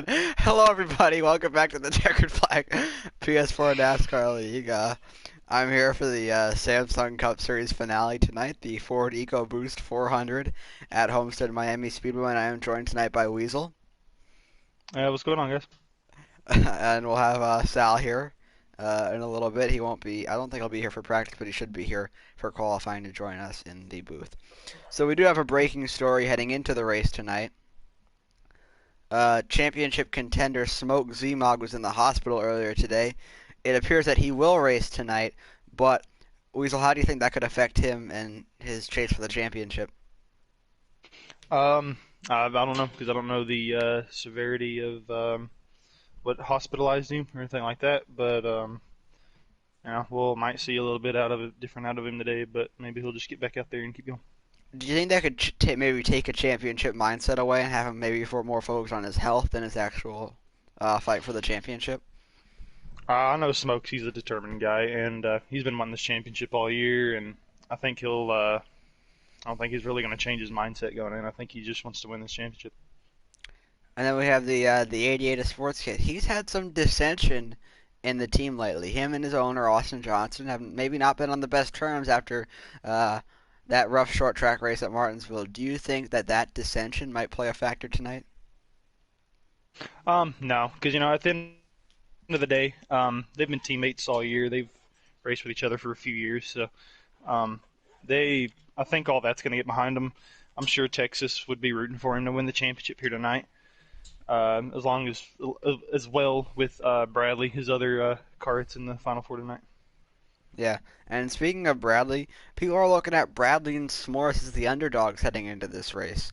going? Hello, everybody. Welcome back to the Checkered Flag PS4 NASCAR League. I'm here for the Samsung Cup Series finale tonight, the Ford Ecoboost 400 at Homestead-Miami Speedway, and I am joined tonight by Weasel. What's going on, guys? And we'll have Sal here in a little bit. He won't be, I don't think he'll be here for practice, but he should be here for qualifying to join us in the booth. So we do have a breaking story heading into the race tonight. Championship contender Smoke Zmog was in the hospital earlier today. It appears that he will race tonight, but Weasel, how do you think that could affect him and his chase for the championship? I don't know because I don't know the severity of what hospitalized him or anything like that. But we'll might see a little bit different out of him today. But maybe he'll just get back out there and keep going. Do you think that could maybe take a championship mindset away and have him maybe for more focus on his health than his actual fight for the championship? I know Smokes. He's a determined guy, and he's been wanting this championship all year. And I think he'll. I don't think he's really going to change his mindset going in. I think he just wants to win this championship. And then we have the 88 of Sports Kid. He's had some dissension in the team lately. Him and his owner Austin Johnson have maybe not been on the best terms after that rough short track race at Martinsville. Do you think that that dissension might play a factor tonight? No, because at the end of the day, they've been teammates all year. They've raced with each other for a few years, so I think all that's going to get behind them. I'm sure Texas would be rooting for him to win the championship here tonight, as well with Bradley, his other carts in the Final Four tonight. Yeah, and speaking of Bradley, people are looking at Bradley and S'mores as the underdogs heading into this race.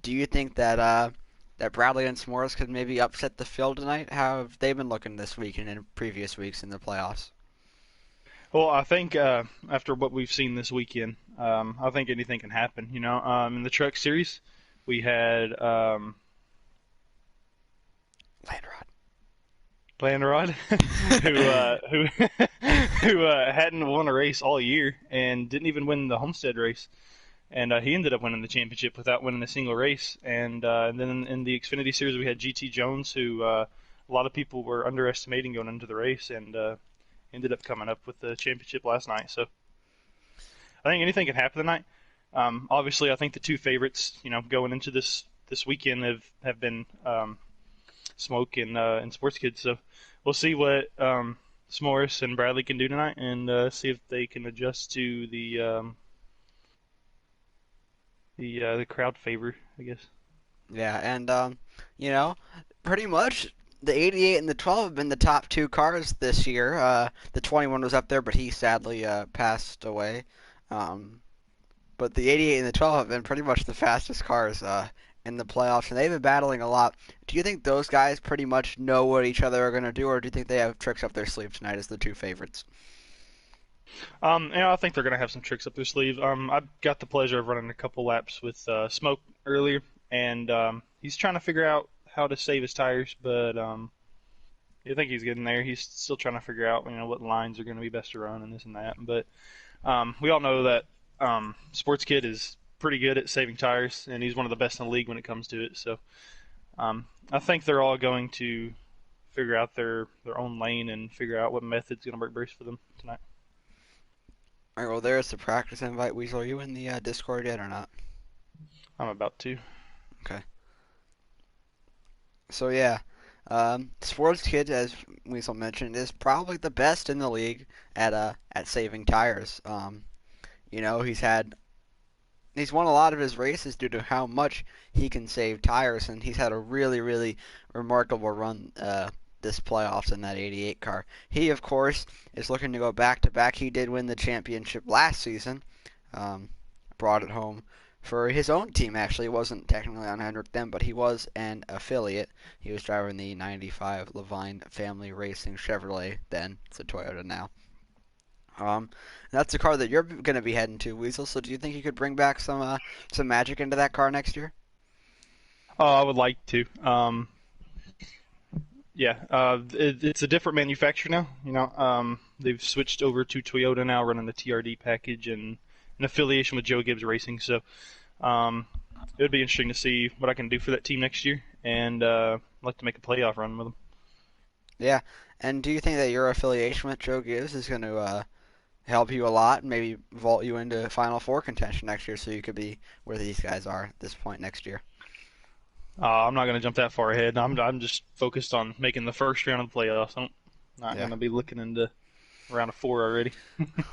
Do you think that Bradley and S'mores could maybe upset the field tonight? How have they been looking this week and in previous weeks in the playoffs? Well, I think after what we've seen this weekend, I think anything can happen. In the Truck Series, we had Landrod. Landrod, who hadn't won a race all year and didn't even win the Homestead race, and he ended up winning the championship without winning a single race. And then in the Xfinity Series, we had GT Jones, who a lot of people were underestimating going into the race, and ended up coming up with the championship last night. So I think anything can happen tonight. Obviously, I think the two favorites, going into this weekend have been Smoke and Sports Kids. So we'll see what S'mores and Bradley can do tonight, and see if they can adjust to the crowd favor, I guess. Yeah, and pretty much the 88 and the 12 have been the top two cars this year. The 21 was up there, but he sadly passed away. Um, but the 88 and the 12 have been pretty much the fastest cars in the playoffs, and they've been battling a lot. Do you think those guys pretty much know what each other are going to do, or do you think they have tricks up their sleeve tonight as the two favorites? I think they're going to have some tricks up their sleeve. I got the pleasure of running a couple laps with Smoke earlier, and he's trying to figure out how to save his tires, but I think he's getting there. He's still trying to figure out, what lines are going to be best to run and this and that. But we all know that Sports Kid is pretty good at saving tires, and he's one of the best in the league when it comes to it. So I think they're all going to figure out their own lane and figure out what method's going to work best for them tonight. All right, well, there's the practice invite. Weasel, are you in the Discord yet or not? I'm about to. Okay. So yeah, Sports Kid, as Weasel mentioned, is probably the best in the league at saving tires. He's won a lot of his races due to how much he can save tires, and he's had a really, really remarkable run this playoffs in that 88 car. He, of course, is looking to go back to back. He did win the championship last season, brought it home for his own team, actually. It wasn't technically on Hendrick then, but he was an affiliate. He was driving the 95 Levine Family Racing Chevrolet then. It's a Toyota now. That's the car that you're going to be heading to, Weasel. So do you think you could bring back some magic into that car next year? Oh, I would like to. Yeah, it's a different manufacturer now. They've switched over to Toyota now, running the TRD package and an affiliation with Joe Gibbs Racing. So it would be interesting to see what I can do for that team next year, and like to make a playoff run with them. Yeah. And do you think that your affiliation with Joe Gibbs is going to help you a lot and maybe vault you into Final Four contention next year so you could be where these guys are at this point next year? I'm not going to jump that far ahead. I'm just focused on making the first round of the playoffs. I'm not Yeah. going to be looking into round of 4 already.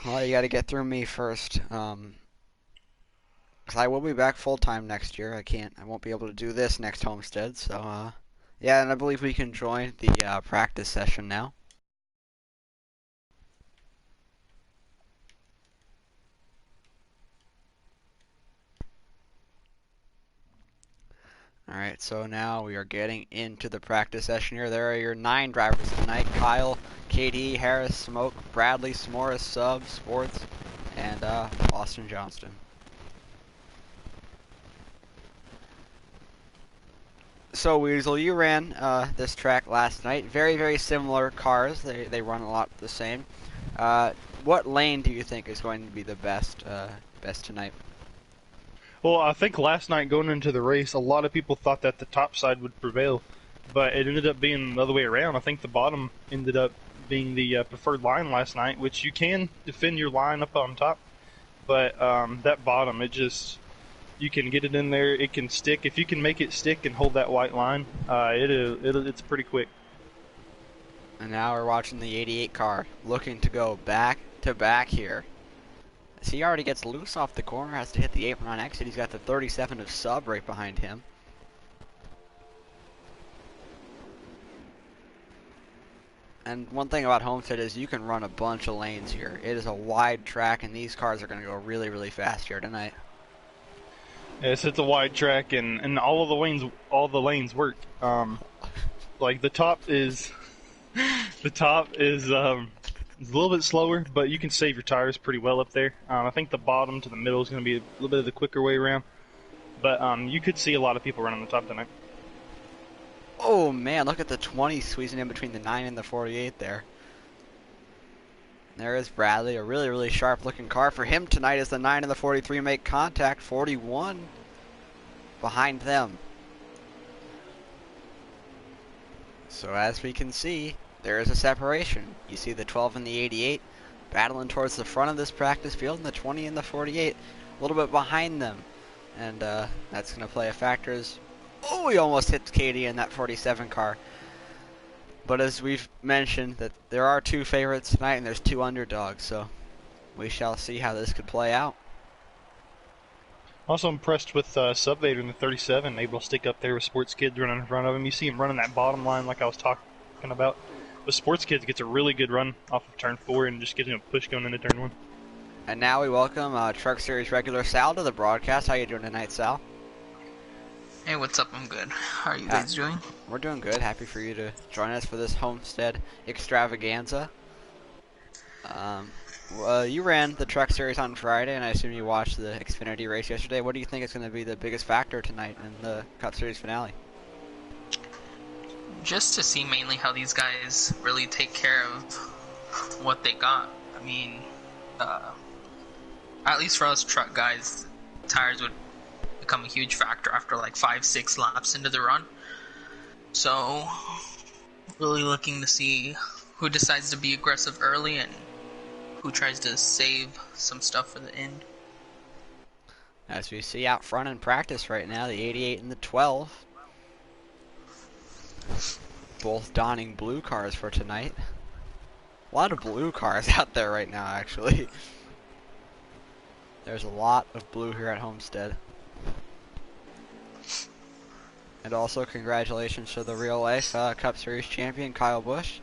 Well, you got to get through me first. 'Cause I will be back full time next year. I won't be able to do this next Homestead. So, yeah, and I believe we can join the practice session now. Alright, so now we are getting into the practice session here. There are your 9 drivers tonight. Kyle, KD, Harris, Smoke, Bradley, S'mores, Sub, Sports, and Austin Johnston. So, Weasel, you ran this track last night. Very, very similar cars. They run a lot the same. What lane do you think is going to be the best tonight? Well, I think last night going into the race, a lot of people thought that the top side would prevail, but it ended up being the other way around. I think the bottom ended up being the preferred line last night, which you can defend your line up on top, but that bottom, you can get it in there, it can stick. If you can make it stick and hold that white line, it's pretty quick. And now we're watching the 88 car, looking to go back to back here. As he already gets loose off the corner, has to hit the apron on exit. He's got the 37 of Sub right behind him. And one thing about Homestead is you can run a bunch of lanes here. It is a wide track, and these cars are going to go really, really fast here tonight. Yes, it's a wide track, and all the lanes work. Like the top is it's a little bit slower, but you can save your tires pretty well up there. I think the bottom to the middle is going to be a little bit of the quicker way around, but you could see a lot of people running the top tonight. Oh man, look at the 20 squeezing in between the 9 and the 48 there. There is Bradley, a really, really sharp looking car for him tonight as the 9 and the 43 make contact. 41 behind them. So as we can see, there is a separation. You see the 12 and the 88 battling towards the front of this practice field, and the 20 and the 48 a little bit behind them. And that's going to play a factor as, oh, he almost hit Katie in that 47 car. But as we've mentioned, that there are 2 favorites tonight and there's 2 underdogs, so we shall see how this could play out. Also impressed with Subvader in the 37, able to stick up there with Sports Kids running in front of him. You see him running that bottom line like I was talking about. But Sports Kids gets a really good run off of turn 4 and just getting a push going into turn 1. And now we welcome Truck Series regular Sal to the broadcast. How you doing tonight, Sal? Hey, what's up? I'm good. How are you guys doing? We're doing good. Happy for you to join us for this Homestead extravaganza. You ran the Truck Series on Friday, and I assume you watched the Xfinity race yesterday. What do you think is going to be the biggest factor tonight in the Cup Series finale? Just to see mainly how these guys really take care of what they got. I mean, at least for us truck guys, tires would become a huge factor after like 5-6 laps into the run. So, really looking to see who decides to be aggressive early and who tries to save some stuff for the end. As we see out front in practice right now, the 88 and the 12. Both donning blue cars for tonight. A lot of blue cars out there right now, actually. There's a lot of blue here at Homestead. And also, congratulations to the real life Cup Series champion, Kyle Busch.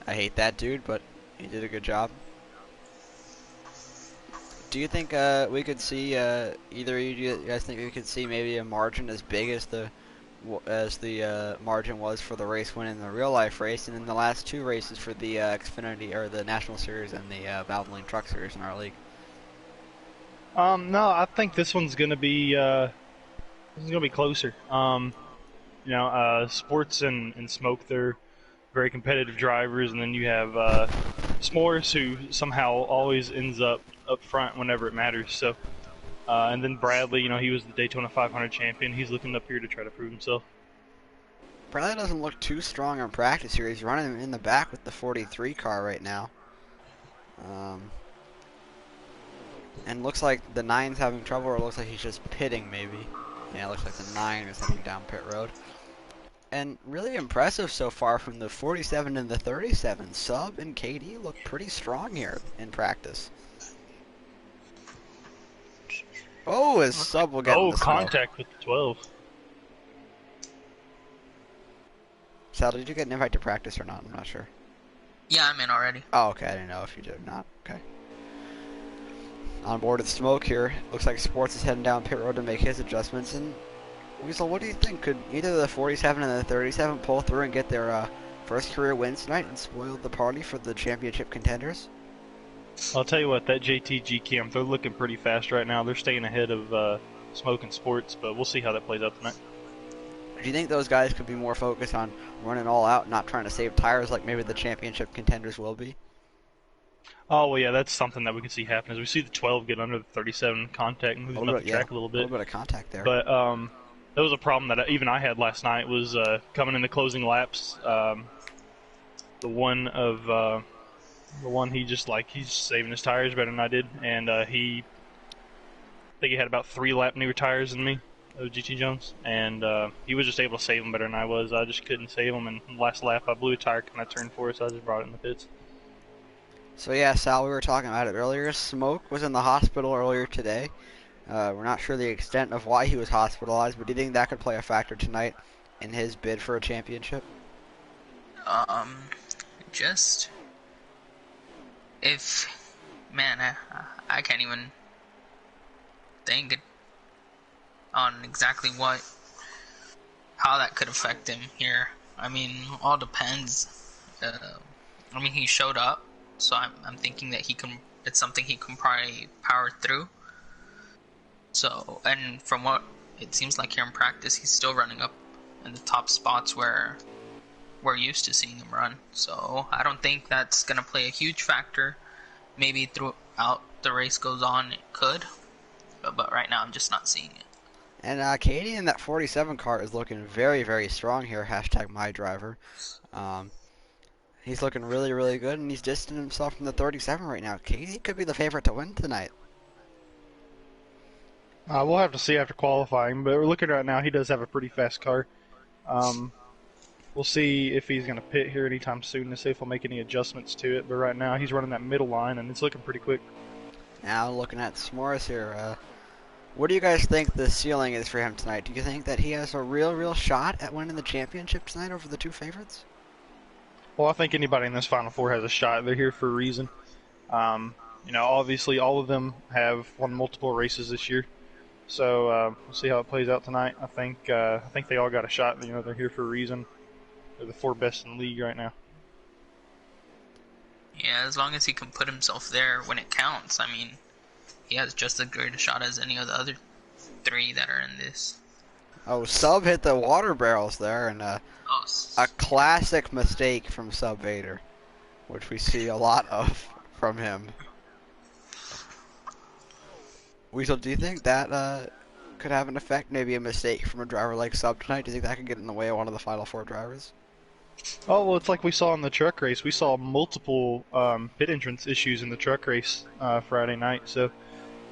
I hate that dude, but he did a good job. Do you think we could see either of you guys think we could see maybe a margin as big as the margin was for the race win in the real life race, and in the last 2 races for the Xfinity or the National Series and the Valvoline Truck Series in our league? No, I think this one's gonna be closer. Sports and Smoke, they're very competitive drivers, and then you have S'mores, who somehow always ends up front whenever it matters. So, and then Bradley, he was the Daytona 500 champion. He's looking up here to try to prove himself. Bradley doesn't look too strong in practice here. He's running in the back with the 43 car right now. And looks like the 9's having trouble, or it looks like he's just pitting maybe. Yeah, it looks like the 9 is heading down pit road. And really impressive so far from the 47 and the 37. Sub and KD look pretty strong here in practice. Oh, his Sub will get in Oh, the snow. contact with the 12. Sal, did you get an invite to practice or not? I'm not sure. Yeah, I'm in already. Oh, okay. I didn't know if you did or not. Okay. On board with Smoke here. Looks like Sports is heading down pit road to make his adjustments. And Weasel, what do you think? Could either the 47 and the 37 pull through and get their first career wins tonight and spoil the party for the championship contenders? I'll tell you what, that JTG camp, they're looking pretty fast right now. They're staying ahead of Smoke and Sports, but we'll see how that plays out tonight. Do you think those guys could be more focused on running all out, not trying to save tires like maybe the championship contenders will be? Oh, well, yeah, that's something that we could see happen. As we see the 12 get under the 37 contact and move them up the track a little bit. A little bit of contact there. But that was a problem that even I had last night, was coming in the closing laps. The one he's saving his tires better than I did, and I think he had about 3 lap newer tires than me, GT Jones, and he was just able to save them better than I was. I just couldn't save them, and last lap I blew a tire when I turned 4, so I just brought it in the pits. So yeah, Sal, we were talking about it earlier. Smoke was in the hospital earlier today. We're not sure the extent of why he was hospitalized, but do you think that could play a factor tonight in his bid for a championship? Just if, man, I can't even think on exactly how that could affect him here. I mean, all depends. I mean, he showed up, so I'm thinking that it's something he can probably power through. So, and from what it seems like here in practice, he's still running up in the top spots where we're used to seeing him run. So I don't think that's going to play a huge factor. Maybe throughout the race goes on, it could. But right now, I'm just not seeing it. And Katie in that 47 car is looking very, very strong here. Hashtag my driver. He's looking really, really good, and he's distancing himself from the 37 right now. Katie could be the favorite to win tonight. We'll have to see after qualifying, but we're looking right now. He does have a pretty fast car. We'll see if he's going to pit here anytime soon to see if he'll make any adjustments to it. But right now, he's running that middle line, and it's looking pretty quick. Now looking at S'mores here, what do you guys think the ceiling is for him tonight? Do you think that he has a real shot at winning the championship tonight over the two favorites? Well, I think anybody in this Final Four has a shot. They're here for a reason. Obviously, all of them have won multiple races this year. So we'll see how it plays out tonight. I think they all got a shot. They're here for a reason. They're the 4 best in the league right now. Yeah, as long as he can put himself there when it counts. I mean, he has just as great a shot as any of the other 3 that are in this. Oh, Sub hit the water barrels there, and a classic mistake from Sub Vader, which we see a lot of from him. Weasel, do you think that could have an effect? Maybe a mistake from a driver like Sub tonight? Do you think that could get in the way of one of the Final Four drivers? Oh, well, it's like we saw in the truck race. We saw multiple pit entrance issues in the truck race Friday night.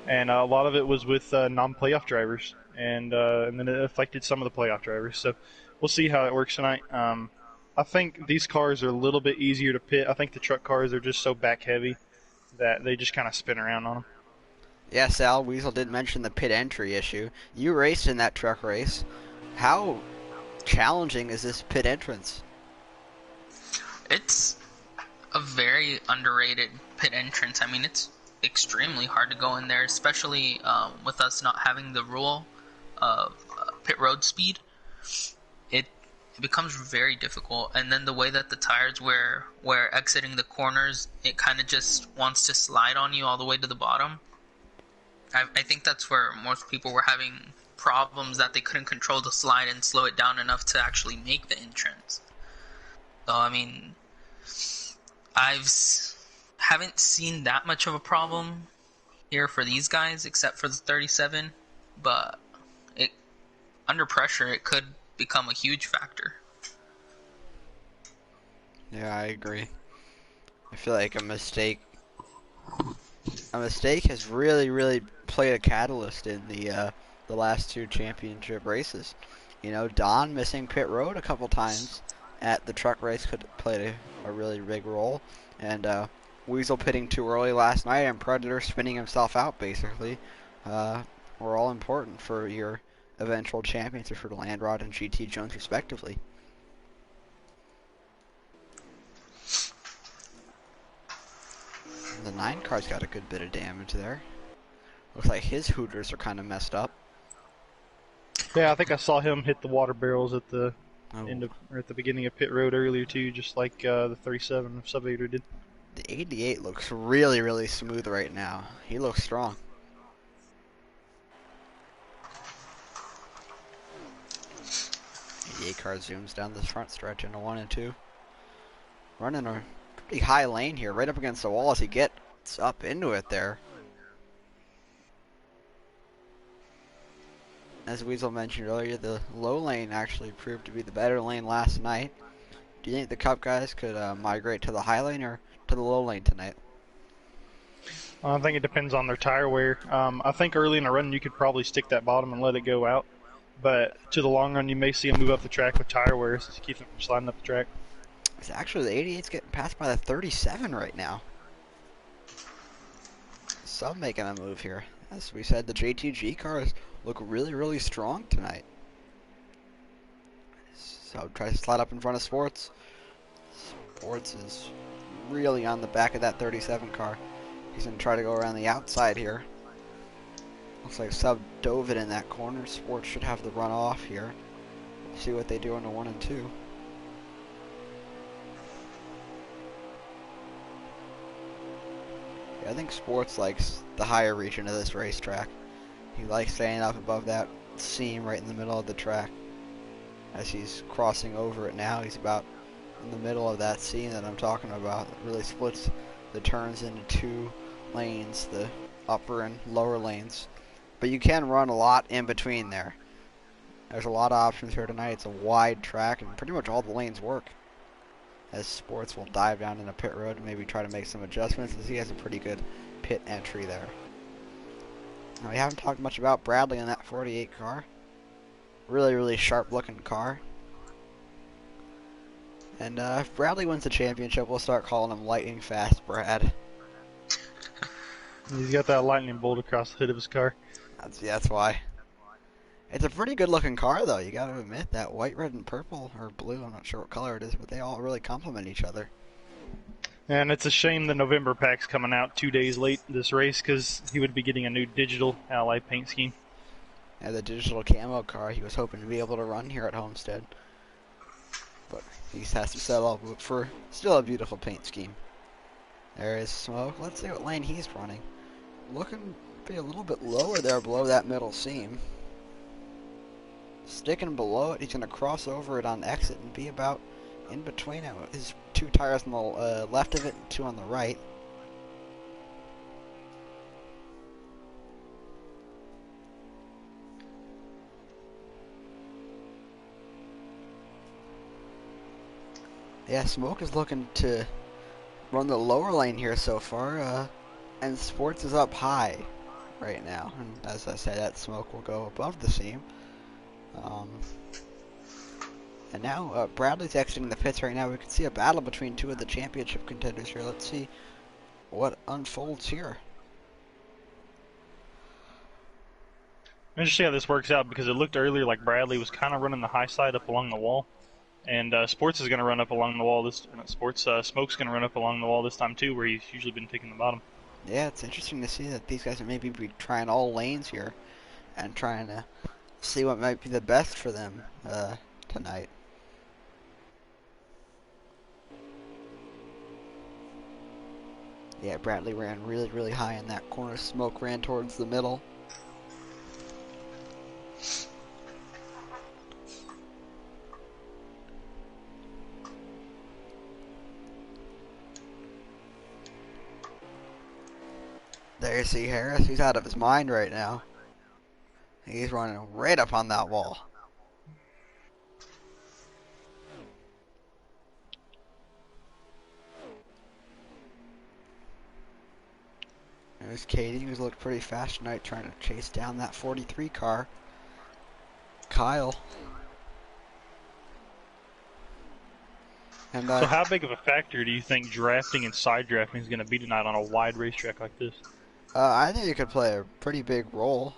And a lot of it was with non-playoff drivers, and then it affected some of the playoff drivers. So we'll see how it works tonight. I think these cars are a little bit easier to pit. I think the truck cars are just so back heavy that they just kind of spin around on them. Yeah, Sal, Weasel did mention the pit entry issue. You raced in that truck race. How challenging is this pit entrance? It's a very underrated pit entrance. I mean, it's extremely hard to go in there, especially with us not having the rule of pit road speed. It becomes very difficult, and then the way that the tires were exiting the corners, it kind of just wants to slide on you all the way to the bottom. I think that's where most people were having problems, that they couldn't control the slide and slow it down enough to actually make the entrance. So, I mean, haven't seen that much of a problem here for these guys, except for the 37, but under pressure, it could become a huge factor. Yeah, I agree. I feel like a mistake has really played a catalyst in the last two championship races. You know, Don missing pit road a couple times at the truck race could play a really big role, and Weasel pitting too early last night and Predator spinning himself out basically were all important for your eventual championship for the Landrod and GT Jones respectively. The 9 car's got a good bit of damage there. Looks like his hooters are kind of messed up. Yeah, I think I saw him hit the water barrels at the Oh, or at the beginning of pit road earlier too, just like the 37 Sub 8 did. the 88 looks really smooth right now. He looks strong. 88 car zooms down this front stretch into 1 and 2. Running a pretty high lane here, right up against the wall as he gets up into it there. As Weasel mentioned earlier, the low lane actually proved to be the better lane last night. Do you think the Cup guys could migrate to the high lane or to the low lane tonight? I think it depends on their tire wear. I think early in a run you could probably stick that bottom and let it go out, but to the long run you may see them move up the track with tire wear to keep them from sliding up the track. It's actually the 88's getting passed by the 37 right now. Sub making a move here. As we said, the JTG cars look really strong tonight. So tries to slide up in front of Sports. Sports is really on the back of that 37 car. He's going to try to go around the outside here. Looks like Sub dove it in that corner. Sports should have the run off here. See what they do in the 1 and 2. Yeah, I think Sports likes the higher region of this racetrack. He likes staying up above that seam right in the middle of the track. As he's crossing over it now, he's about in the middle of that seam that I'm talking about. It really splits the turns into 2 lanes, the upper and lower lanes. But you can run a lot in between there. There's a lot of options here tonight. It's a wide track and pretty much all the lanes work. As Sports will dive down into pit road and maybe try to make some adjustments as he has a pretty good pit entry there. Now we haven't talked much about Bradley in that 48 car. Really sharp looking car. And if Bradley wins the championship, we'll start calling him Lightning Fast Brad. He's got that lightning bolt across the hood of his car. That's why. It's a pretty good looking car though, you gotta admit. That white, red, and purple, or blue, I'm not sure what color it is, but they all really complement each other. And it's a shame the November pack's coming out 2 days late this race because he would be getting a new digital Ally paint scheme. And the digital camo car he was hoping to be able to run here at Homestead. But he has to settle for still a beautiful paint scheme. There is Smoke. Let's see what lane he's running. Looking to be a little bit lower there below that middle seam. Sticking below it, he's going to cross over it on exit and be about in between it. His 2 tires on the left of it and 2 on the right. Yeah, Smoke is looking to run the lower lane here so far, and Sports is up high right now. And as I said, that Smoke will go above the seam. And now Bradley's exiting the pits right now. We can see a battle between 2 of the championship contenders here. Let's see what unfolds here. Interesting how this works out because it looked earlier like Bradley was kind of running the high side up along the wall. And Sports is going to run up along the wall. Smoke's going to run up along the wall this time too, where he's usually been picking the bottom. Yeah, it's interesting to see that these guys are maybe be trying all lanes here and trying to see what might be the best for them tonight. Yeah, Bradley ran really high in that corner. Smoke ran towards the middle. There you see Harris. He's out of his mind right now. He's running right up on that wall. There's Katie, who's looked pretty fast tonight, trying to chase down that 43 car. Kyle. And So how big of a factor do you think drafting and side drafting is going to be tonight on a wide racetrack like this? I think it could play a pretty big role.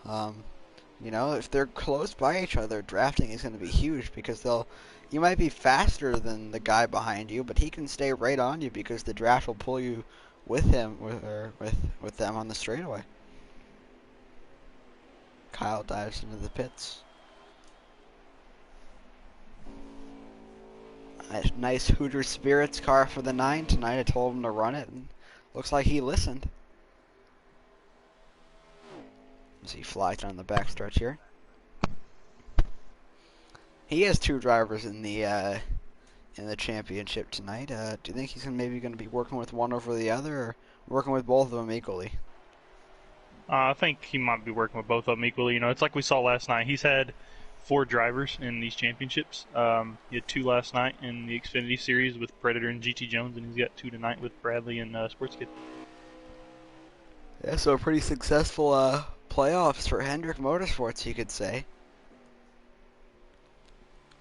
If they're close by each other, drafting is going to be huge because you might be faster than the guy behind you, but he can stay right on you because the draft will pull you with him with them on the straightaway. Kyle dives into the pits. Nice Hooters Spirits car for the 9 tonight. I told him to run it, and looks like he listened. As he flies down the backstretch here. He has 2 drivers in the championship tonight. Do you think he's maybe going to be working with one over the other, or working with both of them equally? I think he might be working with both of them equally. It's like we saw last night. He's had 4 drivers in these championships. He had 2 last night in the Xfinity Series with Predator and GT Jones, and he's got 2 tonight with Bradley and Sports Kid. Yeah, so a pretty successful playoffs for Hendrick Motorsports, you could say.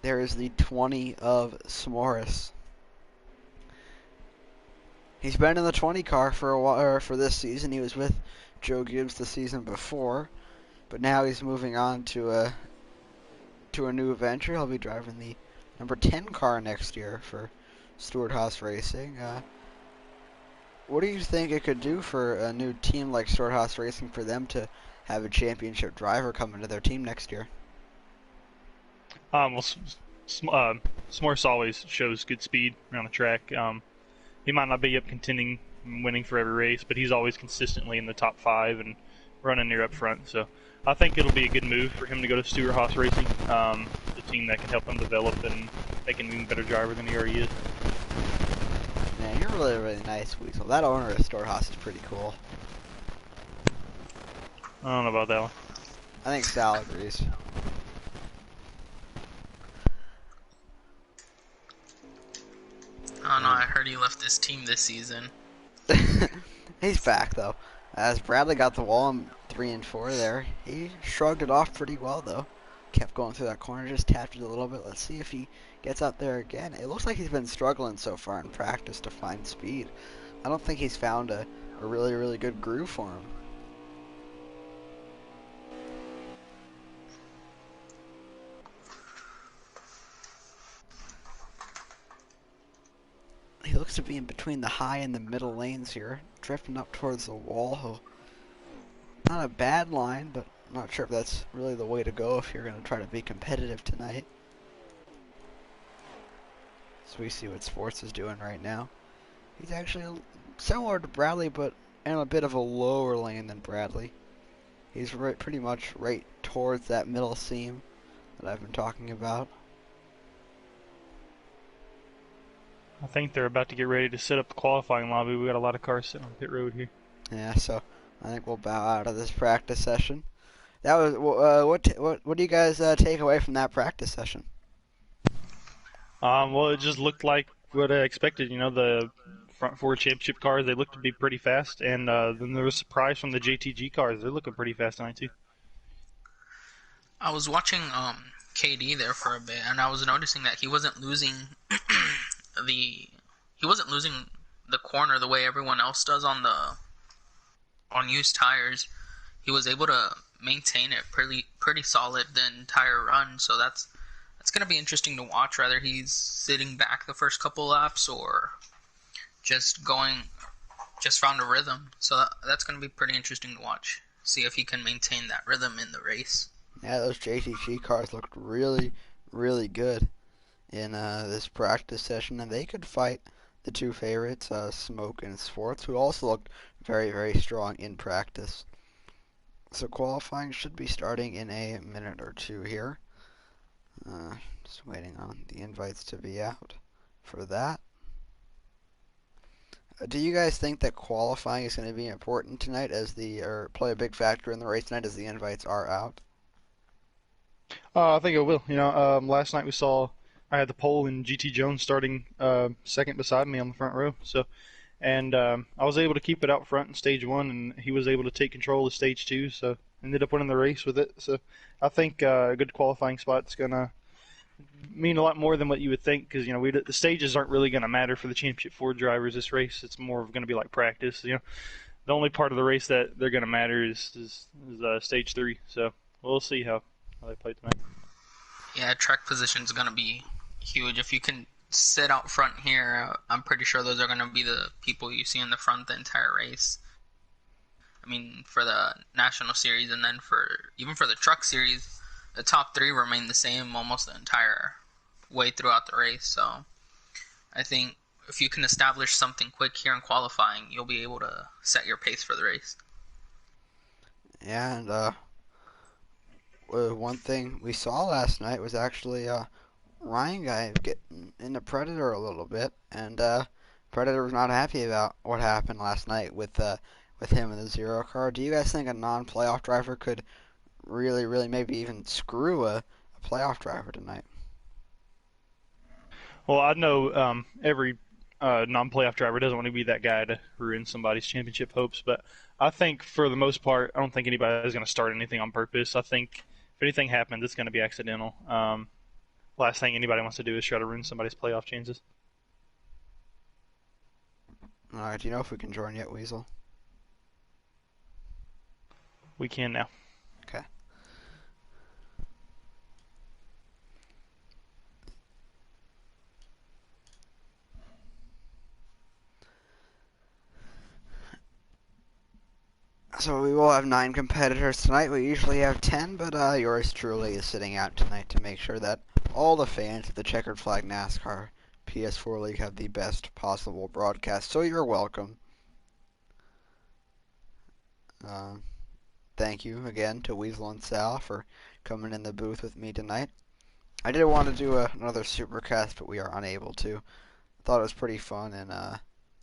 There is the 20 of S'mores. He's been in the 20 car for a while, or for this season. He was with Joe Gibbs the season before, but now he's moving on to a new venture. He'll be driving the number 10 car next year for Stewart-Haas Racing. What do you think it could do for a new team like Stewart-Haas Racing for them to have a championship driver come into their team next year? Well, S'mores always shows good speed around the track. He might not be up contending and winning for every race, but he's always consistently in the top 5 and running near up front. So I think it'll be a good move for him to go to Stewart-Haas Racing, the team that can help him develop and make him an even better driver than he already is. Man, you're really, really nice, Weasel. That owner of Stewart-Haas is pretty cool. I don't know about that one. I think Sal agrees. Oh no, I heard he left his team this season. He's back though. As Bradley got the wall in 3 and 4 there, he shrugged it off pretty well though. Kept going through that corner, just tapped it a little bit. Let's see if he gets up there again. It looks like he's been struggling so far in practice to find speed. I don't think he's found a really, really good groove for him. He looks to be in between the high and the middle lanes here, drifting up towards the wall. Not a bad line, but I'm not sure if that's really the way to go if you're going to try to be competitive tonight. So we see what Sports is doing right now. He's actually similar to Bradley, but in a bit of a lower lane than Bradley. He's pretty much right towards that middle seam that I've been talking about. I think they're about to get ready to set up the qualifying lobby. We got a lot of cars sitting on pit road here. Yeah, so I think we'll bow out of this practice session. That was what do you guys take away from that practice session? Well, it just looked like what I expected. The front 4 championship cars, they looked to be pretty fast, and then there was a surprise from the JTG cars. They're looking pretty fast tonight too. I was watching KD there for a bit, and I was noticing that he wasn't losing the corner the way everyone else does on used tires. He was able to maintain it pretty solid the entire run, so that's going to be interesting to watch, whether he's sitting back the first couple laps or just found a rhythm. So that's going to be pretty interesting to watch, see if he can maintain that rhythm in the race. Yeah, those JTG cars looked really, really good in this practice session, and they could fight the 2 favorites, Smoke and Sports, who also looked very, very strong in practice. So qualifying should be starting in a minute or 2 here. Just waiting on the invites to be out for that. Do you guys think that qualifying is going to be important tonight or play a big factor in the race tonight as the invites are out? I think it will. Last night I had the pole and GT Jones starting second beside me on the front row. So and I was able to keep it out front in stage one, and he was able to take control of stage two, so ended up winning the race with it. So I think a good qualifying spot's gonna mean a lot more than what you would think, because the stages aren't really going to matter for the championship Ford drivers this race. It's more going to be like practice. The only part of the race that they're going to matter is stage three. So we'll see how they play tonight. Yeah, track position is going to be huge. If you can sit out front here, I'm pretty sure those are going to be the people you see in the front the entire race. I mean, for the National Series, and then even for the Truck Series, the top three remain the same almost the entire way throughout the race. So I think if you can establish something quick here in qualifying, you'll be able to set your pace for the race. Yeah, and one thing we saw last night was actually Ryan guy getting into Predator a little bit, and Predator was not happy about what happened last night with him in the zero car. Do you guys think a non-playoff driver could really, really maybe even screw a playoff driver tonight? Well, I know every non-playoff driver doesn't want to be that guy to ruin somebody's championship hopes, but I think for the most part, I don't think anybody is going to start anything on purpose. I think if anything happens, it's going to be accidental. Last thing anybody wants to do is try to ruin somebody's playoff chances. All right, do you know if we can join yet, Weasel? We can now. Okay. So we will have 9 competitors tonight. We usually have 10, but yours truly is sitting out tonight to make sure that all the fans of the Checkered Flag NASCAR PS4 League have the best possible broadcast. So you're welcome. Thank you again to Weasel and Sal for coming in the booth with me tonight. I did want to do another supercast, but we are unable to. Thought it was pretty fun in the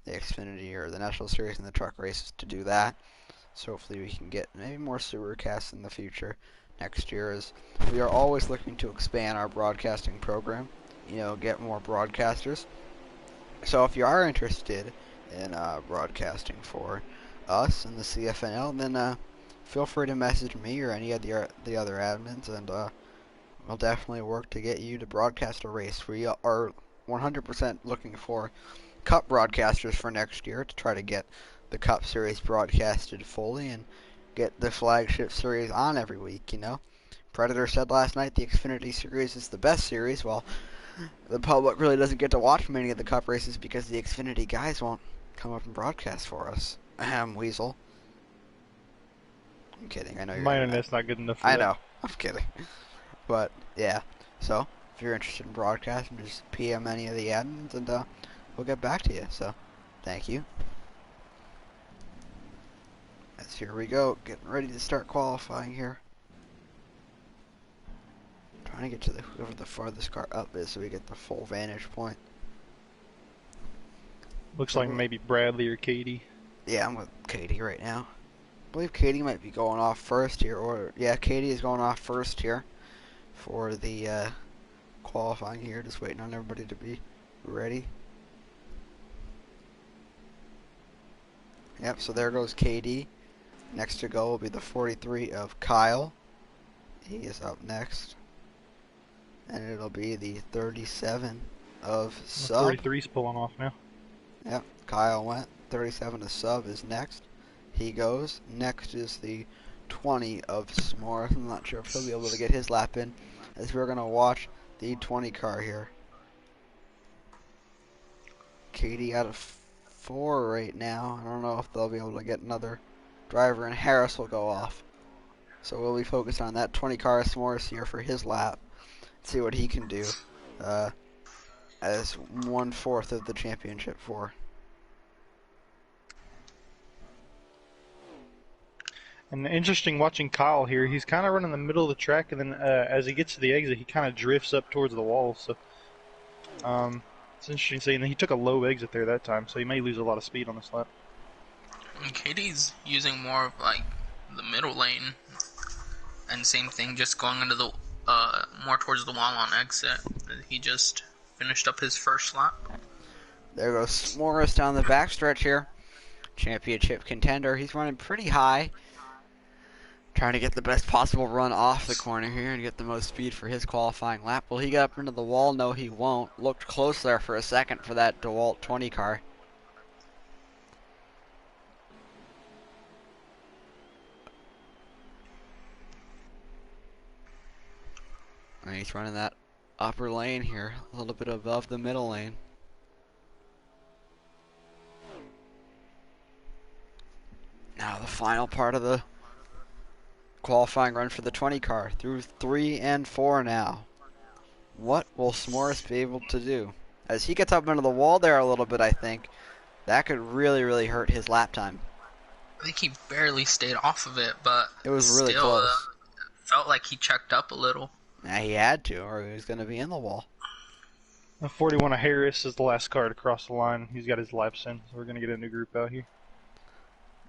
Xfinity or the National Series and the truck races to do that. So hopefully we can get maybe more supercasts in the future next year, as we are always looking to expand our broadcasting program, get more broadcasters. So if you are interested in broadcasting for us and the CFNL, then feel free to message me or any of the other admins, and we'll definitely work to get you to broadcast a race. We are 100% looking for Cup broadcasters for next year to try to get the Cup Series broadcasted fully and get the flagship series on every week, Predator said last night the Xfinity Series is the best series. Well, the public really doesn't get to watch many of the Cup races because the Xfinity guys won't come up and broadcast for us. Weasel. I'm kidding. I know you're My internet's not good enough for I that. know. I'm kidding. But, yeah. So, if you're interested in broadcasting, just PM any of the admins and we'll get back to you. So, thank you. As here we go, getting ready to start qualifying here. Trying to get to whoever the farthest car up is so we get the full vantage point. Looks like maybe Bradley or Katie. Yeah, I'm with Katie right now. I believe Katie might be going off first here, or yeah, Katie is going off first here for the qualifying here. Just waiting on everybody to be ready. Yep, so there goes KD. Next to go will be the 43 of Kyle. He is up next. And it'll be the 37 of Sub. 43's pulling off now. Yep, Kyle went. 37 of Sub is next. He goes. Next is the 20 of S'more. I'm not sure if he'll be able to get his lap in, as we're going to watch the 20 car here. Katie out of 4 right now. I don't know if they'll be able to get another driver, and Harris will go off. So we'll be focused on that 20 car. S'more's here for his lap. See what he can do as 1/4 of the championship for. And interesting watching Kyle here. He's kind of running the middle of the track, and then as he gets to the exit, he kind of drifts up towards the wall. So it's interesting to see. And he took a low exit there that time, so he may lose a lot of speed on this lap. And Katie's using more of like the middle lane, and same thing, just going into the more towards the wall on exit. He just finished up his first lap. There goes Morris down the backstretch here. Championship contender. He's running pretty high. Trying to get the best possible run off the corner here and get the most speed for his qualifying lap. Will he get up into the wall? No, he won't. Looked close there for a second for that DeWalt 20 car. And he's running that upper lane here, a little bit above the middle lane. Now the final part of the qualifying run for the 20 car, through 3 and 4 now. What will S'mores be able to do? As he gets up into the wall there a little bit, I think, that could really, really hurt his lap time. I think he barely stayed off of it, but it was really still, close. Felt like he checked up a little. Yeah, he had to, or he was going to be in the wall. 41 of Harris is the last car to cross the line. He's got his laps in, so we're going to get a new group out here.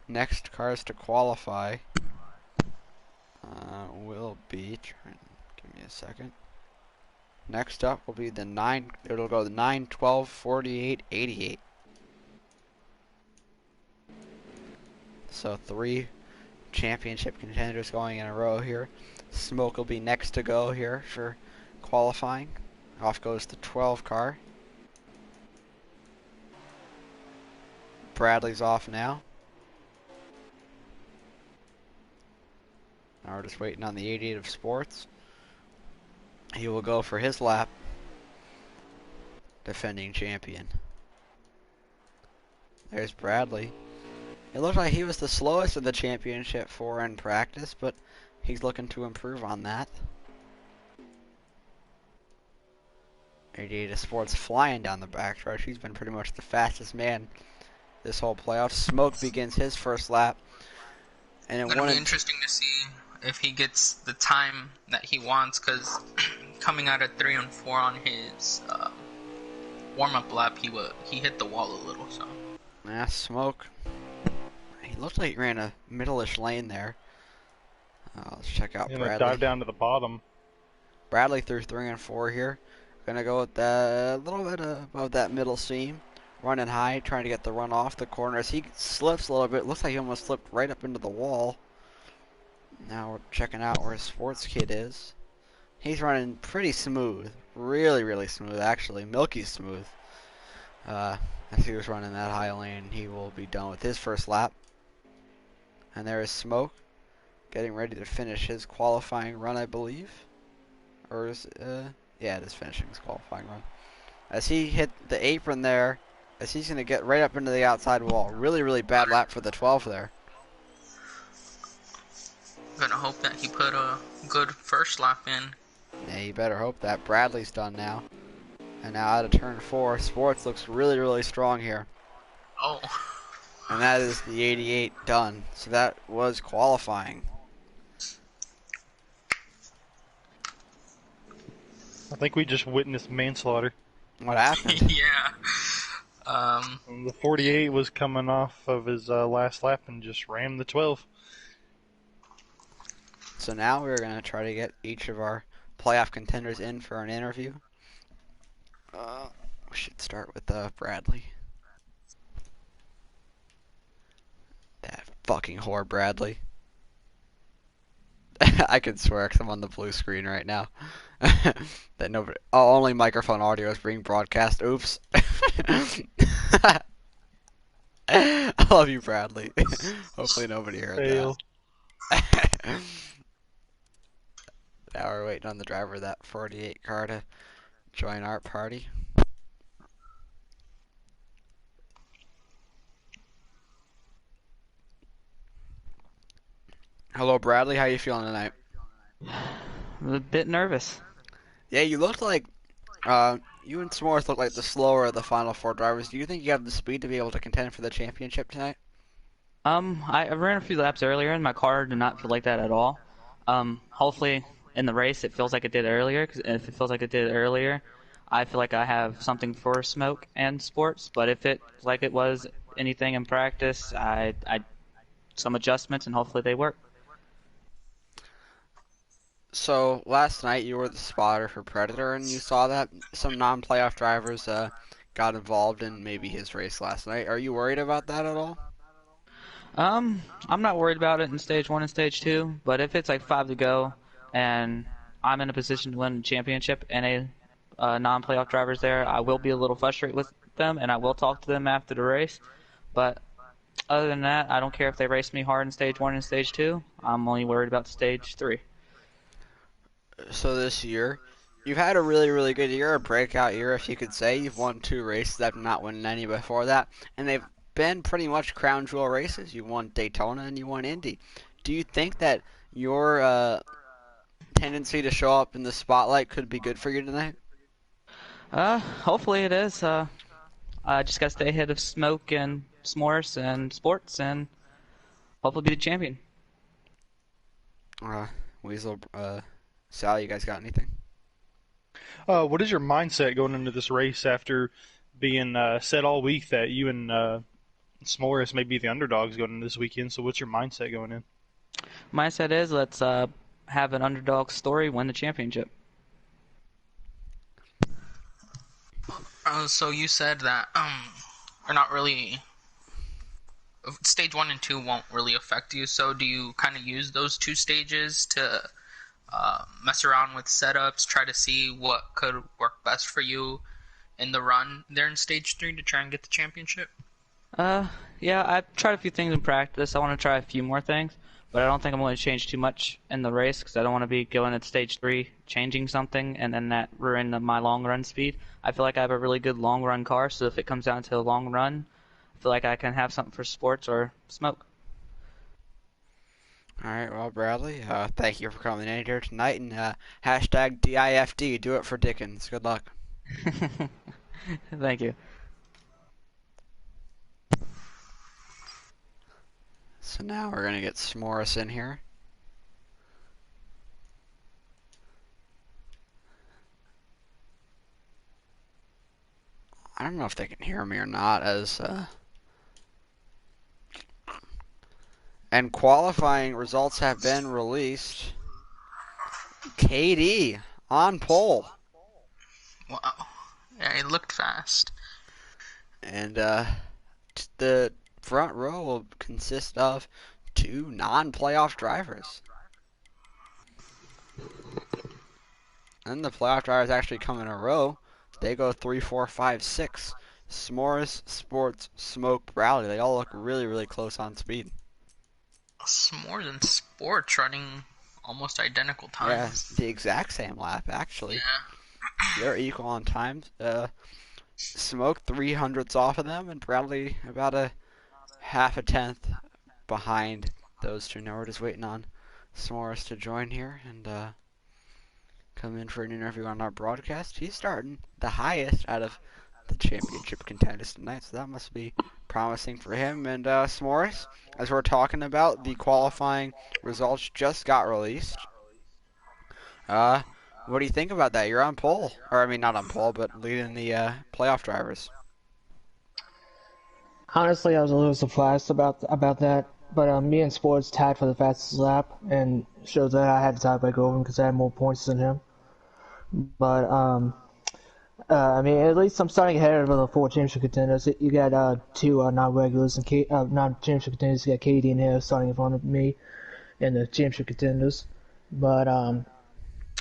Next cars to qualify will be, give me a second. Next up will be the 9, it'll go the 9, 12, 48, 88. So 3 championship contenders going in a row here. Smoke will be next to go here for qualifying. Off goes the 12 car. Bradley's off now. Now we're just waiting on the 88 of Sports. He will go for his lap. Defending champion. There's Bradley. It looked like he was the slowest of the championship 4 in practice, but he's looking to improve on that. 88 of Sports flying down the backstretch. He's been pretty much the fastest man this whole playoff. Smoke begins his first lap. And It's going to be interesting to see if he gets the time that he wants, because coming out of 3 and 4 on his warm-up lap, he hit the wall a little. So yeah, Smoke. He looked like he ran a middle-ish lane there. Let's check out Bradley. Dive down to the bottom. Bradley through 3 and 4 here. Gonna go with a little bit above that middle seam. Running high, trying to get the run off the corner. As he slips a little bit, looks like he almost slipped right up into the wall. Now we're checking out where his sports kid is. He's running pretty smooth. Really, really smooth, actually. Milky smooth. As he was running that high lane, he will be done with his first lap. And there is Smoke, getting ready to finish his qualifying run, I believe. Or is, yeah, it is finishing his qualifying run. As he hit the apron there, as he's going to get right up into the outside wall. Really, really bad lap for the 12 there. Gonna hope that he put a good first lap in. Yeah, you better hope that. Bradley's done now. And now out of turn 4, Sports looks really, really strong here. Oh. And that is the 88 done. So that was qualifying. I think we just witnessed manslaughter. What happened? Yeah. The 48 was coming off of his last lap and just rammed the 12. So now we're going to try to get each of our playoff contenders in for an interview. We should start with Bradley. That fucking whore, Bradley. I can swear because I'm on the blue screen right now. That nobody. Oh, only microphone audio is being broadcast. Oops. I love you, Bradley. Hopefully nobody heard Fail. that. Now we're waiting on the driver of that 48 car to join our party. Hello, Bradley. How you feeling tonight? I'm a bit nervous. Yeah, you looked like you and S'mores look like the slower of the final 4 drivers. Do you think you have the speed to be able to contend for the championship tonight? I ran a few laps earlier, and my car did not feel like that at all. Hopefully in the race it feels like it did earlier, because if it feels like it did earlier, I feel like I have something for Smoke and Sports. But if it like it was anything in practice, I some adjustments, and hopefully they work. So last night you were the spotter for Predator, and you saw that some non-playoff drivers got involved in maybe his race last night. Are you worried about that at all? I'm not worried about it in stage 1 and stage 2, but if it's like 5 to go and I'm in a position to win the championship and a non-playoff driver's there, I will be a little frustrated with them and I will talk to them after the race. But other than that, I don't care if they race me hard in stage 1 and stage 2. I'm only worried about stage 3. So this year, you've had a really, really good year, a breakout year, if you could say. You've won 2 races after not winning any before that, and they've been pretty much crown jewel races. You won Daytona and you won Indy. Do you think that your tendency to show up in the spotlight could be good for you tonight? Hopefully it is. I just gotta stay ahead of Smoke and S'mores and Sports and hopefully be the champion. Weasel, Sal, you guys got anything? What is your mindset going into this race after being said all week that you and S'mores may be the underdogs going into this weekend? So what's your mindset going in? Mindset is let's have an underdog story win the championship. So you said that are not really stage 1 and 2 won't really affect you. So do you kind of use those 2 stages to mess around with setups, try to see what could work best for you in the run there in stage 3 to try and get the championship? Yeah, I've tried a few things in practice. I want to try a few more things, but I don't think I'm going to change too much in the race because I don't want to be going at stage 3 changing something and then that ruin my long run speed. I feel like I have a really good long run car, so if it comes down to a long run, I feel like I can have something for Sports or Smoke. All right, well, Bradley, thank you for coming in here tonight, and hashtag DIFD, do it for Dickens. Good luck. Thank you. So now we're going to get S'mores in here. I don't know if they can hear me or not, as and qualifying results have been released. KD on pole. Wow. Yeah, it looked fast. And the front row will consist of 2 non-playoff drivers. And the playoff drivers actually come in a row. They go 3, 4, 5, 6. S'mores, Sports, Smoke, Bradley. They all look really, really close on speed. S'mores and Sports running almost identical times. Yeah, the exact same lap, actually. Yeah. They're equal on times. Smoke 300ths off of them, and Bradley about a half a tenth behind those two. Now we're just waiting on S'mores to join here and come in for an interview on our broadcast. He's starting the highest out of the championship contenders tonight, so that must be promising for him. And S'mores, as we're talking about, the qualifying results just got released. What do you think about that? You're on pole, or I mean not on pole, but leading the playoff drivers. Honestly, I was a little surprised about that, but me and Sports tied for the fastest lap, and shows that I had the tiebreaker over him because I had more points than him. But I mean, at least I'm starting ahead of the 4 championship contenders. You got 2 non-regulars and non-championship contenders. You got Katie and Harris starting in front of me in the championship contenders. But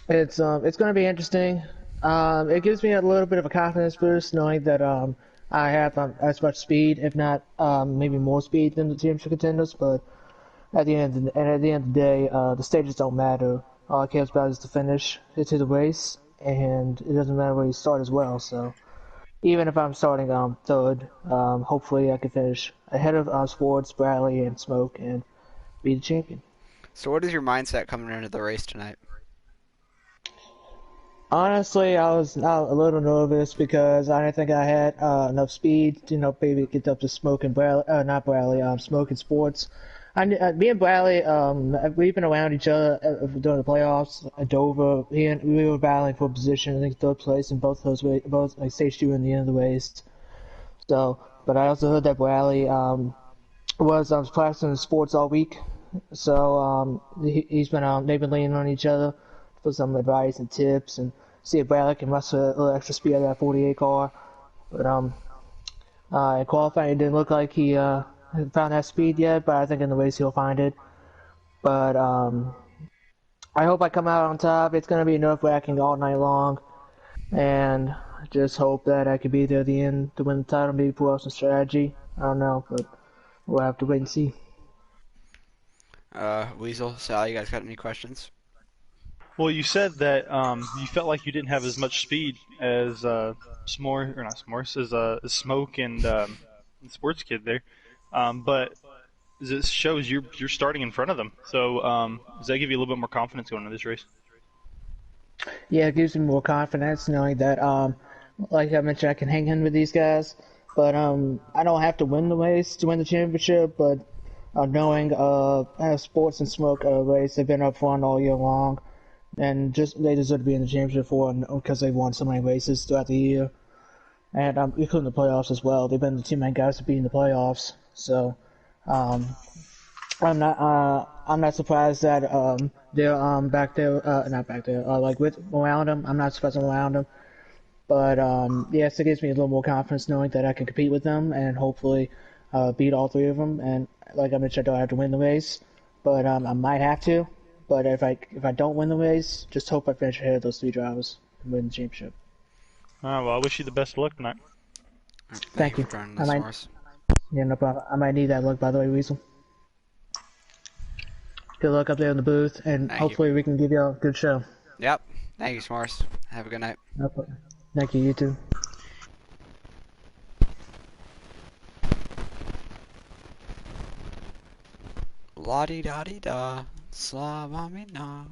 it's going to be interesting. It gives me a little bit of a confidence boost knowing that I have as much speed, if not maybe more speed than the championship contenders. But at the end of the day, the stages don't matter. All I care about is the finish to the race, and it doesn't matter where you start as well. So even if I'm starting third, hopefully I can finish ahead of Sports, Bradley, and Smoke, and be the champion. So what is your mindset coming into the race tonight? Honestly, I was a little nervous because I didn't think I had enough speed to, maybe get up to Smoke and Bradley, not Bradley, Smoke and Sports. Me and Bradley, we've been around each other during the playoffs at Dover. We were battling for position, I think 3rd place in both like stage 2 and the end of the race. So, but I also heard that Bradley was practicing Sports all week. So they've been leaning on each other for some advice and tips, and see if Bradley can muster a little extra speed out of that 48 car. But in qualifying, it didn't look like he found that speed yet, but I think in the race he'll find it. But I hope I come out on top. It's gonna be nerve-wracking all night long, and just hope that I could be there at the end to win the title. Maybe pull out some strategy. I don't know, but we'll have to wait and see. Weasel, Sal, you guys got any questions? Well, you said that you felt like you didn't have as much speed as S'more, or not S'mores, as Smoke and Sports Kid there. But this shows you're starting in front of them. So does that give you a little bit more confidence going into this race? Yeah, it gives me more confidence knowing that, like I mentioned, I can hang in with these guys. But I don't have to win the race to win the championship. But knowing Sports and Smoke race, they've been up front all year long, and just they deserve to be in the championship for because they've won so many races throughout the year, and including the playoffs as well. They've been the two main guys to be in the playoffs. So um, I'm not surprised that they're back there, not back there, like with around them. I'm not surprised I'm around them, but yes, it gives me a little more confidence knowing that I can compete with them and hopefully beat all three of them. And like I mentioned, I don't have to win the race, but I might have to. But if I don't win the race, just hope I finish ahead of those three drivers and win the championship. Well, I wish you the best of luck tonight. Thank Thank you you. for joining I us, might, Morris. yeah, no problem. I might need that luck, by the way, Weasel. Good luck up there in the booth, and Thank you. hopefully we can give you a good show. Yep. Thank you, Morris. Have a good night. No problem. Thank you. You too. La di da di da. Slavamina.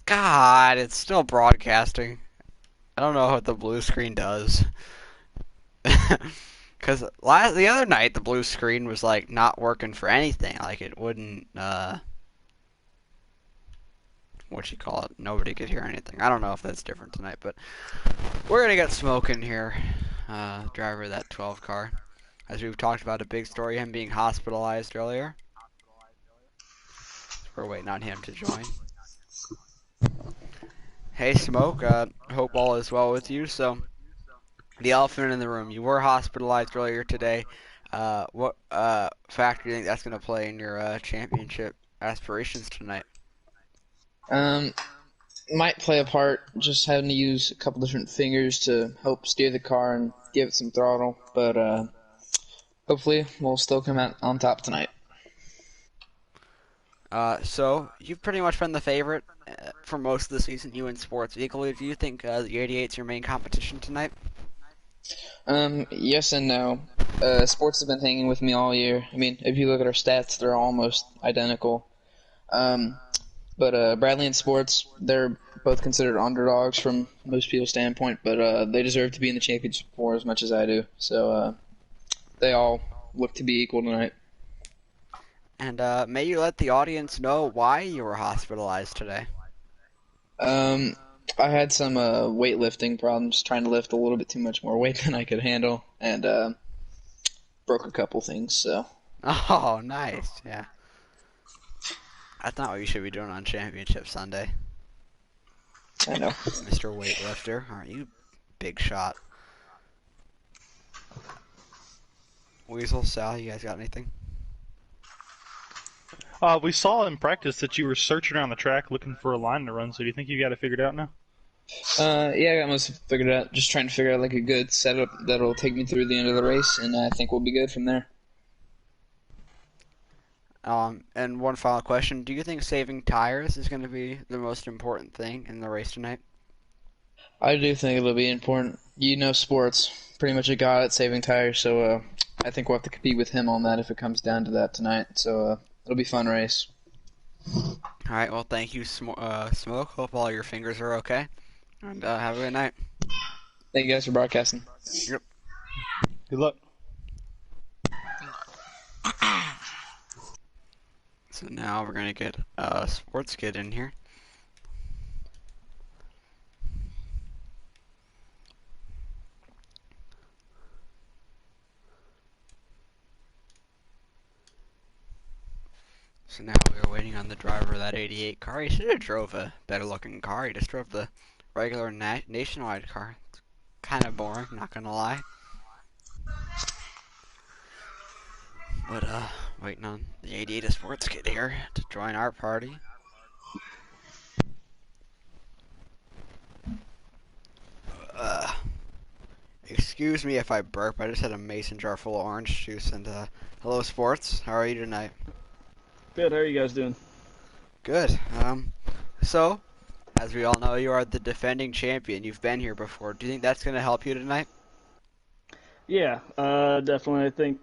God, it's still broadcasting. I don't know what the blue screen does. Because the other night, the blue screen was like not working for anything. Like it wouldn't, what you call it? Nobody could hear anything. I don't know if that's different tonight, but we're gonna get Smoke in here, driver of that 12 car. As we've talked about, a big story, him being hospitalized earlier. We're waiting on him to join. Hey, Smoke. Hope all is well with you. So, the elephant in the room. You were hospitalized earlier today. What factor do you think that's going to play in your championship aspirations tonight? Um, might play a part. Just having to use a couple different fingers to help steer the car and give it some throttle. But hopefully we'll still come out on top tonight. So you've pretty much been the favorite for most of the season. You in sports equally. Do you think the 88's your main competition tonight? Yes and no. Sports have been hanging with me all year. I mean, if you look at our stats, they're almost identical. Um, but Bradley and Sports, they're both considered underdogs from most people's standpoint, but they deserve to be in the championship for as much as I do. So they all look to be equal tonight. And may you let the audience know why you were hospitalized today. Um, I had some weightlifting problems, trying to lift a little bit too much more weight than I could handle, and broke a couple things. So Oh, nice. Yeah. That's not what you should be doing on Championship Sunday, I know. Mr. Weightlifter. Aren't you big shot? Weasel, Sal, you guys got anything? We saw in practice that you were searching around the track looking for a line to run. So do you think you got it figured out now? Yeah, I got most of it figured out. Just trying to figure out like a good setup that'll take me through the end of the race, and I think we'll be good from there. And one final question. Do you think saving tires is going to be the most important thing in the race tonight? I do think it'll be important. You know, sports pretty much a god at saving tires, so I think we'll have to compete with him on that if it comes down to that tonight. So it'll be a fun race. All right, well, thank you, Smoke. Hope all your fingers are okay. And have a good night. Thank you guys for broadcasting. Yep. Good luck. So now we're going to get Sports Kid in here. So now we're waiting on the driver of that 88 car. He should have drove a better looking car. He just drove the regular nationwide car. kind of boring, not gonna lie. But waiting on the AD to Sports Kid here to join our party. Uh, Excuse me if I burp. I just had a mason jar full of orange juice. And hello, Sports. How are you tonight? Good. How are you guys doing? Good. So as we all know, you are the defending champion. You've been here before. Do you think that's gonna help you tonight? Yeah, definitely. I think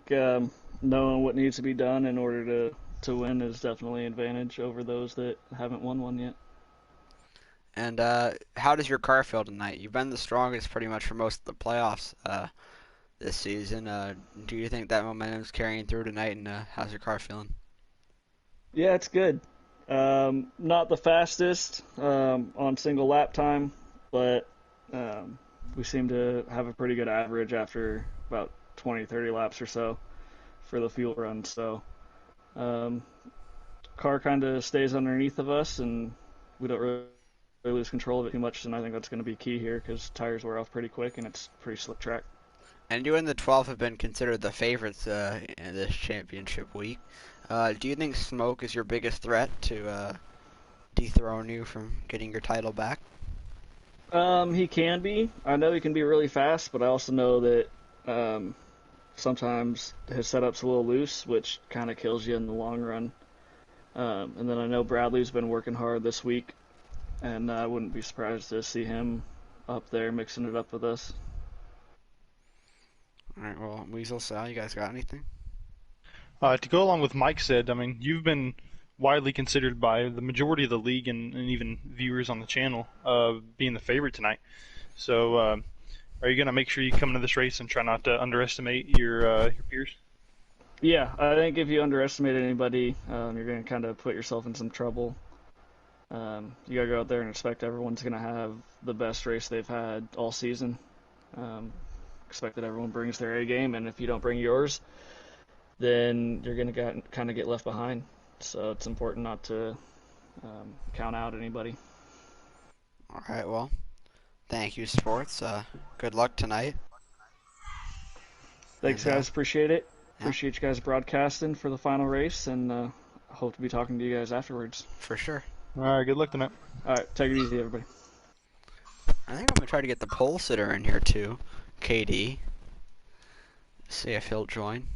knowing what needs to be done in order to win is definitely an advantage over those that haven't won one yet. And how does your car feel tonight? You've been the strongest pretty much for most of the playoffs this season. Do you think that momentum is carrying through tonight? And how's your car feeling? Yeah, it's good. Not the fastest on single lap time, but um, we seem to have a pretty good average after about 20, 30 laps or so for the fuel run. So um, car kind of stays underneath of us, and we don't really lose control of it too much. And I think that's going to be key here because tires wear off pretty quick, and it's a pretty slick track. And you and the 12 have been considered the favorites in this championship week. Do you think Smoke is your biggest threat to dethrone you from getting your title back? He can be. I know he can be really fast, but I also know that um, sometimes his setup's a little loose, which kind of kills you in the long run. And then I know Bradley's been working hard this week, and I wouldn't be surprised to see him up there mixing it up with us. All right, well, Weasel, Sal, you guys got anything? To go along with Mike said, I mean, you've been widely considered by the majority of the league and even viewers on the channel being the favorite tonight. So, are you going to make sure you come into this race and try not to underestimate your peers? Yeah, I think if you underestimate anybody, you're going to kind of put yourself in some trouble. You got to go out there and expect everyone's going to have the best race they've had all season. Um, expect that everyone brings their A game, and if you don't bring yours, then you're going to kind of get left behind. So it's important not to count out anybody. All right, well, thank you, Sports. Good luck tonight. Thanks, And guys. Appreciate it. yeah, Appreciate you guys broadcasting for the final race, and hope to be talking to you guys afterwards. for sure. All right, good luck tonight. All right, take it easy, everybody. I think I'm gonna try to get the pole sitter in here too, KD. See if he'll join.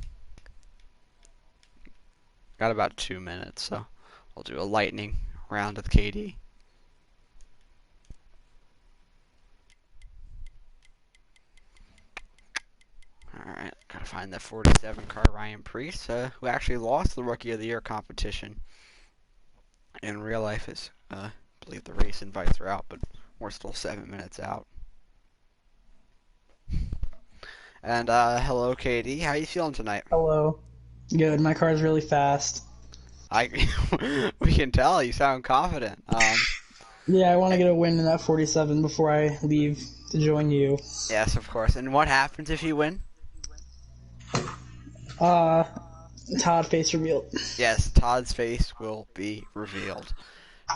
Got about 2 minutes, so we'll do a lightning round with KD. Alright, gotta find the 47 car, Ryan Preece, who actually lost the Rookie of the Year competition. In real life, I believe the race invites are out, but we're still 7 minutes out. And hello, KD. How you feeling tonight? Hello. Good. My car's really fast. We can tell you sound confident. Yeah, I want to get a win in that 47 before I leave to join you. Yes, of course. And what happens if you win? Uh, Todd face revealed. Yes, Todd's face will be revealed.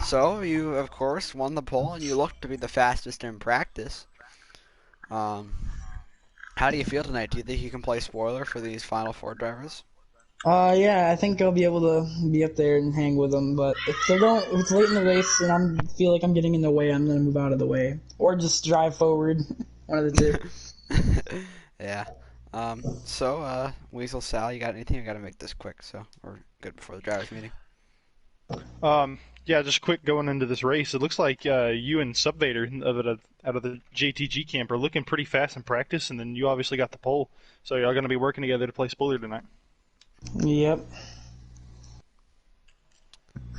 So you, of course, won the pole, and you look to be the fastest in practice. Um, how do you feel tonight? Do you think you can play spoiler for these final four drivers? Yeah, I think I'll be able to be up there and hang with them. But if it's late in the race and feel like I'm getting in the way, I'm gonna move out of the way or just drive forward. One of the two. Yeah. So, Weasel Sal, you got anything? I gotta make this quick, so we're good before the drivers' meeting. Yeah, just quick going into this race. It looks like you and Subvader out of the JTG camp are looking pretty fast in practice, and then you obviously got the pole. So y'all going to be working together to play spoiler tonight. Yep.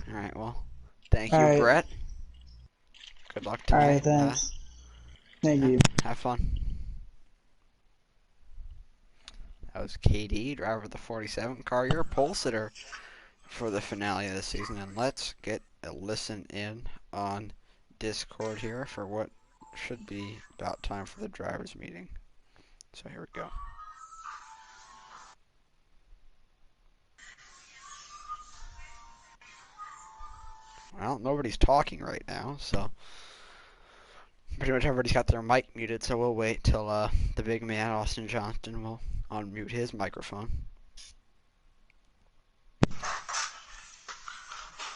All right. Well, thank All you, right. Brett. Good luck All tonight. right. Thanks. Thank Yeah, you. have fun. That was KD, driver of the 47 car. You're a pole sitter for the finale of the season. And let's get a listen in on Discord here for what should be about time for the drivers' meeting. So here we go. Well, nobody's talking right now, so pretty much everybody's got their mic muted, so we'll wait till the big man, Austin Johnston, will unmute his microphone.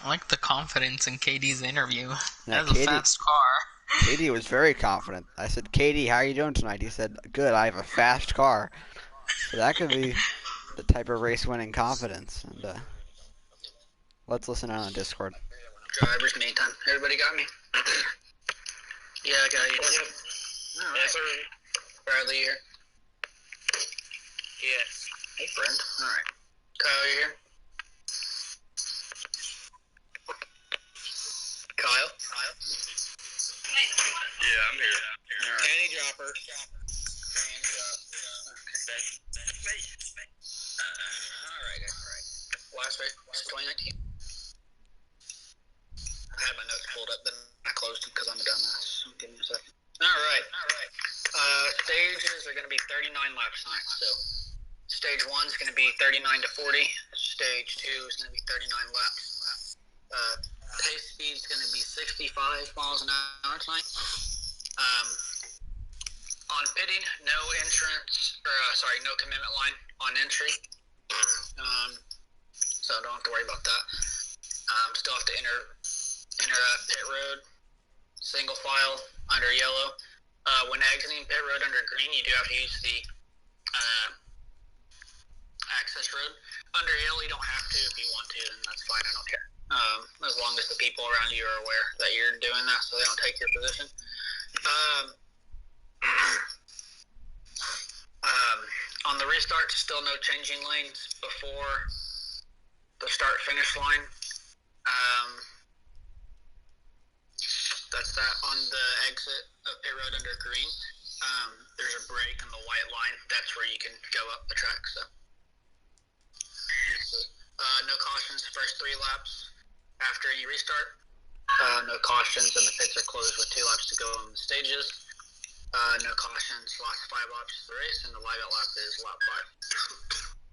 I like the confidence in KD's interview. Yeah, That's a fast car. Katie was very confident. I said, Katie, how are you doing tonight? He said, good, I have a fast car. So that could be the type of race-winning confidence. And let's listen in on Discord. Drivers, me time. Everybody got me? Yeah, I got you. Yep. All right. Yes, sir. Bradley here. Yes. Hey, friend. All right. Kyle, you here? Kyle? Yeah, I'm here. All right. Danny Dropper. Danny Dropper. Okay. All right. Last race, 2019. I had my notes pulled up, then I closed them because I'm a dumbass. So give me a second. All right. Stages are going to be 39 laps tonight. So stage 1 is going to be 39 to 40. Stage 2 is going to be 39 laps. Pace speed is going to be 65 miles an hour tonight. On pitting, no commitment line on entry. So don't have to worry about that. Still have to enter pit road, single file under yellow. When exiting pit road under green, you do have to use the access road. Under yellow, you don't have to. If you want to, then that's fine. I don't care. As long as the people around you are aware that you're doing that, so they don't take your position. On the restart, still no changing lanes before the start-finish line. That's that. On the exit of pit road under green, there's a break in the white line. That's where you can go up the track. So, no cautions the first 3 laps after you restart. No cautions, and the pits are closed with 2 laps to go on the stages. No cautions last 5 laps of the race, and the live-out lap is lap 5.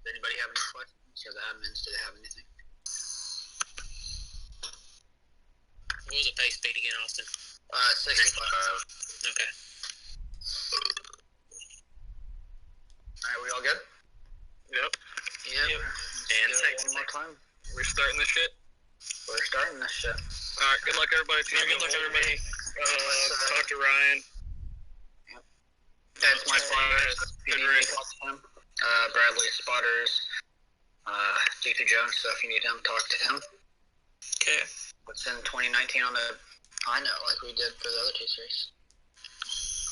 Does anybody have any questions? Or the admins, do they have anything? What was the pace speed again, Austin? 65. Okay. Alright, we all good? Yep. Yep. And one more time. we're starting this shit. We're starting this shit. Alright, good luck everybody. Good luck everybody. Talk to Ryan. That's my spotters. Good race. Bradley spotters. D2 Jones, so if you need him, talk to him. Okay. What's in 2019 on the high note like we did for the other 2 series?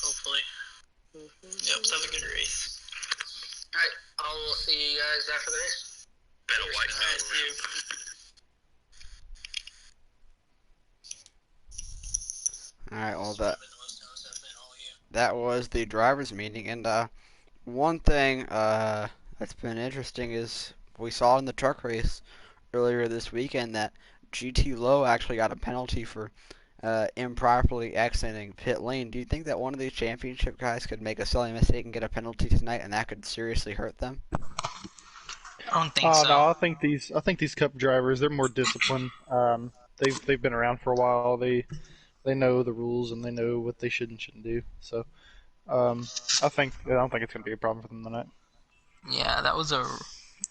Hopefully. Yep, so have a good race. Alright, I will see you guys after the race. Been a white man. See you. Alright, well, that was the drivers' meeting, and one thing that's been interesting is we saw in the truck race earlier this weekend that GT Low actually got a penalty for improperly exiting pit lane. Do you think that one of these championship guys could make a silly mistake and get a penalty tonight, and that could seriously hurt them? I don't think so. No, I think these Cup drivers, they're more disciplined. They've been around for a while. They know the rules and they know what they should and shouldn't do. So I don't think it's gonna be a problem for them tonight. Yeah, that was a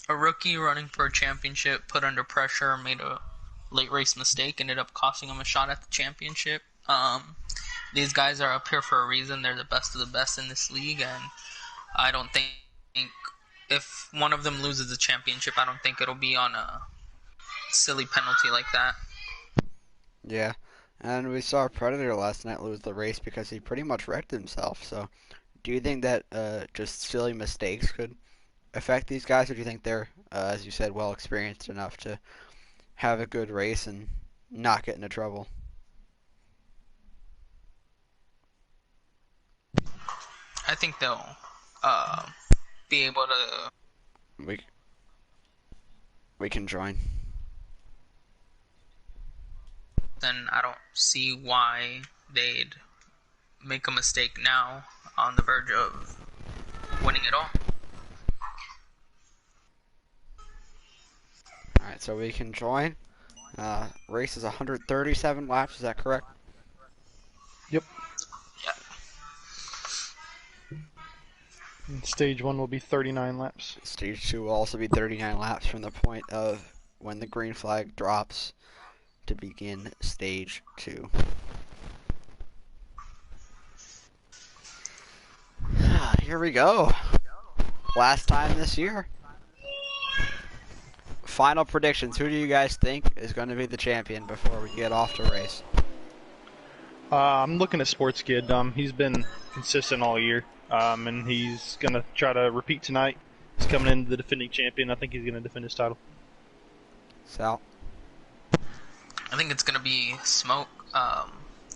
rookie running for a championship, put under pressure, made a late race mistake, ended up costing him a shot at the championship. These guys are up here for a reason. They're the best of the best in this league, and I don't think if one of them loses the championship, I don't think it'll be on a silly penalty like that. Yeah, and we saw Predator last night lose the race because he pretty much wrecked himself. So, do you think that just silly mistakes could affect these guys, or do you think they're, as you said, well experienced enough to have a good race and not get into trouble? I think they'll be able to. We can join. Then I don't see why they'd make a mistake now on the verge of winning it all. Alright, so we can join. Race is 137 laps, is that correct? Yep. And stage 1 will be 39 laps. Stage 2 will also be 39 laps from the point of when the green flag drops to begin stage 2. Here we go. Last time this year. Final predictions. Who do you guys think is going to be the champion before we get off to race? I'm looking at Sports Kid. He's been consistent all year, and he's going to try to repeat tonight. He's coming in the defending champion. I think he's going to defend his title. Sal? I think it's going to be Smoke.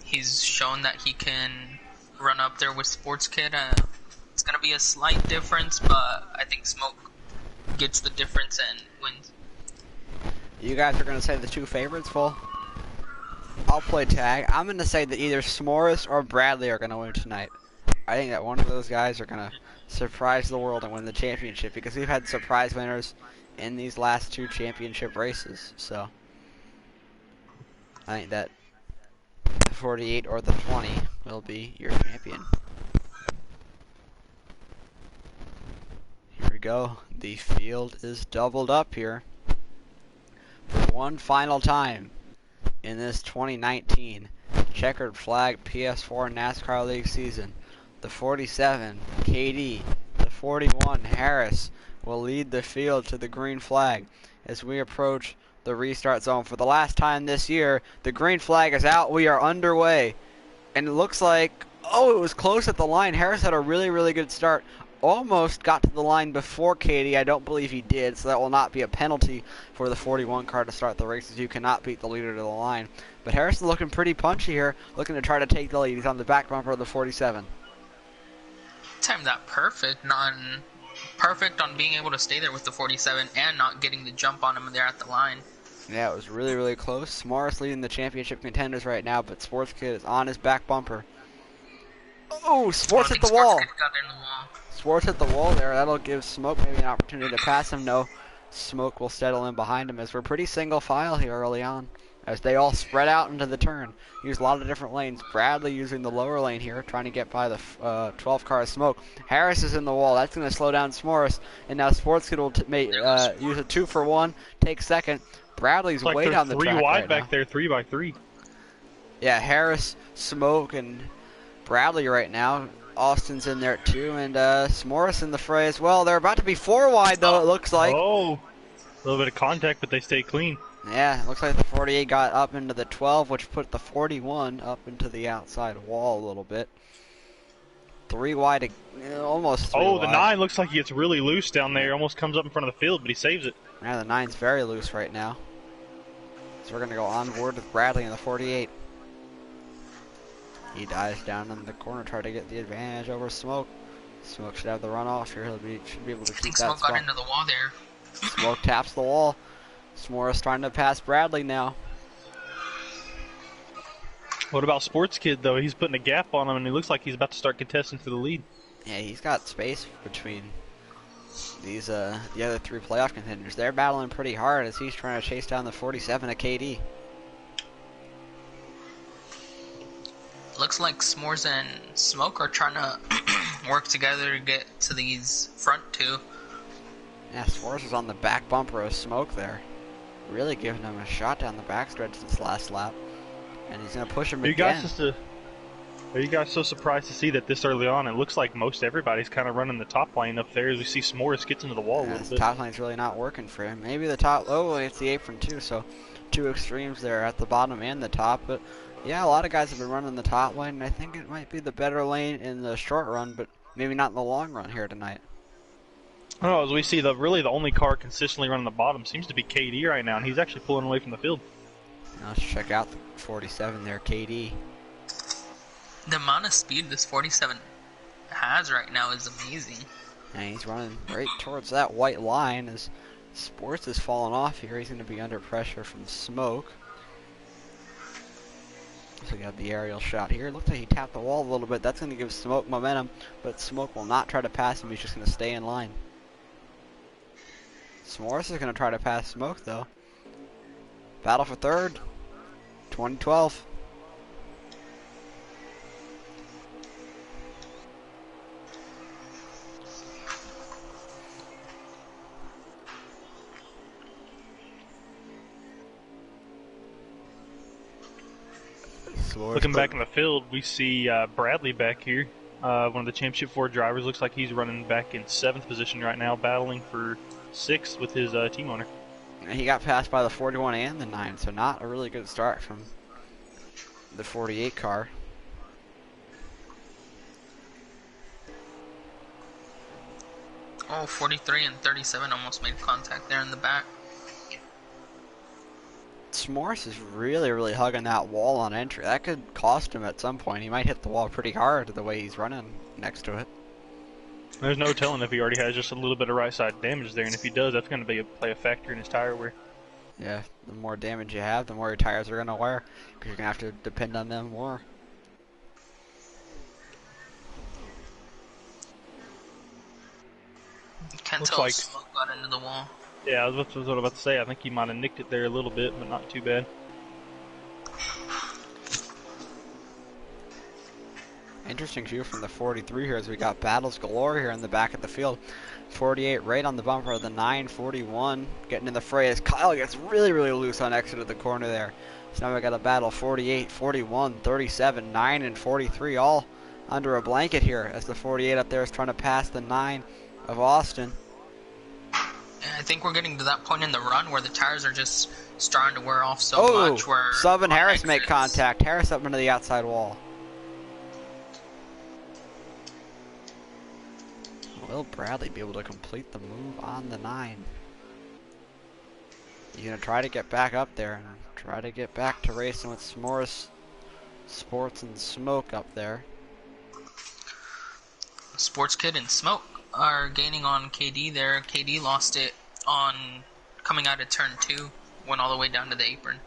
He's shown that he can run up there with Sports Kid. It's going to be a slight difference, but I think Smoke gets the difference and wins. You guys are going to say the two favorites? Well, I'll play tag. I'm going to say that either S'mores or Bradley are going to win tonight. I think that one of those guys are going to surprise the world and win the championship, because we've had surprise winners in these last two championship races. So I think that the 48 or the 20 will be your champion. Here we go. The field is doubled up here for one final time in this 2019 Checkered Flag PS4 NASCAR League season. The 47, KD, the 41, Harris, will lead the field to the green flag as we approach the restart zone. For the last time this year, the green flag is out. We are underway. And it looks like, it was close at the line. Harris had a really, really good start. Almost got to the line before Katie. I don't believe he did, so that will not be a penalty for the 41 car to start the races. You cannot beat the leader to the line. But Harris is looking pretty punchy here, looking to try to take the lead. He's on the back bumper of the 47. Timed that perfect on being able to stay there with the 47 and not getting the jump on him there at the line. Yeah, it was really, really close. Morris leading the championship contenders right now, but Sports Kid is on his back bumper. Oh, Sports hit the wall. Sports hit the wall there. That'll give Smoke maybe an opportunity to pass him. No, Smoke will settle in behind him as we're pretty single file here early on, as they all spread out into the turn. Use a lot of different lanes. Bradley using the lower lane here, trying to get by the 12 car of Smoke. Harris is in the wall. That's going to slow down S'mores. And now Sports Kid will use a 2-for-1, take second. Bradley's way down the track three wide right back now. there, 3x3. Yeah, Harris, Smoke, and Bradley right now. Austin's in there too, and S'mores in the fray as well. They're about to be 4 wide though, it looks like. Oh, a little bit of contact, but they stay clean. Yeah, it looks like the 48 got up into the 12, which put the 41 up into the outside wall a little bit. 3 wide, almost 3 Oh, wide. the 9 looks like he gets really loose down there. Almost comes up in front of the field, but he saves it. Yeah, the 9's very loose right now. So we're going to go on board with Bradley in the 48. He dives down in the corner, try to get the advantage over Smoke. Smoke should have the runoff here. Should be able to I keep think that Smoke spot. got into the wall there. Smoke taps the wall. S'mores trying to pass Bradley now. What about Sports Kid, though? He's putting a gap on him, and he looks like he's about to start contesting for the lead. Yeah, he's got space between these the other 3 playoff contenders. They're battling pretty hard as he's trying to chase down the 47 of KD. Looks like S'mores and Smoke are trying to work together to get to these front 2. Yeah, S'mores was on the back bumper of Smoke there. Really giving him a shot down the backstretch this last lap. And he's going to push him again. Are you guys so surprised to see that this early on? It looks like most everybody's kind of running the top lane up there as we see S'mores gets into the wall a little This bit. top lane's really not working for him. Maybe the top, it's the apron too, so 2 extremes there at the bottom and the top. But yeah, a lot of guys have been running the top lane, and I think it might be the better lane in the short run, but maybe not in the long run here tonight. Oh, as we see, the only car consistently running the bottom seems to be KD right now, and he's actually pulling away from the field. Now let's check out the 47 there, KD. The amount of speed this 47 has right now is amazing. And he's running right towards that white line as Sports is falling off here. He's going to be under pressure from Smoke. So we got the aerial shot here. Looks like he tapped the wall a little bit. That's going to give Smoke momentum, but Smoke will not try to pass him. He's just going to stay in line. S'mores is going to try to pass Smoke, though. Battle for third. 2012. S'mores. Looking back in the field, we see Bradley back here. One of the Championship 4 drivers. Looks like he's running back in 7th position right now, battling for 6th with his team owner. He got passed by the 41 and the 9, so not a really good start from the 48 car. Oh, 43 and 37 almost made contact there in the back. S'mores is really, really hugging that wall on entry. That could cost him at some point. He might hit the wall pretty hard the way he's running next to it. There's no telling if he already has just a little bit of right side damage there, and if he does, that's going to play a factor in his tire wear. Yeah, the more damage you have, the more your tires are going to wear, because you're going to have to depend on them more. Can't Looks tell like- if smoke got into the wall. Yeah, that's what I was about to say. I think he might have nicked it there a little bit, but not too bad. Interesting view from the 43 here as we got battles galore here in the back of the field. 48 right on the bumper of the 9, 41 getting in the fray as Kyle gets really, really loose on exit of the corner there. So now we got a battle 48, 41, 37, 9, and 43 all under a blanket here as the 48 up there is trying to pass the 9 of Austin. I think we're getting to that point in the run where the tires are just starting to wear off so much. Where Sub and Harris exits, make contact. Harris up into the outside wall. Will Bradley be able to complete the move on the 9? He's going to try to get back up there and try to get back to racing with S'mores Sports and Smoke up there. Sports Kid and Smoke are gaining on KD there. KD lost it on coming out of turn 2, went all the way down to the apron.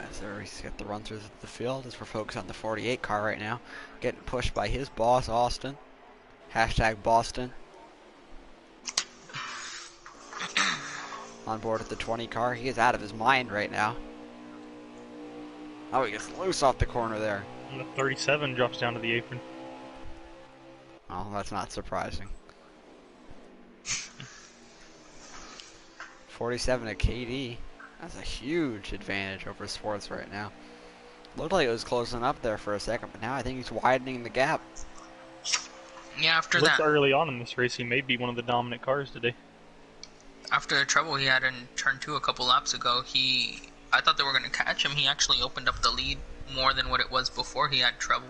As he's got the run through the field as we're focused on the 48 car right now. Getting pushed by his boss, Austin. Hashtag Boston. On board with the 20 car. He is out of his mind right now. Oh, he gets loose off the corner there. And the 37 drops down to the apron. Oh, that's not surprising. 47 to KD. That's a huge advantage over Sports right now. Looked like it was closing up there for a second, but now I think he's widening the gap. Yeah, after Looks that, early on in this race, he may be one of the dominant cars today. after the trouble he had in turn 2 a couple laps ago, I thought they were going to catch him. He actually opened up the lead more than what it was before he had trouble.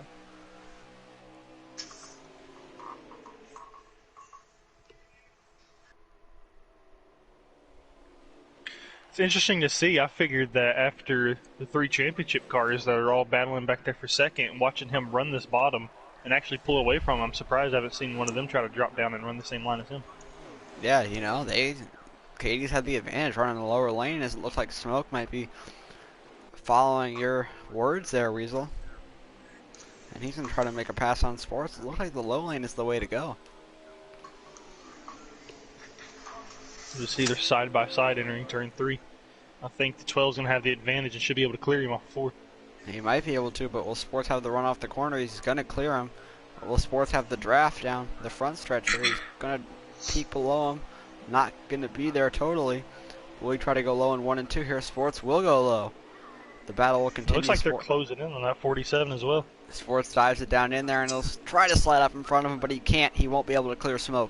It's interesting to see. I figured that after the 3 championship cars that are all battling back there for second, and watching him run this bottom and actually pull away from him, I'm surprised I haven't seen one of them try to drop down and run the same line as him. Yeah, you know, Katie's had the advantage running the lower lane as it looks like Smoke might be following your words there, Weasel. And he's going to try to make a pass on Sports. It looks like the low lane is the way to go. We'll see they're side by side entering turn 3. I think the 12's going to have the advantage and should be able to clear him off 4. He might be able to, but will Sports have the run off the corner? He's going to clear him. But will Sports have the draft down the front stretch here? He's going to peek below him. Not going to be there totally. Will he try to go low in 1 and 2 here? Sports will go low. The battle will continue. It looks like they're closing in on that 47 as well. Sports dives it down in there and he'll try to slide up in front of him, but he can't. He won't be able to clear Smoke.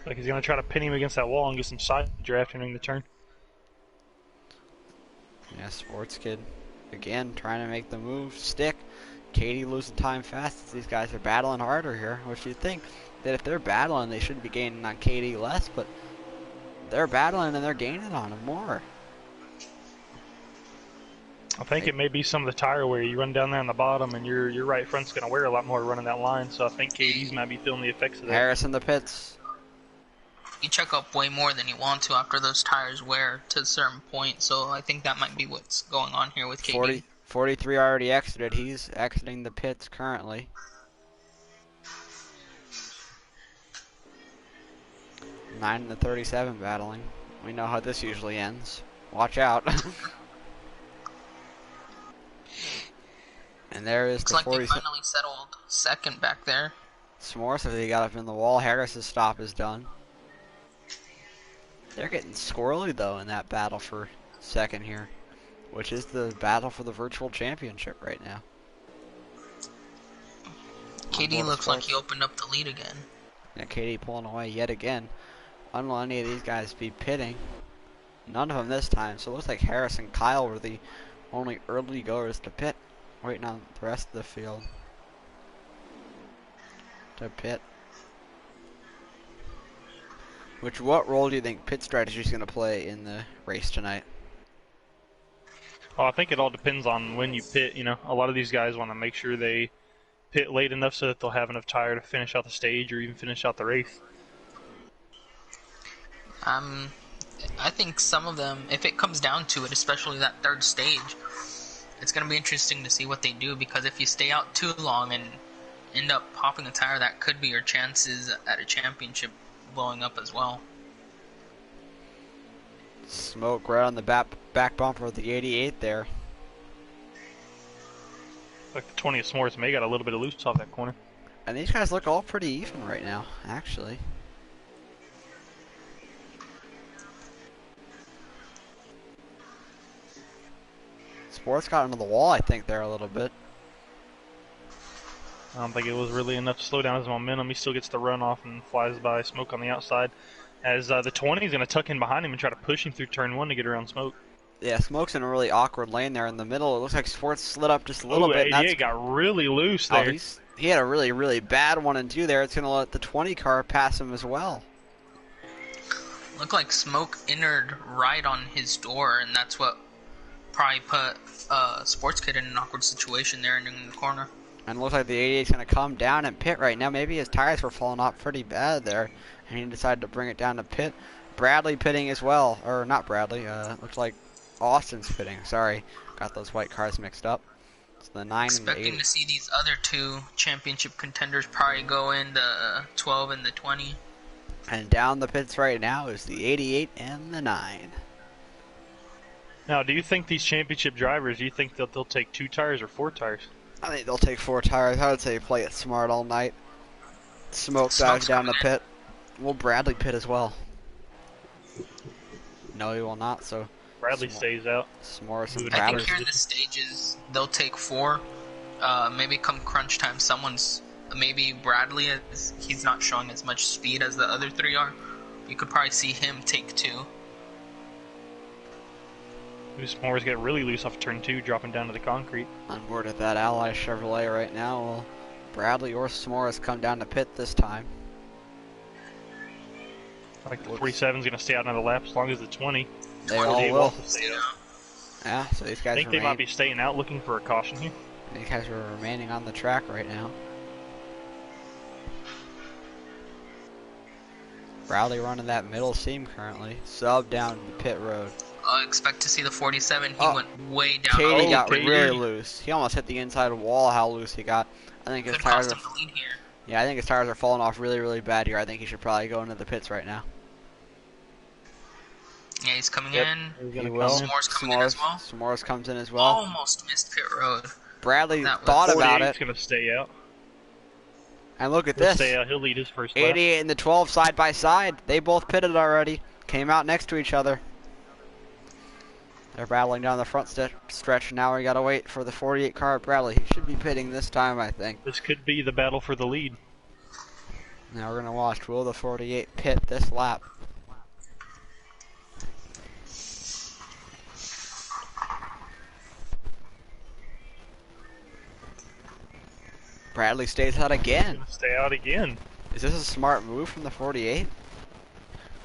Like he's going to try to pin him against that wall and get some side draft entering the turn. Yeah, Sports Kid again trying to make the move stick. Katie losing time fast as these guys are battling harder here, which you'd think that if they're battling they should be gaining on Katie less, but they're battling and they're gaining on him more. I think it may be some of the tire wear. You run down there on the bottom and your right front's going to wear a lot more running that line, so I think Katie's might be feeling the effects of that. Harris in the pits. You check up way more than you want to after those tires wear to a certain point, so I think that might be what's going on here with KD. 43 already exited. He's exiting the pits currently. Nine and the 37 battling. We know how this usually ends. Watch out. And there is Looks the like they 47. finally settled second back there. S'more says he got up in the wall. Harris's stop is done. They're getting squirrely though in that battle for second here, which is the battle for the virtual championship right now. KD looks like he opened up the lead again. Yeah, KD pulling away yet again. Unlike any of these guys be pitting. None of them this time, so it looks like Harris and Kyle were the only early goers to pit, waiting on the rest of the field to pit. What role do you think pit strategy is going to play in the race tonight? Well, I think it all depends on when you pit. You know, a lot of these guys want to make sure they pit late enough so that they'll have enough tire to finish out the stage or even finish out the race. I think some of them, if it comes down to it, especially that third stage, it's going to be interesting to see what they do, because if you stay out too long and end up popping a tire, that could be your chances at a championship blowing up as well. Smoke right on the back bumper of the 88 there. Like the 20th S'mores may got a little bit of loose off that corner. And these guys look all pretty even right now, actually. Sports got into the wall, I think, there a little bit. I don't think it was really enough to slow down his momentum. He still gets the run off and flies by Smoke on the outside. As the 20 is going to tuck in behind him and try to push him through turn 1 to get around Smoke. Yeah, Smoke's in a really awkward lane there in the middle. It looks like Sports slid up just a little bit. Yeah, got really loose there. He had a really, really bad 1 and 2 there. It's going to let the 20 car pass him as well. Looked like Smoke entered right on his door, and that's what probably put Sports Kid in an awkward situation there in the corner. And it looks like the 88's going to come down and pit right now. Maybe his tires were falling off pretty bad there, and he decided to bring it down to pit. Bradley pitting as well. Or not Bradley. Looks like Austin's pitting. Sorry. Got those white cars mixed up. It's the 9 and the 8. Expecting to see these other two championship contenders probably go in the 12 and the 20. And down the pits right now is the 88 and the 9. Now, do you think these championship drivers, do you think that they'll take 2 tires or 4 tires? I think they'll take 4 tires. I would say play it smart all night. Smoke dives down the pit. Will Bradley pit as well? No, he will not. So Bradley stays out. S'mores and I Bradley. think here in the stages they'll take 4. Maybe come crunch time, maybe Bradley, he's not showing as much speed as the other 3 are. You could probably see him take 2. S'mores get really loose off turn 2, dropping down to the concrete. On board at that Ally Chevrolet right now. Will Bradley or S'mores come down to pit this time? I think the 47 is going to stay out another lap as long as the 20. They all will. Stay out. Yeah, so these guys I think they might be staying out looking for a caution here. These guys are remaining on the track right now. Bradley running that middle seam currently. Sub down the pit road. Expect to see the 47. He went way down. Katie got really loose. He almost hit the inside wall. How loose he got. I think his tires are. Yeah, I think his tires are falling off really, really bad here. I think he should probably go into the pits right now. Yeah, he's coming in. He will. S'mores coming in as well. S'mores comes in as well. Almost missed pit road. Bradley thought about it. He's going to stay out. And look at He'll this. Stay out. He'll lead his first lap. 88 and the 12 side by side. They both pitted already. Came out next to each other. They're battling down the front stretch. Now we gotta wait for the 48 car. Bradley, he should be pitting this time, I think. This could be the battle for the lead. Now we're gonna watch. Will the 48 pit this lap? Bradley stays out again. Stay out again. Is this a smart move from the 48?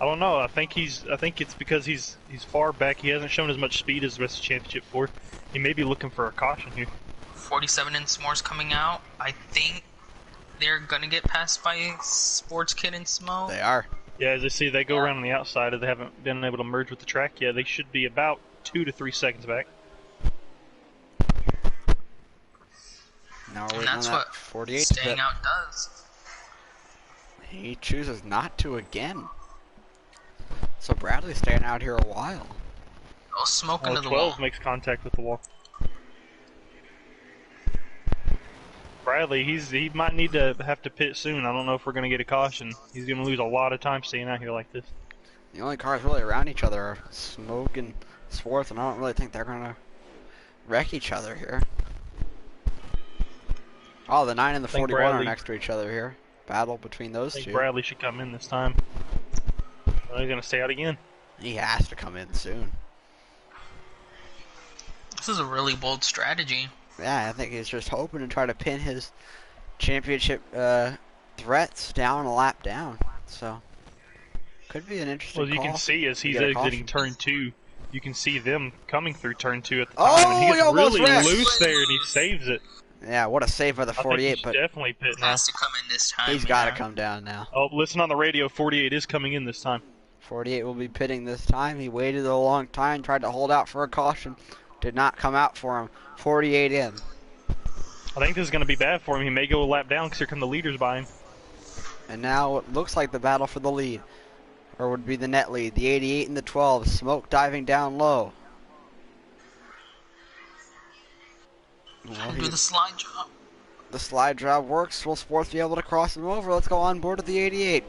I don't know. I think it's because he's far back. He hasn't shown as much speed as the rest of the championship for. He may be looking for a caution here. 47 and S'mores coming out. I think they're gonna get passed by Sports Kid and Smoke. They are. Yeah, as I see, they go around on the outside. They haven't been able to merge with the track yet. They should be about 2 to 3 seconds back. Now we're And waiting that's on that what 48 staying pit. out does. He chooses not to again. So Bradley's staying out here a while. Oh, Smoke into the 12 wall. makes contact with the wall. Bradley, he might need to have to pit soon. I don't know if we're going to get a caution. He's going to lose a lot of time staying out here like this. The only cars really around each other are Smoke and Sports, and I don't really think they're gonna wreck each other here. Oh, the 9 and the I think 41 are Bradley, next to each other here. Battle between those I think two. Bradley should come in this time. Oh, he's gonna stay out again. He has to come in soon. This is a really bold strategy. Yeah, I think he's just hoping to try to pin his championship threats down a lap down. So, could be an interesting Well, you call. can see as he's Get a exiting caution. turn 2, you can see them coming through turn 2 at the Oh, time, and he he gets almost really wrecked. loose there, and he saves it. Yeah, what a save by the I think 48, he's but definitely pit now. Has to come in this time. he's got to yeah. come down now. Oh, listen on the radio, 48 is coming in this time. 48 will be pitting this time. He waited a long time, tried to hold out for a caution. Did not come out for him. 48 in. I think this is going to be bad for him. He may go a lap down because here come the leaders by him. And now it looks like the battle for the lead. Or would be the net lead. The 88 and the 12. Smoke diving down low. Well, Do the slide job. the slide job works. Will Sports be able to cross him over? Let's go on board to the 88.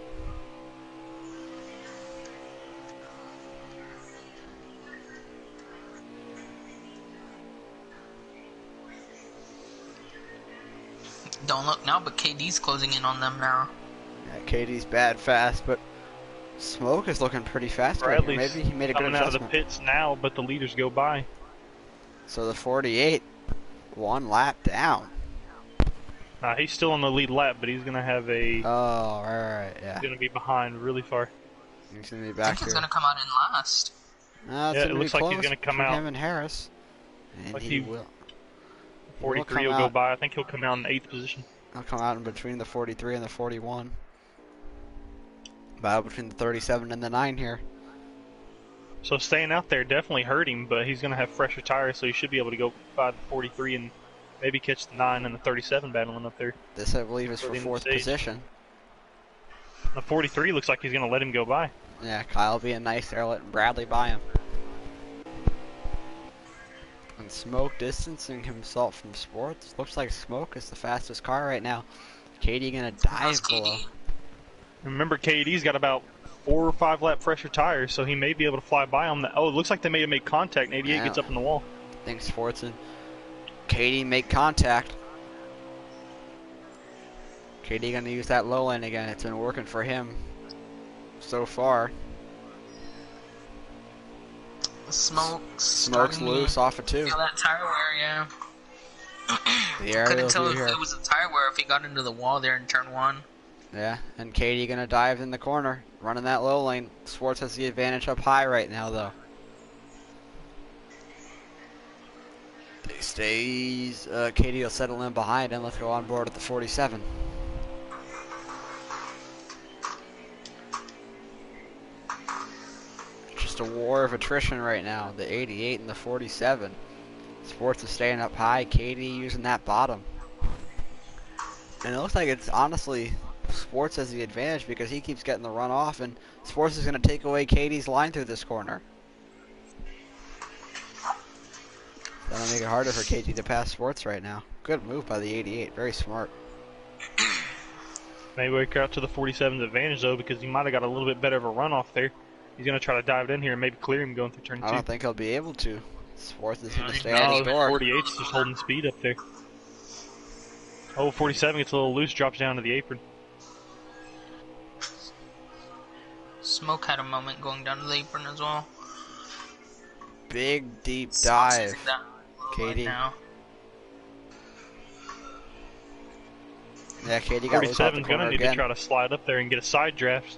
Don't look now, but KD's closing in on them now. Yeah, Katie's bad fast, but Smoke is looking pretty fast right here. Bradley's Maybe he made a good coming out of the adjustment. pits now, but the leaders go by. So the 48, one lap down. He's still on the lead lap, but he's going to have a... Oh, right, yeah. He's going to be behind really far. He's going to be I back think he's here. going to come out in last. No, it's Yeah, gonna it looks be like he's close gonna come between out. him and Harris. And Like he he- will. 43 come will go out. by. I think he'll come out in 8th position. He'll come out in between the 43 and the 41. Battle between the 37 and the 9 here. So staying out there definitely hurt him, but he's going to have fresher tires, so he should be able to go by the 43 and maybe catch the 9 and the 37 battling up there. This, I believe, is for Early in the 4th stage. position. The 43 looks like he's going to let him go by. Yeah, Kyle being nice there, letting Bradley by him. And Smoke distancing himself from Sports. Looks like Smoke is the fastest car right now. Katie gonna dive below. Remember, KD's got about 4 or 5 lap fresher tires, so he may be able to fly by him. Oh, it looks like they may have made contact, and 88 Yeah. gets up in the wall. I think Sports and Katie make contact. Katie gonna use that low lane again. It's been working for him so far. Smoke's loose off of 2. Feel that tire wear, yeah. The area Couldn't will tell be if here. it was a tire wear if he got into the wall there in turn 1. Yeah, and Katie gonna dive in the corner, running that low lane. Sports has the advantage up high right now, though. He stays. Katie will settle in behind him. Let's go on board at the 47. Just a war of attrition right now. The 88 and the 47. Sports is staying up high. Katie using that bottom. And it looks like it's honestly Sports has the advantage because he keeps getting the run off, and Sports is going to take away Katie's line through this corner. That'll make it harder for Katie to pass Sports right now. Good move by the 88. Very smart. May work out to the 47's advantage, though, because he might have got a little bit better of a run off there. He's going to try to dive in here and maybe clear him going through turn 2. I don't think he'll be able to. Sports is going to stay at No, his the door. 48's just holding speed up there. Oh, 47 gets a little loose, drops down to the apron. Smoke had a moment going down to the apron as well. Big deep Smoke's dive. using that low line Katie. now. Yeah, Katie got loose off the 47's going corner to need again. to try to slide up there and get a side draft.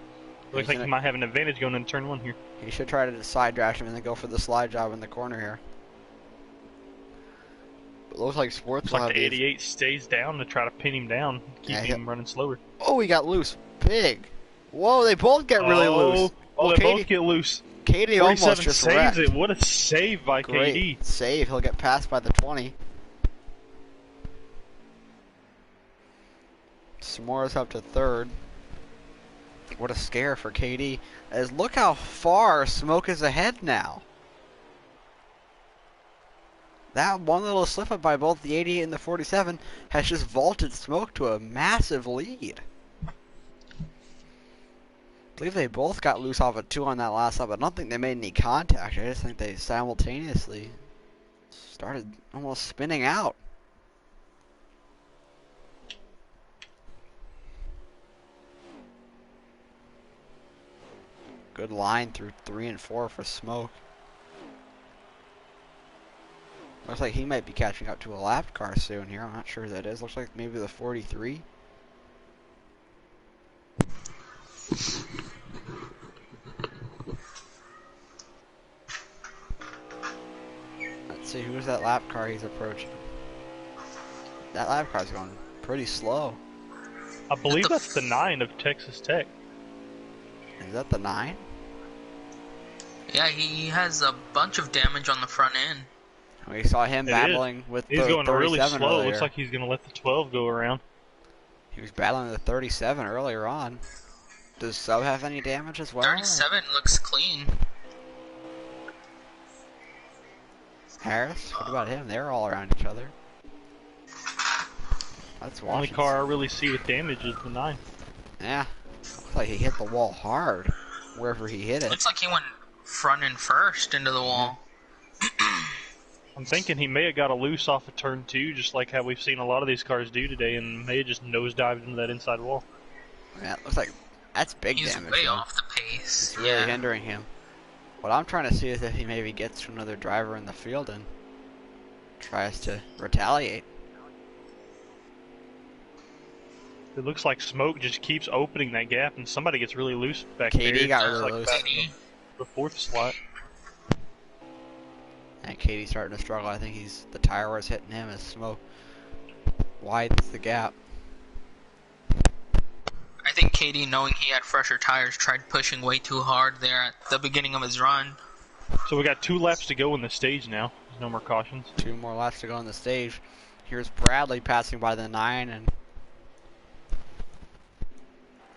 Looks like he gonna- might have an advantage going into turn 1 here. He should try to side draft him and then go for the slide job in the corner here. But looks like Sports Looks will like have the these- 88 stays down to try to pin him down, keep Yeah, him running slower. Oh, he got loose. Big. Whoa, they both get really loose. Oh, Well, they Katie, both get loose. Katie almost 47 just saves wrecked. it. What a save by Great KD. save. He'll get passed by the 20. S'mores up to 3rd. What a scare for KD. As look how far Smoke is ahead now. That one little slip up by both the 88 and the 47 has just vaulted Smoke to a massive lead. I believe they both got loose off a 2 on that last lap. I don't think they made any contact. I just think they simultaneously started almost spinning out. Good line through 3 and 4 for Smoke. Looks like he might be catching up to a lap car soon here. I'm not sure who that is. Looks like maybe the 43. Let's see, who's that lap car he's approaching? That lap car's going pretty slow. I believe that's the 9 of Texas Tech. Is that the 9? Yeah, he has a bunch of damage on the front end. We saw him battling with the 37 He's going really slow. earlier. Looks like he's going to let the 12 go around. He was battling the 37 earlier on. Does Sub have any damage as well? 37 looks clean. Harris? What about him? They're all around each other. That's The only car I really see with damage is the 9. Yeah. Looks like he hit the wall hard, wherever he hit it. Looks like he went front and first into the wall. I'm thinking he may have got a loose off of turn 2, just like how we've seen a lot of these cars do today, and may have just nosedived into that inside wall. Yeah, it looks like that's big He's damage. way though. off the pace. It's really hindering him. What I'm trying to see is if he maybe gets to another driver in the field and tries to retaliate. It looks like Smoke just keeps opening that gap, and somebody gets really loose back Katie there. got It's really like loose. back in the 4th slot. And Katie's starting to struggle. I think the tire was hitting him as Smoke widens the gap. I think Katie, knowing he had fresher tires, tried pushing way too hard there at the beginning of his run. So we got 2 laps to go in the stage now. There's no more cautions. 2 more laps to go on the stage. Here's Bradley passing by the 9 and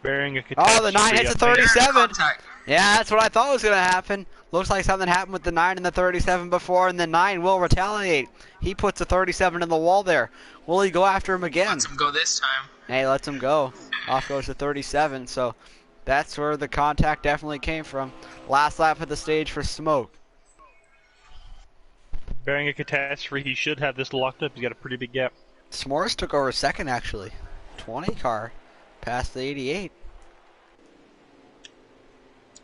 Bearing a oh, the 9 hits a 37. Contact. Yeah, that's what I thought was going to happen. Looks like something happened with the 9 and the 37 before, and the 9 will retaliate. He puts the 37 in the wall there. Will he go after him again? Lets him go this time. Hey, lets him go. Off goes the 37, so that's where the contact definitely came from. Last lap of the stage for Smoke. Bearing a catastrophe, he should have this locked up. He's got a pretty big gap. S'mores took over second, actually. 20 car past the 88.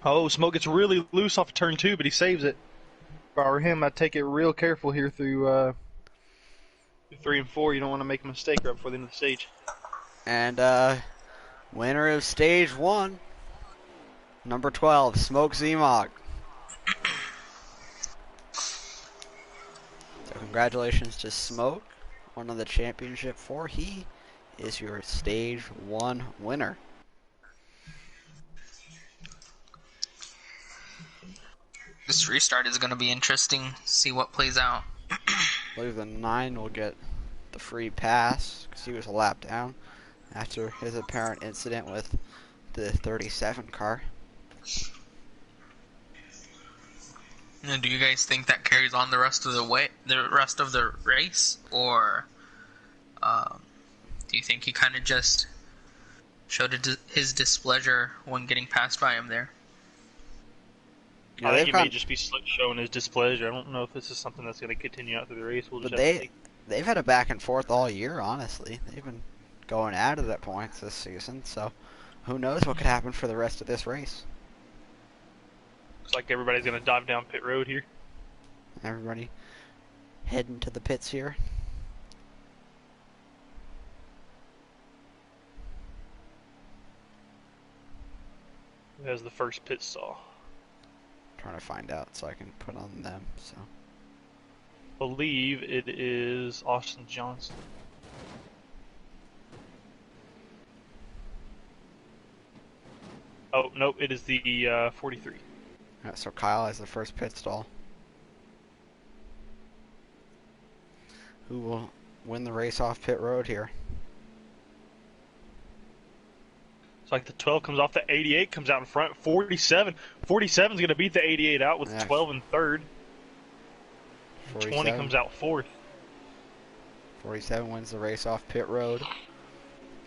Oh, Smoke gets really loose off of turn 2, but he saves it. If I were him, I'd take it real careful here through 3 and 4. You don't want to make a mistake right before the end of the stage. And winner of stage 1, number 12, Smoke Zemog. So congratulations to Smoke, one of the championship 4. He is your stage 1 winner. This restart is going to be interesting. See what plays out. I believe the 9 will get the free pass because he was a lap down after his apparent incident with the 37 car. Now, do you guys think that carries on the rest of the race, or do you think he kind of just showed his displeasure when getting passed by him there? Yeah, I think he may just be showing his displeasure. I don't know if this is something that's going to continue out through the race. We'll just but have to see. they've had a back and forth all year, honestly. They've been going at it at points this season, so who knows what could happen for the rest of this race. Looks like everybody's going to dive down pit road here. Everybody heading to the pits here. Who has the first pit stall? Trying to find out so I can put on them. So Believe it is Austin Johnson. Oh, nope, it is the 43. yeah, so Kyle has the first pit stall. Who will win the race off pit road here? It's like the 12 comes off the 88, comes out in front. 47. 47 is going to beat the 88 out with 12 in third. 20 comes out fourth. 47 wins the race off pit road.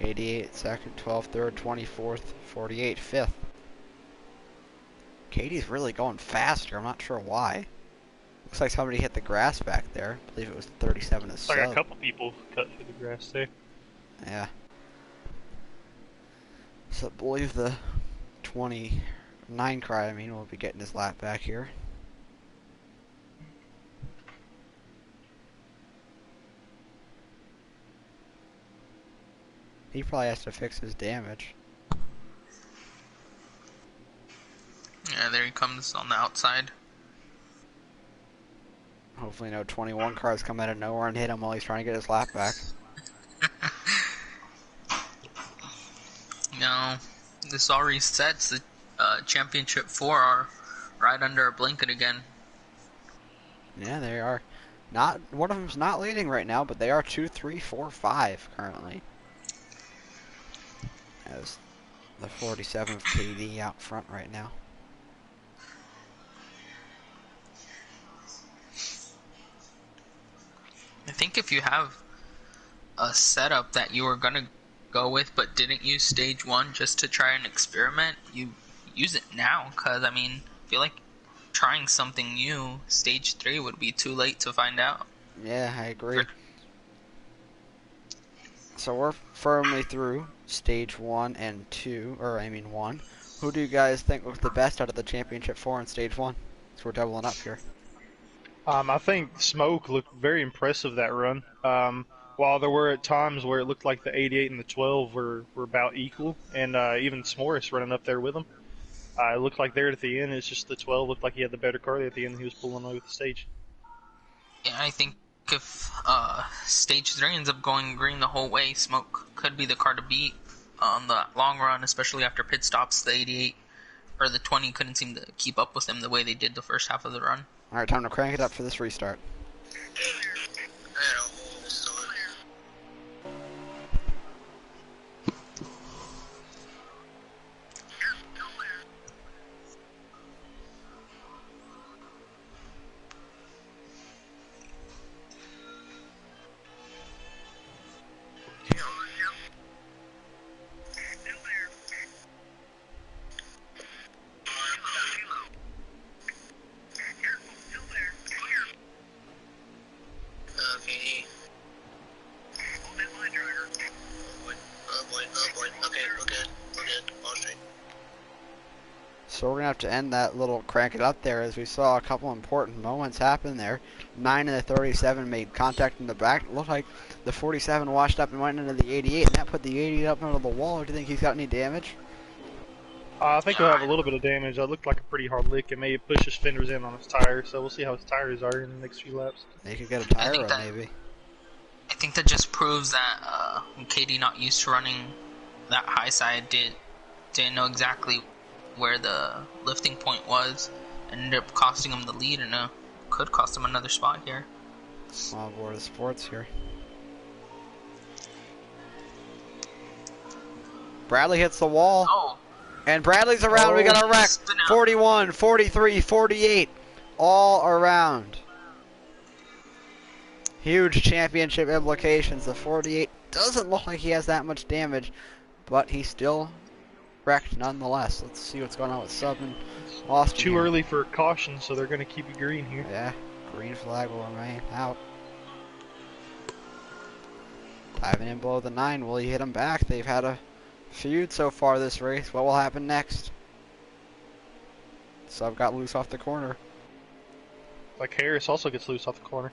88 second, 12 third, 24th, 48 fifth. Katie's really going faster. I'm not sure why. Looks like somebody hit the grass back there. I believe it was 37 to Like a sub. couple people cut through the grass there. Yeah. So I believe the 29 car, will be getting his lap back here. He probably has to fix his damage. Yeah, there he comes on the outside. Hopefully no 21 cars come out of nowhere and hit him while he's trying to get his lap back. No, this all resets. The championship 4 are right under a blanket again. Yeah, they are. Not one of them's not leading right now, but they are 2, 3, 4, 5 currently. As the 47 of KD out front right now. I think if you have a setup that you were gonna go with but didn't use stage 1 just to try and experiment, you use it now, because I feel like trying something new, stage 3 would be too late to find out. Yeah, I agree. So we're firmly through stage 1 and 2, or 1. Who do you guys think was the best out of the championship 4 in stage 1? So we're doubling up here. I think Smoke looked very impressive that run. While there were at times where it looked like the 88 and the 12 were about equal, and even S'mores running up there with him. It looked like there at the end, it's just the 12 looked like he had the better car there at the end. He was pulling away with the stage. Yeah, I think if stage 3 ends up going green the whole way, Smoke could be the car to beat on the long run, especially after pit stops. The 88 or the 20 couldn't seem to keep up with him the way they did the first half of the run. Alright, time to crank it up for this restart. So we're going to have to end that little crank it up there, as we saw a couple important moments happen there. 9 and the 37 made contact in the back. It looked like the 47 washed up and went into the 88, and that put the 88 up into the wall. Do you think he's got any damage? I think he'll have a little bit of damage. It looked like a pretty hard lick. It may push his fenders in on his tires, so we'll see how his tires are in the next few laps. They could get a tire run, maybe. I think that just proves that KD, not used to running that high side, didn't know exactly where the lifting point was, and ended up costing him the lead, and could cost him another spot here. Small board of sports here. Bradley hits the wall. Oh. And Bradley's around. We got a wreck. 41, 43, 48. All around. Huge championship implications. The 48 doesn't look like he has that much damage, but he's still wrecked nonetheless. Let's see what's going on with Sub and Austin. Too early for caution, so they're going to keep it green here. Yeah, green flag will remain out. Diving in below the 9. Will he hit him back? They've had a feud so far this race. What will happen next? Sub got loose off the corner. Like Harris also gets loose off the corner.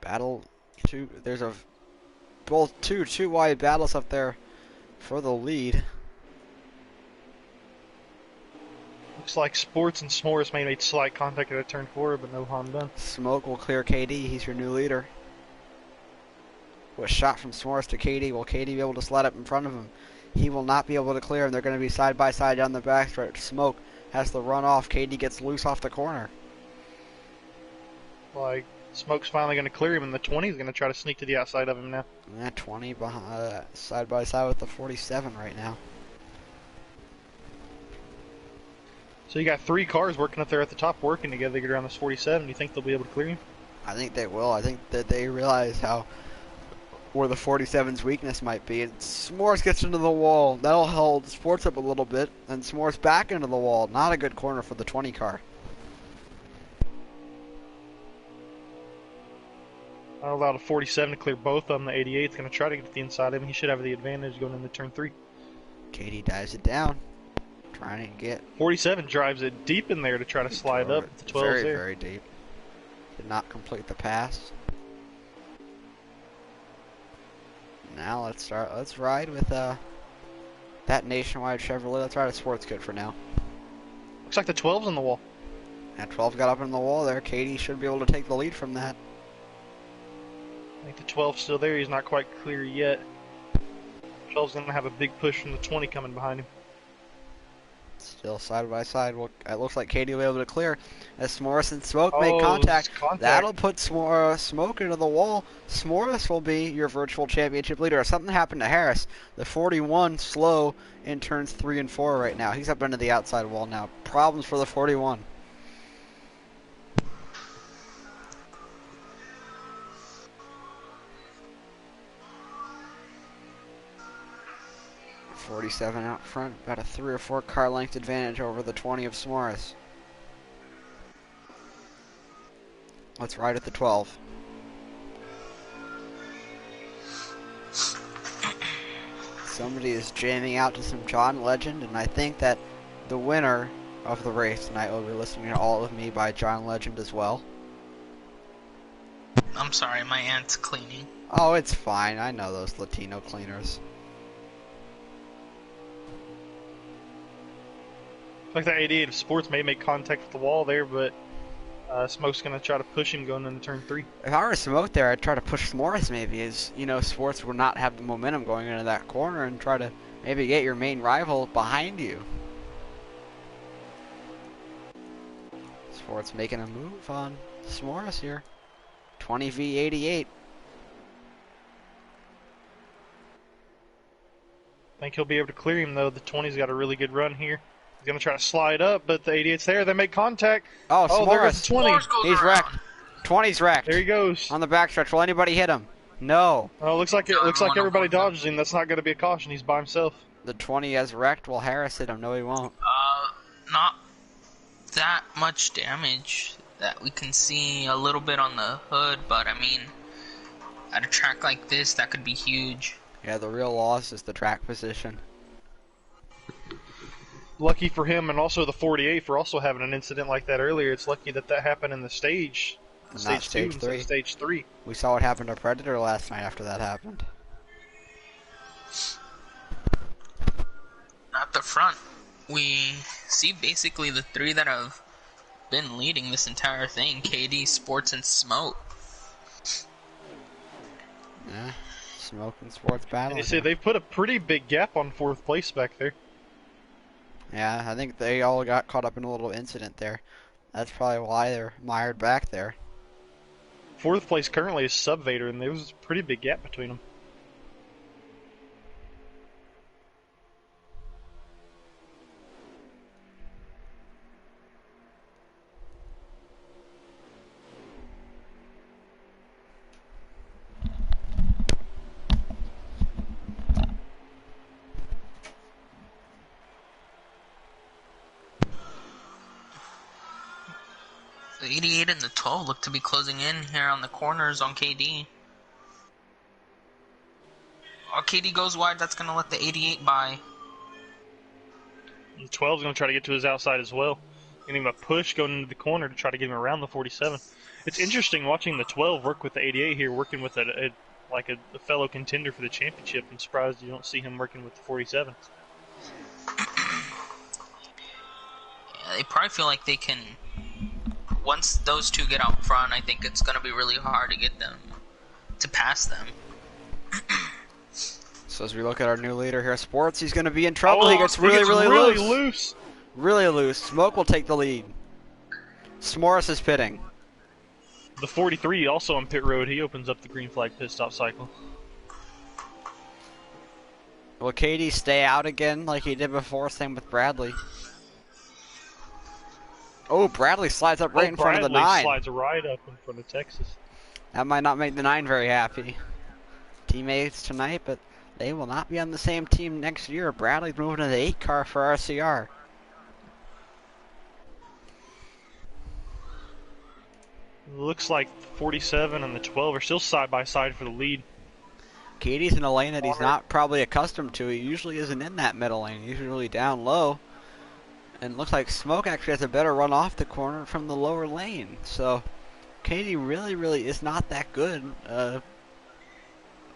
Battle 2. There's a both two wide battles up there for the lead. Looks like Sports and S'mores may make slight contact at turn 4, but no harm done. Smoke will clear KD. He's your new leader. With a shot from S'mores to KD. Will KD be able to slide up in front of him? He will not be able to clear him. They're going to be side by side down the backstretch. Smoke has to run off. KD gets loose off the corner. Like, Smoke's finally going to clear him, and the 20 is going to try to sneak to the outside of him now. Yeah, 20 behind, side by side with the 47 right now. So you got 3 cars working up there at the top, working together to get around this 47. Do you think they'll be able to clear him? I think they will. I think that they realize how where the 47's weakness might be. And S'mores gets into the wall. That'll hold Sports up a little bit. And S'mores back into the wall. Not a good corner for the 20 car. I allowed a 47 to clear both of them. The 88's going to try to get to the inside of him. He should have the advantage going into turn 3. Katie dives it down. Trying to get 47 drives it deep in there to try to slide up. The 12's very, there. very deep. Did not complete the pass. Now let's ride with that Nationwide Chevrolet. Let's ride a Sports Kit for now. Looks like the 12's on the wall. That 12 got up in the wall there. Katie should be able to take the lead from that. I think the 12's still there. He's not quite clear yet. 12's going to have a big push from the 20 coming behind him. Still side by side. Well, it looks like Katie will be able to clear as S'mores and Smoke make contact. That'll put Smoke into the wall. S'mores will be your virtual championship leader. If something happened to Harris, the 41 slow in turns 3 and 4 right now. He's up into the outside wall now. Problems for the 41. .47 out front, about a 3 or 4 car length advantage over the 20 of S'mores. Let's ride at the 12. Somebody is jamming out to some John Legend, and I think that the winner of the race tonight will be listening to All of Me by John Legend as well. I'm sorry, my aunt's cleaning. Oh, it's fine. I know those Latino cleaners. Looks like the 88 of Sports may make contact with the wall there, but Smoke's going to try to push him going into turn 3. If I were Smoke there, I'd try to push S'mores maybe, as, you know, Sports would not have the momentum going into that corner, and try to maybe get your main rival behind you. Sports making a move on S'mores here. 20 v 88. I think he'll be able to clear him, though. The 20's got a really good run here. He's going to try to slide up, but the 88's there. They make contact. Oh, there goes S'mores. the 20. He's wrecked. 20's wrecked. There he goes. On the backstretch. Will anybody hit him? No. Oh, looks like everybody dodges him. That's not going to be a caution. He's by himself. The 20 has wrecked. Will Harris hit him? No, he won't. Not that much damage that we can see a little bit on the hood, but I mean, at a track like this, that could be huge. Yeah, the real loss is the track position. Lucky for him, and also the 48 for also having an incident like that earlier. It's lucky that happened in the stage. Not stage 3. Stage 3. We saw what happened to Predator last night after that happened. At the front, we see basically the 3 that have been leading this entire thing: KD, Sports, and Smoke. Yeah, Smoke and Sports battle. And you see, they've put a pretty big gap on 4th place back there. Yeah, I think they all got caught up in a little incident there. That's probably why they're mired back there. 4th place currently is Subvader, and there was a pretty big gap between them. The 88 and the 12 look to be closing in here on the corners on KD. Oh, KD goes wide, that's going to let the 88 by. The 12's going to try to get to his outside as well. Getting him a push going into the corner to try to get him around the 47. It's interesting watching the 12 work with the 88 here, working with a fellow contender for the championship. I'm surprised you don't see him working with the 47. Yeah, they probably feel like they can... Once those 2 get out front, I think it's going to be really hard to get them to pass them. So as we look at our new leader here, Sports, he's going to be in trouble. He gets really loose. Really loose. Smoke will take the lead. S'mores is pitting. The 43 also on pit road. He opens up the green flag pit stop cycle. Will Katie stay out again like he did before? Same with Bradley. Oh, Bradley slides up right in front of the 9. Slides right up in front of Texas. That might not make the 9 very happy. teammates tonight, but they will not be on the same team next year. Bradley's moving to the 8 car for RCR. Looks like 47 and the 12 are still side by side for the lead. Katie's in a lane that he's not probably accustomed to. He usually isn't in that middle lane. He's usually down low. And it looks like Smoke actually has a better run off the corner from the lower lane. So Katie really is not that good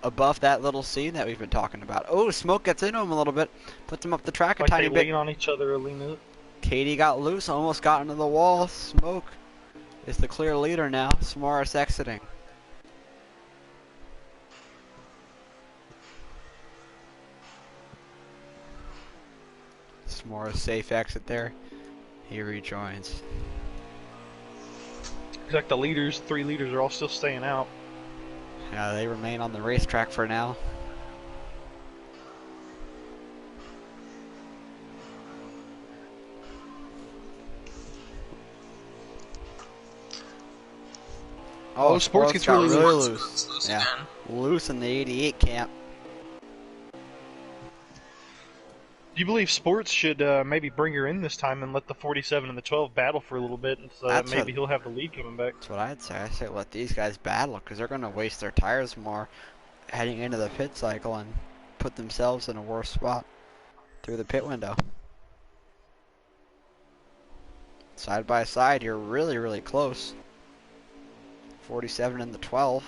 above that little scene that we've been talking about. Oh, Smoke gets into him a little bit. Puts him up the track a like tiny they bit. lean on each other or lean up. Katie got loose, almost got into the wall. Smoke is the clear leader now. Samaras exiting. Samaras safe exit there. He rejoins. Looks like the leaders, 3 leaders, are all still staying out. Yeah, they remain on the racetrack for now. Oh, Sports gets got really loose. Loose Yeah, again. loose in the 88 camp. Do you believe Sports should maybe bring her in this time and let the 47 and the 12 battle for a little bit, and so That's maybe what- he'll have the lead coming back? That's what I'd say. I say let these guys battle because they're going to waste their tires more heading into the pit cycle and put themselves in a worse spot through the pit window. Side by side, you're really close. 47 and the 12.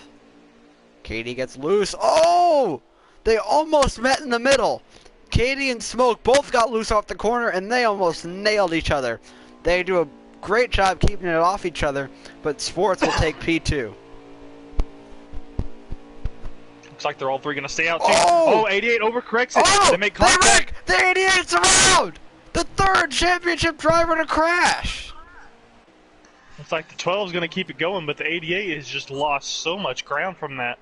Katie gets loose. Oh! They almost met in the middle. Katie and Smoke both got loose off the corner, and they almost nailed each other. They do a great job keeping it off each other, but Sports will take P2. Looks like they're all 3 going to stay out too. Oh! 88 overcorrects it. Oh! They make contact. The 88's around! The 3rd championship driver to crash! Looks like the 12 is going to keep it going, but the 88 has just lost so much ground from that.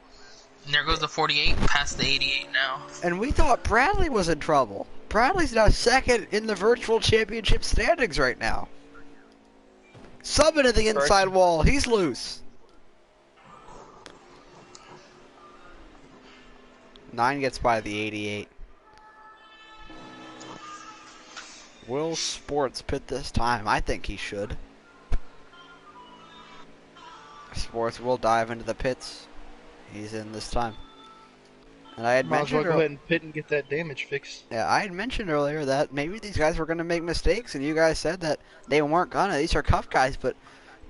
And there goes the 48, past the 88 now. And we thought Bradley was in trouble. Bradley's now 2nd in the virtual championship standings right now. Subbing to the inside wall. He's loose. 9 gets by the 88. Will Sports pit this time? I think he should. Sports will dive into the pits. He's in this time. And I had Might as well mentioned go ahead and pit and get that damage fixed. Yeah, I had mentioned earlier that maybe these guys were going to make mistakes, and you guys said that they weren't gonna. These are Cup guys, but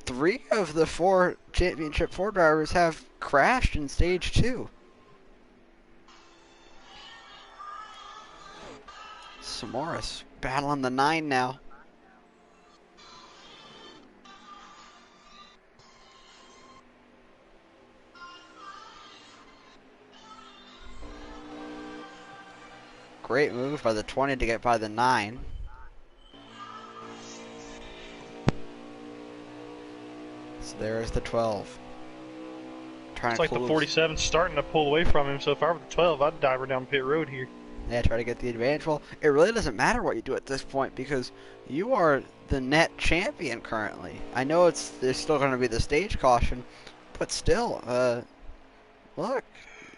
3 of the 4 Championship 4 drivers have crashed in Stage 2. Samaras battling the 9 now. Great move by the 20 to get by the 9. So there's the 12. Trying It's to like the close. 47 starting to pull away from him, so if I were the 12, I'd dive her down pit road here. Yeah, try to get the advantage. Well, it really doesn't matter what you do at this point because you are the net champion currently. I know there's still going to be the stage caution, but still, look,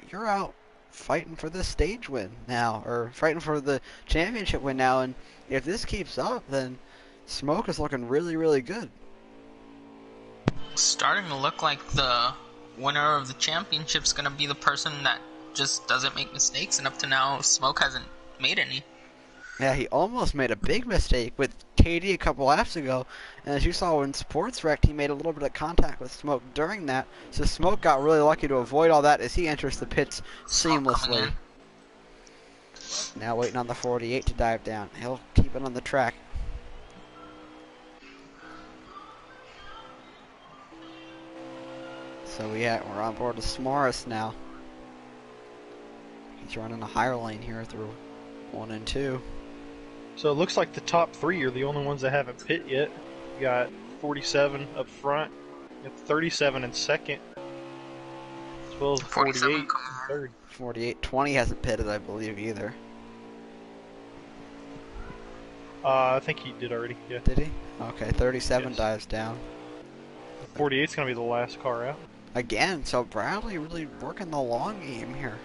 you're out fighting for the stage win now, or fighting for the championship win now, and if this keeps up, then Smoke is looking really good. Starting to look like the winner of the championship's gonna be the person that just doesn't make mistakes, and up to now, Smoke hasn't made any. Yeah, he almost made a big mistake with Katie a couple laps ago, and as you saw when Sports wrecked, he made a little bit of contact with Smoke during that, so Smoke got really lucky to avoid all that as he enters the pits seamlessly. Now waiting on the 48 to dive down. He'll keep it on the track. So we're on board with Samaras now. He's running a higher lane here through 1 and 2. So it looks like the top 3 are the only ones that haven't pit yet. You got 47 up front, you got 37 in 2nd, as well as 48 in 3rd. 48, 20 hasn't pitted, I believe, either. I think he did already, yeah. Did he? Okay, 37 Yes. dives down. 48's going to be the last car out. again. So Bradley really working the long game here.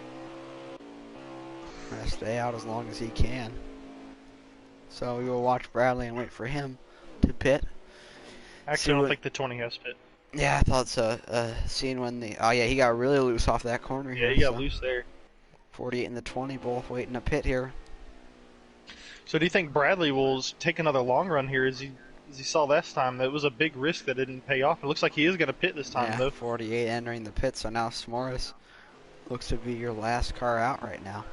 Trying to stay out as long as he can. So we will watch Bradley and wait for him to pit. Actually, I don't think the 20 has pit. Yeah, I thought so. Seeing when the... Oh, yeah, he got really loose off that corner here. Yeah, he got loose there. 48 and the 20 both waiting to pit here. So do you think Bradley will take another long run here as he saw last time? That was a big risk that didn't pay off. It looks like he is going to pit this time, yeah, though. 48 entering the pit, so now S'mores looks to be your last car out right now.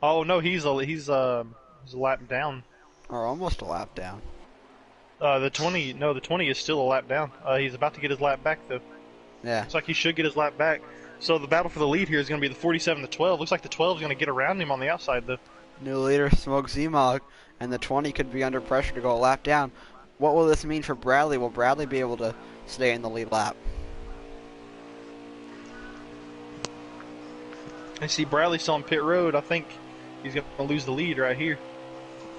Oh, no, he's a lap down. Or almost a lap down. The 20 is still a lap down. He's about to get his lap back, though. Yeah. Looks like he should get his lap back. So the battle for the lead here is going to be the 47 to 12. Looks like the 12 is going to get around him on the outside, though. New leader, Smoke Zmog, and the 20 could be under pressure to go a lap down. What will this mean for Bradley? Will Bradley be able to stay in the lead lap? I see Bradley still on pit road. I think he's going to lose the lead right here.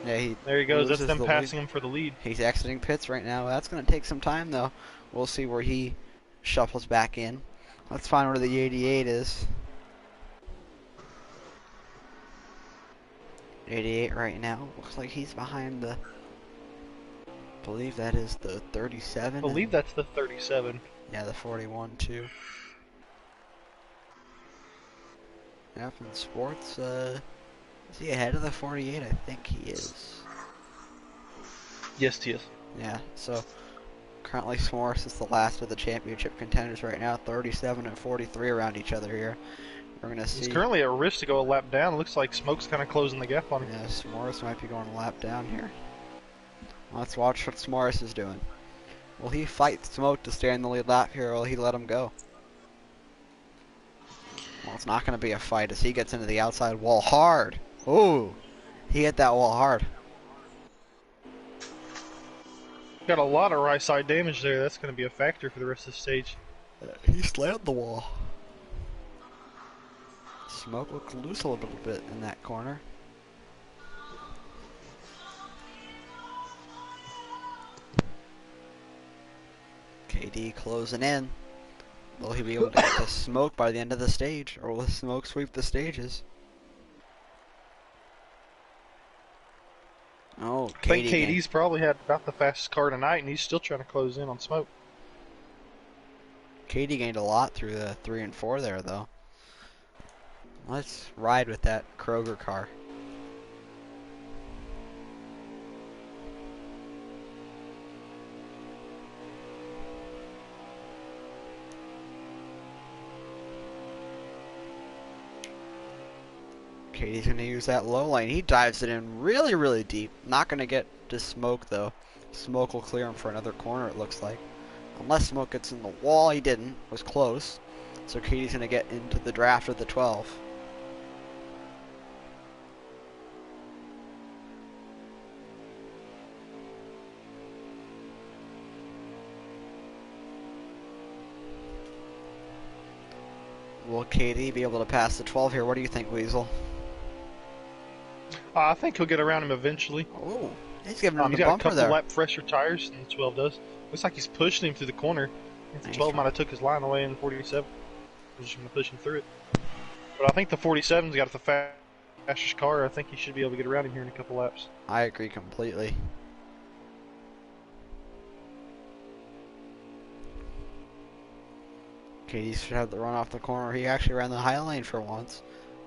Yeah, there he goes. That's them passing him for the lead. He's exiting pits right now. That's going to take some time, though. We'll see where he shuffles back in. Let's find where the 88 is. 88 right now. Looks like he's behind the... I believe that is the 37. I believe that's the 37. Yeah, the 41 too. Yeah, from sports, is he ahead of the 48? I think he is. Yes, he is. Yeah, so currently S'mores is the last of the championship contenders right now. 37 and 43 around each other here. We're going to see. He's currently at risk to go a lap down. It looks like Smoke's kind of closing the gap on him. Yeah, S'mores might be going a lap down here. Let's watch what S'mores is doing. Will he fight Smoke to stay in the lead lap here, or will he let him go? Well, it's not going to be a fight as he gets into the outside wall hard. Ooh, he hit that wall hard. Got a lot of right side damage there. That's going to be a factor for the rest of the stage. He slammed the wall. Smoke looked loose a little bit in that corner. KD closing in. Will he be able to get the Smoke by the end of the stage, or will the Smoke sweep the stages? Oh, I think KD's probably had about the fastest car tonight, and he's still trying to close in on Smoke. KD gained a lot through the 3 and 4 there, though. Let's ride with that Kroger car. Katie's going to use that low lane. He dives it in really, really deep. Not going to get to Smoke, though. Smoke will clear him for another corner, it looks like. Unless Smoke gets in the wall. He didn't. Was close. So Katie's going to get into the draft with the 12. Will Katie be able to pass the 12 here? What do you think, Weasel? I think he'll get around him eventually. Oh, he's giving him he's the got bumper a couple there. lap fresher tires than the 12 does. Looks like he's pushing him through the corner. I think the 12 might have took his line away in the 47. He's just going to push him through it. But I think the 47's got the fastest car. I think he should be able to get around him here in a couple laps. I agree completely. Katie should have the run off the corner. He actually ran the high lane for once.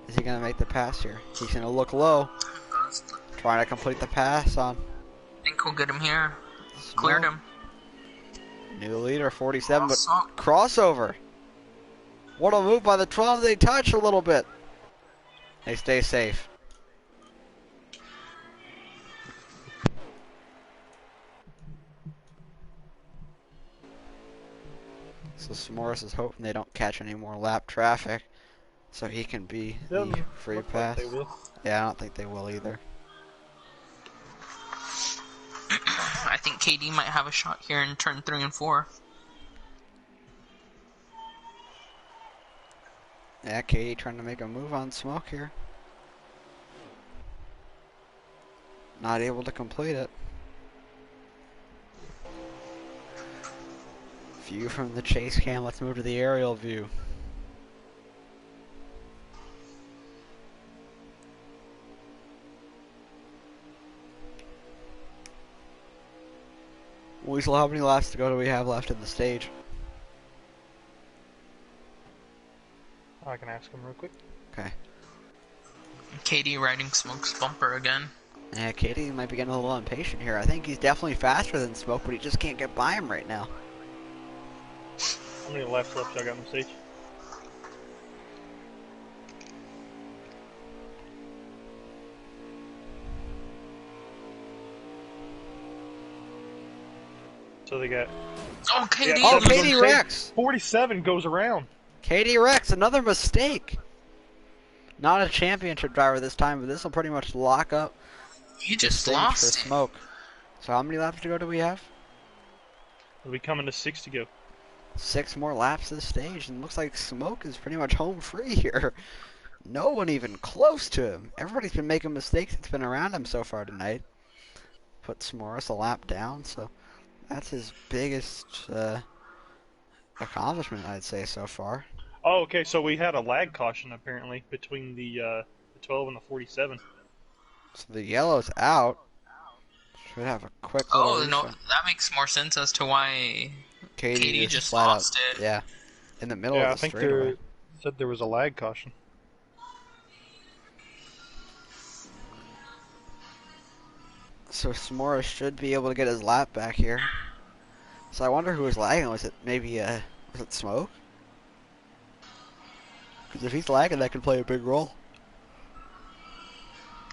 Is he going to make the pass here? He's going to look low. Trying to complete the pass on. I think we'll get him here. Cleared him. New leader, 47, but crossover. What a move by the 12. They touch a little bit. They stay safe. So S'mores is hoping they don't catch any more lap traffic, so he can be the free pass. Yeah, I don't think they will either. I think KD might have a shot here in turn 3 and 4. Yeah, Katie trying to make a move on Smoke here. Not able to complete it. View from the chase cam. Let's move to the aerial view. Weasel, how many laps to go do we have left in the stage? I can ask him real quick. Okay. Katie riding Smoke's bumper again. Yeah, Katie might be getting a little impatient here. I think he's definitely faster than Smoke, but he just can't get by him right now. How many laps left I got on the stage? So they got... Oh, Katie! Oh, Katie Rex! 47 goes around. Katie Rex, another mistake! Not a championship driver this time, but this will pretty much lock up You the just stage for lost it. Smoke. So how many laps to go do we have? We'll be coming to 6 to go. 6 more laps of the stage, and looks like Smoke is pretty much home free here. No one even close to him. Everybody's been making mistakes that's been around him so far tonight. Put Smoris a lap down, so that's his biggest accomplishment, I'd say, so far. Oh, okay, so we had a lag caution, apparently, between the 12 and the 47. So the yellow's out. Should have a quick little Oh, no, reset. that makes more sense as to why Katie just flat lost out, it. Yeah, in the middle Yeah, of I the think straightaway. they said there was a lag caution. So Samora should be able to get his lap back here. So I wonder who was lagging. Was it maybe was it Smoke? Because if he's lagging, that could play a big role.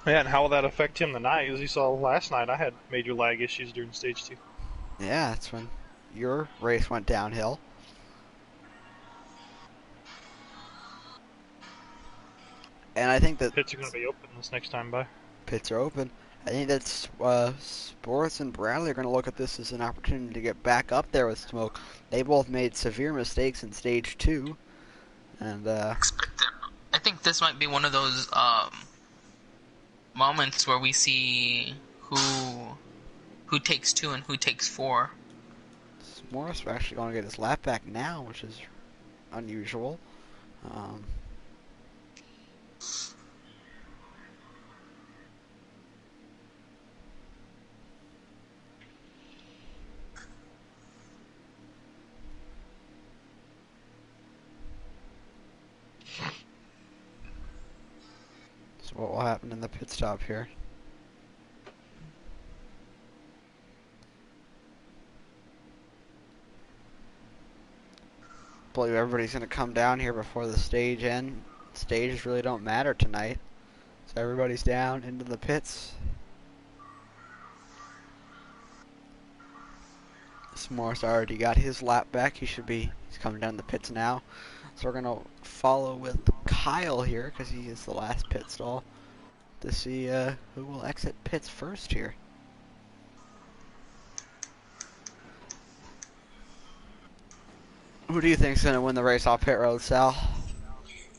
Yeah, and how will that affect him tonight? As you saw last night, I had major lag issues during stage 2. Yeah, that's when your race went downhill. And I think that Pits are going to be open this next time by. pits are open. I think that Sports and Bradley are going to look at this as an opportunity to get back up there with Smoke. They both made severe mistakes in stage 2. And I think this might be one of those moments where we see who takes 2 and who takes 4. Morris is actually going to get his lap back now, which is unusual. So what will happen in the pit stop here? I believe everybody's going to come down here before the stage end. Stages really don't matter tonight. So everybody's down into the pits. S'mores already got his lap back. He's coming down the pits now. So we're going to follow with Kyle here because he is the last pit stall to see who will exit pits first here. Who do you think's going to win the race off pit road, Sal?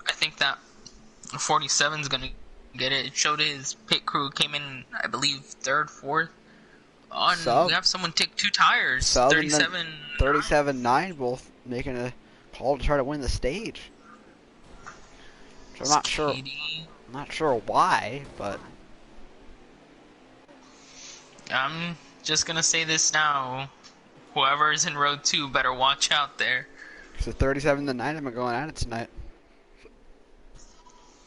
I think that 47's going to get it. It showed his pit crew came in, I believe, 3rd, 4th. We have someone take 2 tires. 37. 37-9 both making a call to try to win the stage. So I'm not sure. I'm not sure why, but I'm just gonna say this now. Whoever's in row 2 better watch out there. So 37-9 have been going at it tonight.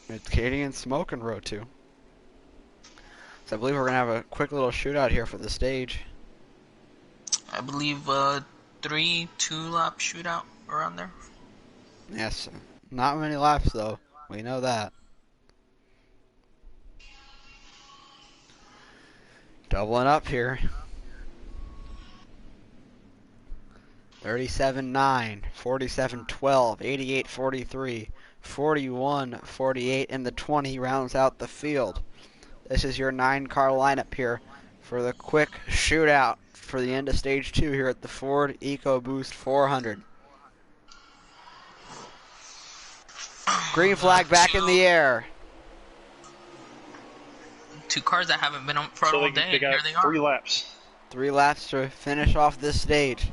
It's Katie and Smoke in row 2. So I believe we're gonna have a quick little shootout here for the stage. I believe 3 2-lap shootout around there. Yes, not many laps though. We know that. Doubling up here. 37-9, 47-12, 88-43, 41-48, and the 20 rounds out the field. This is your 9-car lineup here for the quick shootout for the end of stage 2 here at the Ford Ecoboost 400. Green flag back in the air. 2 cars that haven't been on front all day. They got Here they are. 3 laps. 3 laps to finish off this stage.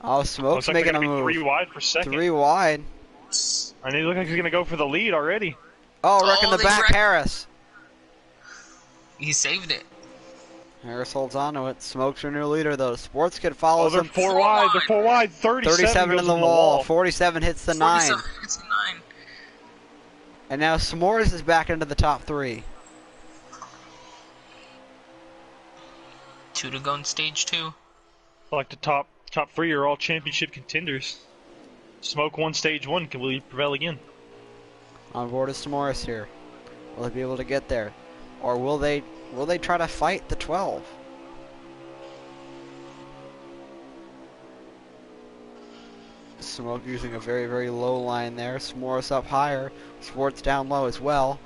Oh, Smoke's Looks like making they're a gonna be move. 3 wide for second. 3 wide. And he looks like he's gonna go for the lead already. Oh, wrecking the they back, wrecked- Harris. He saved it. Harris holds on to it. Smoke's your new leader, though. Sports Kid follows they're him. 4 wide. They're 4 wide. 37 goes in the wall. 47 hits the 9. 47 hits the 9. And now S'mores is back into the top 3. 2 to go in stage 2. Like the top 3 are all championship contenders. Smoke won stage 1. Can we prevail again? On board is S'mores here. Will they be able to get there? Or will they try to fight the 12? Smoke using a very, very low line there. S'mores up higher. Sports down low as well.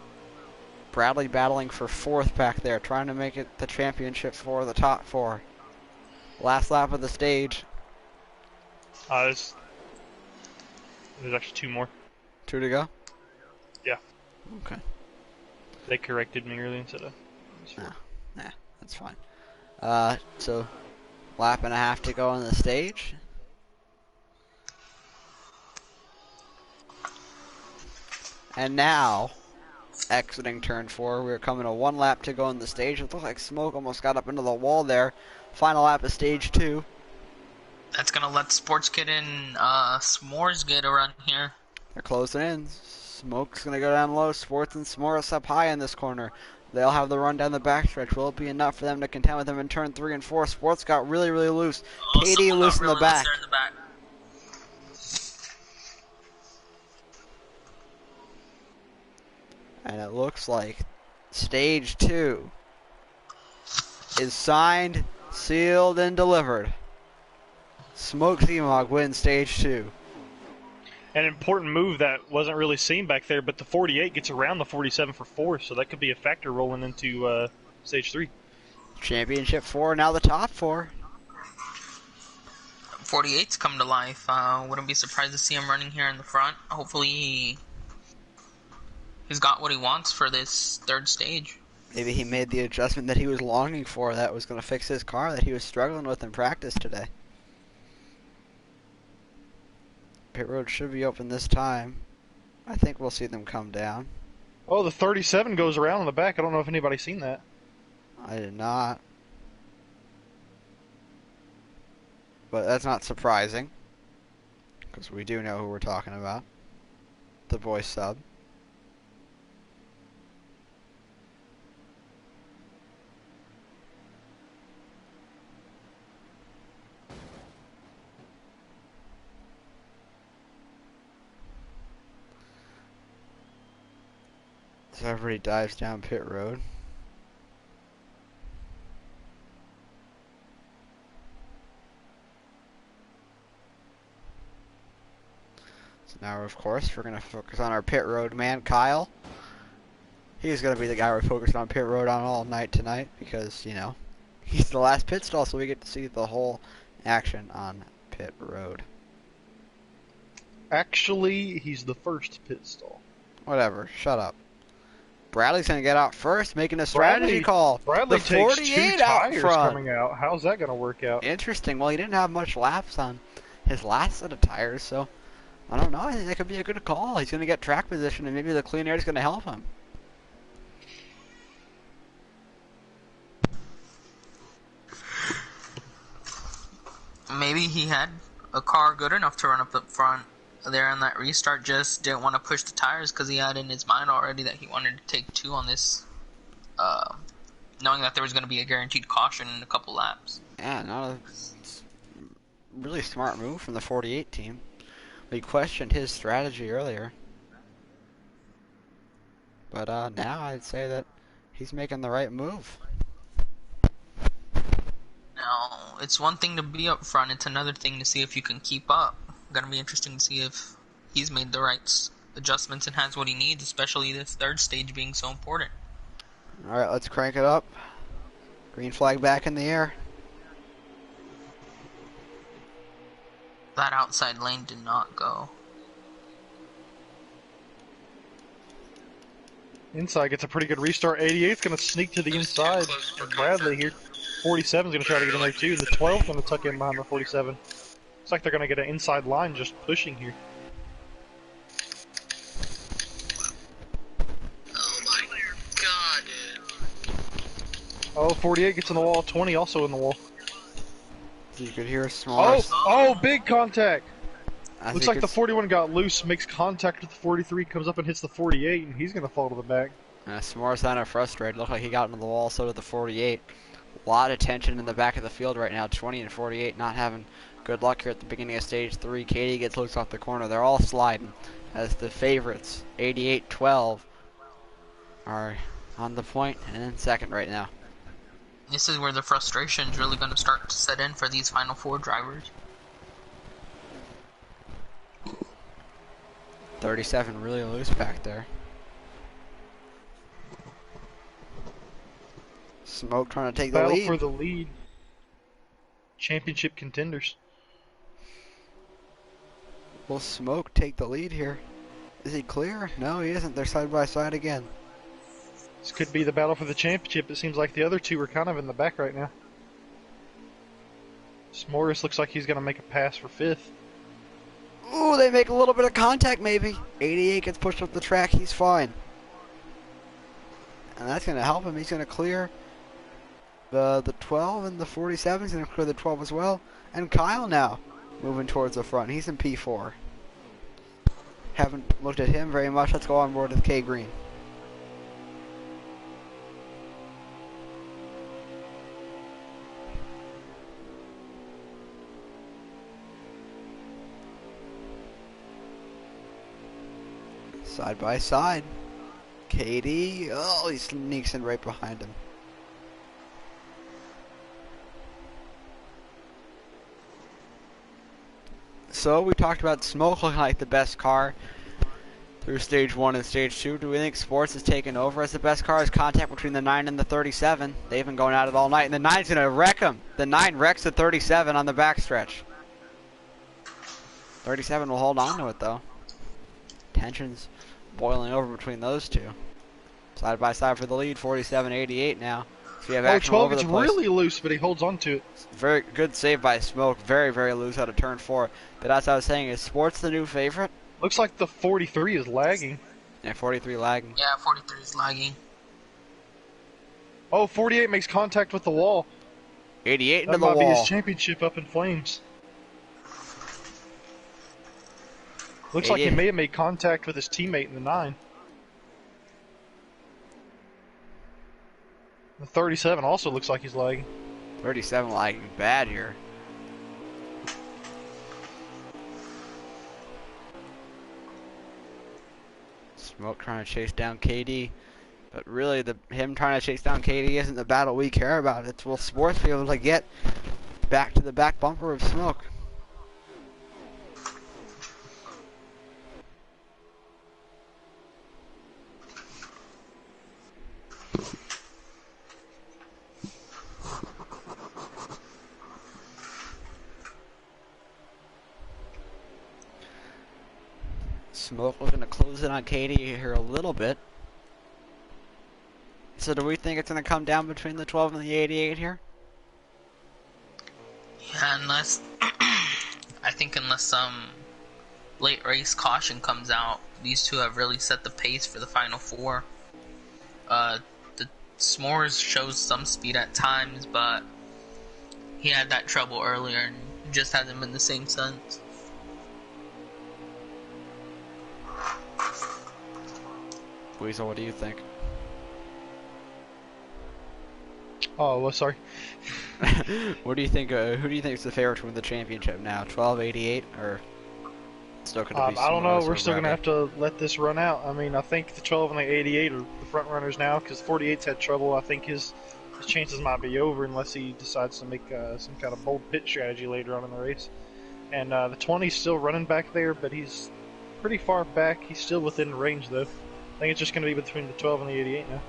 Bradley battling for 4th back there, trying to make it the championship for the top 4. Last lap of the stage. There's actually 2 more. 2 to go? Yeah. Okay. They corrected me earlier instead of... Nah, that's fine. So, lap and a half to go on the stage. And now, exiting turn 4, we're coming to 1 lap to go on the stage. It looked like Smoke almost got up into the wall there. Final lap of stage 2. That's gonna let Sports Kid and S'mores get a run here. They're closing in. Smoke's gonna go down low. Sports and S'mores up high in this corner. They'll have the run down the backstretch. Will it be enough for them to contend with them in turn 3 and 4? Sports got really, really loose. Katie loose in the back. And it looks like stage 2 is signed, sealed, and delivered. Smoke Zemog wins stage 2. An important move that wasn't really seen back there, but the 48 gets around the 47 for 4, so that could be a factor rolling into stage 3. Championship 4, now the top 4. 48's come to life. Wouldn't be surprised to see him running here in the front. Hopefully he's got what he wants for this 3rd stage. Maybe he made the adjustment that he was longing for that was going to fix his car that he was struggling with in practice today. Pit road should be open this time. I think we'll see them come down. Oh, the 37 goes around in the back. I don't know if anybody's seen that. I did not. But that's not surprising, because we do know who we're talking about. The voice sub. So everybody dives down pit road. So now, of course, we're going to focus on our pit road man, Kyle. He's going to be the guy we're focused on pit road on all night tonight because, you know, he's the last pit stall, so we get to see the whole action on pit road. Actually, he's the first pit stall. Whatever, shut up. Bradley's going to get out first, making a strategy call. Bradley the takes 48 2 out tires front. coming out. How's that going to work out? Interesting. Well, he didn't have much laps on his last set of tires, so I don't know. I think that could be a good call. He's going to get track position, and maybe the clean air is going to help him. Maybe he had a car good enough to run up the front there in that restart, just didn't want to push the tires because he had in his mind already that he wanted to take 2 on this, knowing that there was going to be a guaranteed caution in a couple laps. Yeah, not a really smart move from the 48 team. We questioned his strategy earlier. But now I'd say that he's making the right move. Now, it's one thing to be up front, it's another thing to see if you can keep up. Gonna be interesting to see if he's made the right adjustments and has what he needs, especially this 3rd stage being so important. Alright, let's crank it up. Green flag back in the air. That outside lane did not go. Inside gets a pretty good restart. 88's going to sneak to the inside. And Bradley here. 47's going to try to get in there too. The 12's going to tuck in behind the 47. Looks like they're going to get an inside line just pushing here. Oh my god, dude. Oh, 48 gets in the wall. 20 also in the wall. You could hear S'mores. Oh, big contact. As Looks you like could the 41 got loose, makes contact with the 43, comes up and hits the 48, and he's going to fall to the back. S'mores sounded frustrated. Looked like he got into the wall, so did the 48. A lot of tension in the back of the field right now. 20 and 48 not having good luck here at the beginning of stage 3. Katie gets loose off the corner. They're all sliding as the favorites, 88-12, are on the point and in second right now. This is where the frustration is really going to start to set in for these final 4 drivers. 37 really loose back there. Smoke trying to take the Battle lead. for the lead. Championship contenders. Will Smoke take the lead here? Is he clear? No, he isn't. They're side by side again. This could be the battle for the championship. It seems like the other two are kind of in the back right now. S'mores looks like he's going to make a pass for 5th. Ooh, they make a little bit of contact maybe. 88 gets pushed up the track. He's fine. And that's going to help him. He's going to clear the 12 and the 47. He's going to clear the 12 as well. And Kyle now moving towards the front. He's in P4. Haven't looked at him very much. Let's go on board with K Green. Side by side. Katie. Oh, he sneaks in right behind him. So we talked about Smoke looking like the best car through stage 1 and stage 2. Do we think Sports has taken over as the best car? As contact between the 9 and the 37. They've been going at it all night, and the 9's going to wreck him. The 9 wrecks the 37 on the backstretch. 37 will hold on to it though. Tensions boiling over between those two. Side by side for the lead, 47-88 now. So we have action all 12 over the is place. really loose, but he holds on to it. Very good save by Smoke. Very, very loose out of turn 4. But as I was saying, is Sports the new favorite? Looks like the 43 is lagging. Yeah, 43 lagging. Yeah, 43 is lagging. Oh, 48 makes contact with the wall. 88 into That the might be wall. his championship up in flames. Looks like he 88. may have made contact with his teammate in the 9. The 37 also looks like he's lagging. 37 lagging bad here. Smoke trying to chase down KD. But really, him trying to chase down KD isn't the battle we care about. It's will Sports be able to get back to the back bumper of Smoke? Smoke looking to close it on Katie here a little bit. So do we think it's going to come down between the 12 and the 88 here? Yeah, unless I think unless some late race caution comes out, these two have really set the pace for the final 4. The S'mores shows some speed at times, but he had that trouble earlier and just hasn't been the same since. Weasel, what do you think? Oh, well, sorry. What do you think? Who do you think is the favorite to win the championship now? 12-88 or still could it be? I don't know. S'mores We're or still going to Bradley? have to let this run out. I mean, I think the 12 and the 88 are the front runners now because 48's had trouble. I think his chances might be over unless he decides to make some kind of bold pit strategy later on in the race. And the 20's still running back there, but he's pretty far back. He's still within range, though. I think it's just going to be between the 12 and the 88 now.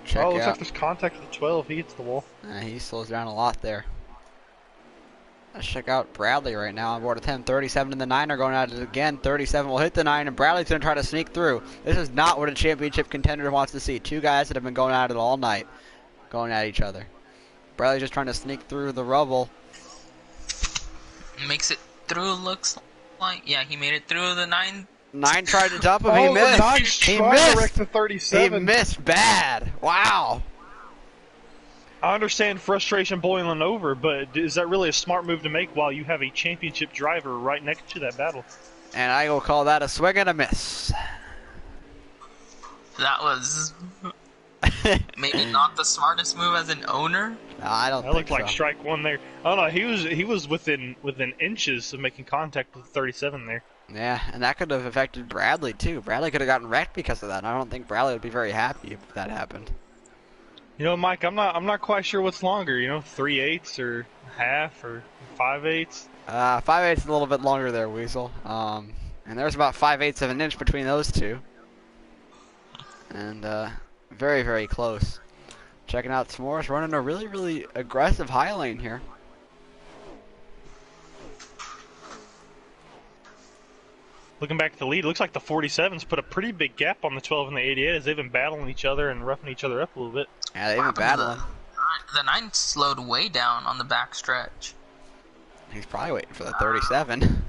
Check Looks out. like there's contact with the 12. He hits the wall. He slows down a lot there. Let's check out Bradley right now on board with him. 37 and the 9 are going at it again. 37 will hit the 9, and Bradley's going to try to sneak through. This is not what a championship contender wants to see. Two guys that have been going at it all night, going at each other. Bradley's just trying to sneak through the rubble. Makes it through, looks like. Yeah, he made it through the 9. 9 tried to dump him. Oh, He the missed. 9's He trying to missed. wreck the He 37. missed bad. Wow. I understand frustration boiling over, but is that really a smart move to make while you have a championship driver right next to that battle? And I will call that a swing and a miss. That was maybe not the smartest move as an owner. No, I don't That think looked like so. strike one there. Oh no, he was within inches of making contact with 37 there. Yeah, and that could have affected Bradley too. Bradley could have gotten wrecked because of that. I don't think Bradley would be very happy if that happened. You know, Mike, I'm not quite sure what's longer. You know, 3/8 or half or 5/8. 5/8 is a little bit longer there, Weasel. And there's about 5/8 of an inch between those two. And very, very close. Checking out S'mores running a really, really aggressive high lane here. Looking back at the lead, it looks like the 47s put a pretty big gap on the 12 and the 88 as they've been battling each other and roughing each other up a little bit. Yeah, they've been battling. The 9 slowed way down on the back stretch. He's probably waiting for the 37.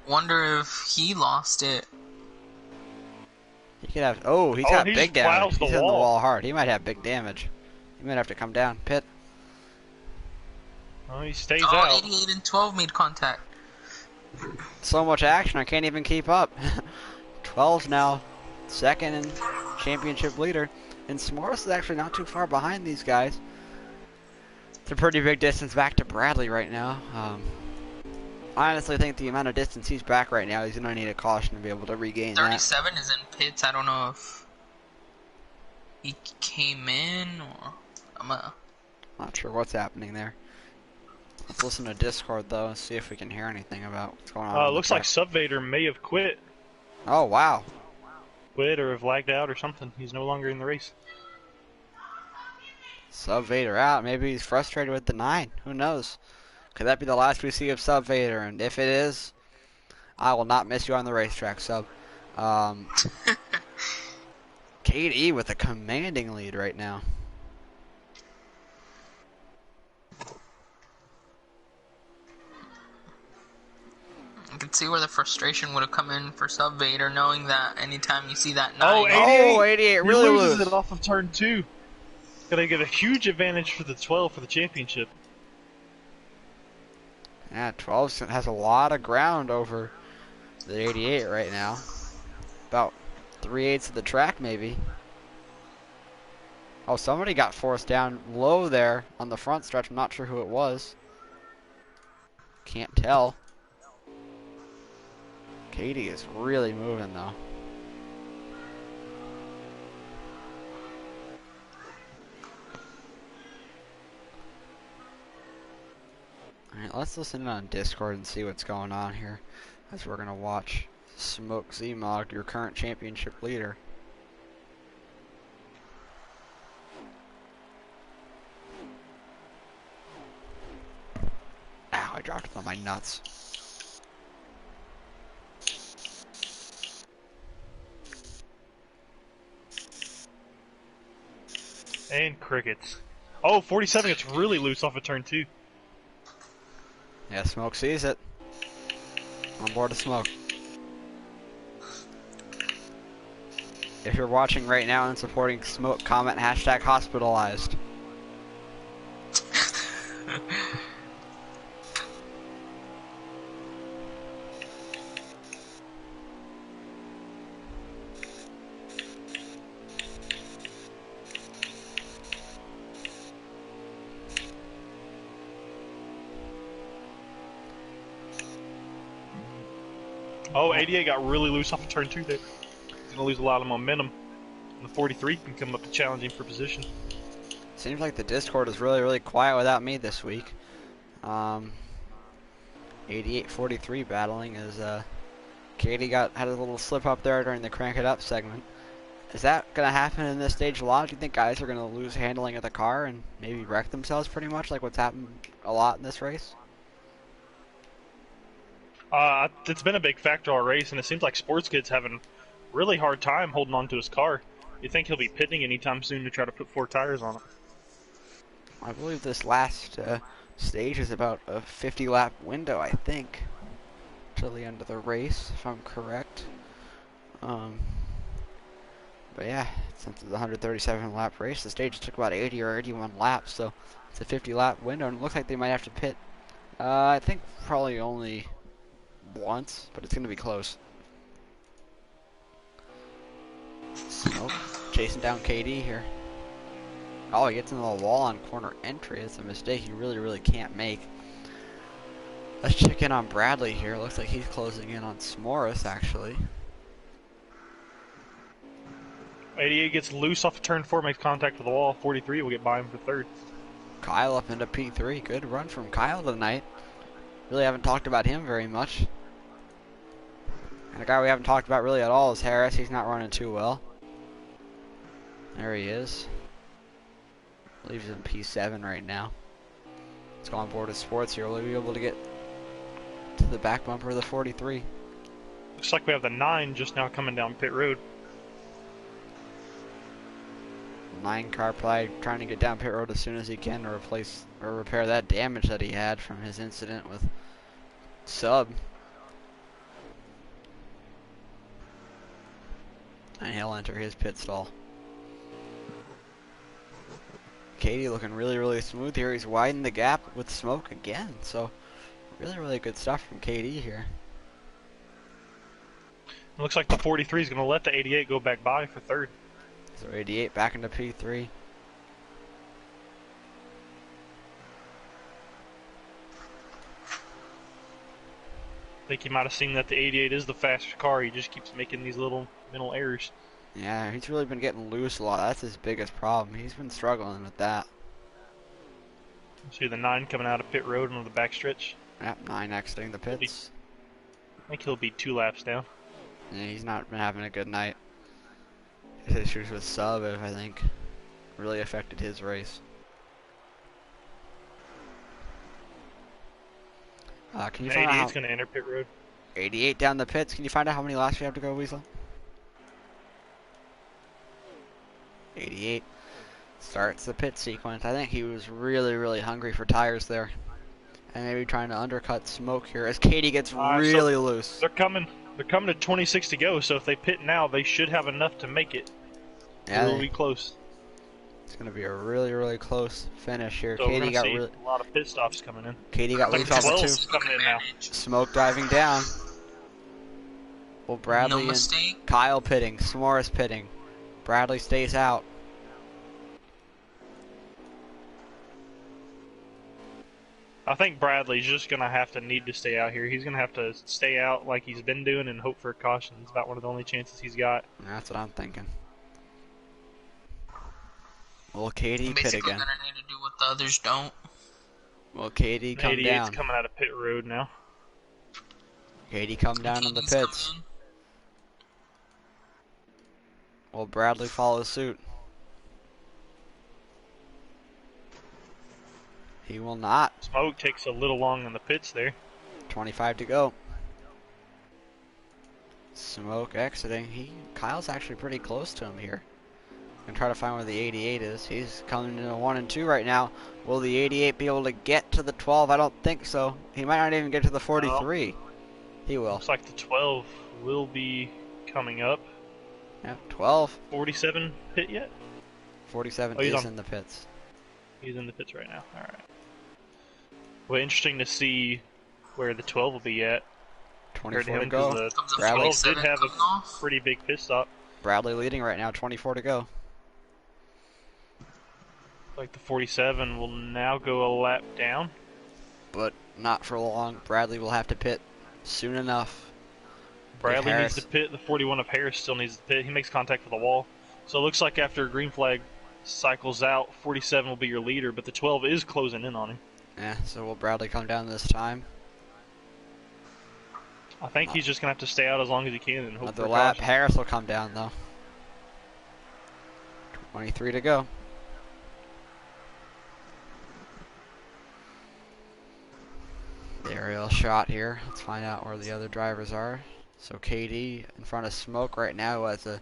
Wonder if he lost it. He could have. Oh, he's got he big just plows damage. the He's hitting the wall. wall hard. He might have big damage. He might have to come down. Pit. Oh, he stays Oh, out. 88 and 12 made contact. So much action, I can't even keep up. 12's now second and championship leader. And S'mores is actually not too far behind these guys. It's a pretty big distance back to Bradley right now. I honestly think the amount of distance he's back right now, he's going to need a caution to be able to regain that. 37 is in pits. I don't know if he came in or... Not sure what's happening there. Let's listen to Discord though and see if we can hear anything about what's going on. Looks like Subvader may have quit. Oh, wow. Quit or have lagged out or something. He's no longer in the race. Sub Vader out. Maybe he's frustrated with the 9. Who knows? Could that be the last we see of Sub Vader? And if it is, I will not miss you on the racetrack, Sub. KD with a commanding lead right now. I could see where the frustration would have come in for Sub Vader, knowing that anytime you see that 9... Oh, 88, 88 really he loses loose. it off of turn 2. Gonna get a huge advantage for the 12 for the championship. Yeah, 12 has a lot of ground over the 88 right now. About 3/8 of the track, maybe. Oh, somebody got forced down low there on the front stretch. I'm not sure who it was. Can't tell. Katie is really moving, though. Alright, let's listen on Discord and see what's going on here. As we're going to watch Smoke Z-Mog, your current championship leader. Ow, I dropped it on my nuts. And crickets. Oh, 47 gets really loose off of turn 2. Yeah, Smoke sees it. On board to Smoke. If you're watching right now and supporting Smoke, comment hashtag hospitalized. Oh, 88 got really loose off of turn 2 there. He's gonna lose a lot of momentum. And the 43 can come up to challenging for position. Seems like the Discord is really, really quiet without me this week. 88-43 battling as Katie had a little slip up there during the Crank It Up segment. Is that going to happen in this stage a lot? Do you think guys are going to lose handling of the car and maybe wreck themselves pretty much like what's happened a lot in this race? It's been a big factor all race, and it seems like Sports Kid's having really hard time holding on to his car. You think he'll be pitting anytime soon to try to put 4 tires on it? I believe this last Stage is about a 50 lap window, I think, till the end of the race, if I'm correct. But yeah, since it's a 137 lap race, the stage took about 80 or 81 laps, so it's a 50 lap window, and it looks like they might have to pit. I think probably only once, but it's going to be close. Smoke chasing down KD here. Oh, he gets into the wall on corner entry. It's a mistake you really can't make. Let's check in on Bradley here. Looks like he's closing in on S'mores, actually. 88 gets loose off of turn 4, makes contact with the wall. 43 will get by him for third. Kyle up into P3. Good run from Kyle tonight. Really haven't talked about him very much. And a guy we haven't talked about really at all is Harris. He's not running too well. There he is. I believe he's in P7 right now. Let's go on board with sports here. We'll be able to get to the back bumper of the 43. Looks like we have the 9 just now coming down pit road. 9 car probably trying to get down pit road as soon as he can to replace or repair that damage that he had from his incident with Sub. And he'll enter his pit stall. Katie looking really smooth here. He's widened the gap with Smoke again. So really good stuff from KD here. It looks like the 43 is going to let the 88 go back by for third. So 88 back into P3. I think you might have seen that the 88 is the faster car. He just keeps making these little mental errors. Yeah, he's really been getting loose a lot. That's his biggest problem. He's been struggling with that. See the 9 coming out of pit road on the backstretch. Yep, 9 exiting the pits. I think he'll be 2 laps down. Yeah, he's not been having a good night. His issues with Sub, I think, really affected his race. Can you find out 88's going to enter pit road. 88 down the pits. Can you find out how many laps we have to go, Weasel? 88 starts the pit sequence. I think he was really hungry for tires there. And maybe trying to undercut Smoke here as Katie gets really loose. They're coming to 26 to go, so if they pit now, they should have enough to make it. Yeah, It'll be close. It's going to be a really close finish here. So Katie got a lot of pit stops coming in. Katie got loose off the 2. Coming in now. Smoke driving down. Well, Bradley No and Kyle pitting. S'mores pitting. Bradley stays out. I think Bradley's just going to need to stay out here. He's going to have to stay out like he's been doing and hope for a caution. It's about one of the only chances he's got. That's what I'm thinking. Will Katie pit Basically again? gonna need to do what the others don't. Will Katie come 88's down? coming out of pit road now. Katie come down in the pits. Will Bradley follow suit? He will not. Smoke takes a little long in the pits there. 25 to go. Smoke exiting. Kyle's actually pretty close to him here. Gonna try to find where the 88 is. He's coming into 1 and 2 right now. Will the 88 be able to get to the 12? I don't think so. He might not even get to the 43. No. He will. Looks like the 12 will be coming up. Yep, 12. 47 pit yet? 47 is in the pits. He's in the pits right now. Alright. Well, interesting to see where the 12 will be at. 24 to go. The 12 did have a pretty big pit stop. Bradley leading right now, 24 to go. Like the 47 will now go a lap down. But not for long. Bradley will have to pit soon enough. Bradley needs to pit. The 41 of Harris still needs to pit. He makes contact with the wall. So it looks like after a green flag cycles out, 47 will be your leader, but the 12 is closing in on him. Yeah, so will Bradley come down this time? I think he's just going to have to stay out as long as he can and hope for another lap. Harris will come down, though. 23 to go. The aerial shot here. Let's find out where the other drivers are. So KD in front of Smoke right now, who has a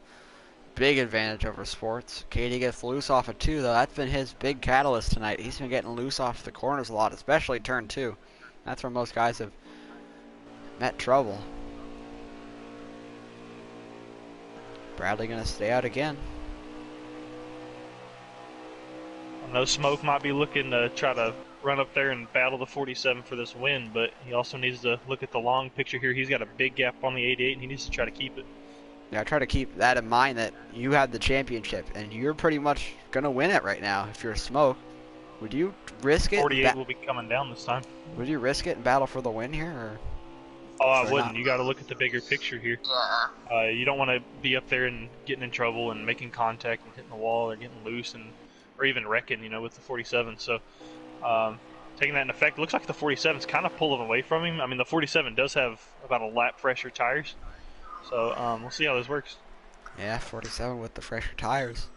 big advantage over Sports. Katie gets loose off of 2, though. That's been his big catalyst tonight. He's been getting loose off the corners a lot, especially turn 2. That's where most guys have met trouble. Bradley going to stay out again. I know Smoke might be looking to try to run up there and battle the 47 for this win, but he also needs to look at the long picture here. He's got a big gap on the 88, and he needs to try to keep it. Yeah, try to keep that in mind that you have the championship, and you're pretty much going to win it right now if you're Smoke. Would you risk it? 48 will be coming down this time. Would you risk it and battle for the win here? Or? Oh, I wouldn't. You got to look at the bigger picture here. Yeah. You don't want to be up there and getting in trouble and making contact and hitting the wall or getting loose or even wrecking, with the 47. So, taking that in effect, it looks like the 47's kind of pulling away from him. I mean, the 47 does have about a lap fresher tires. So, we'll see how this works. Yeah, 47 with the fresher tires.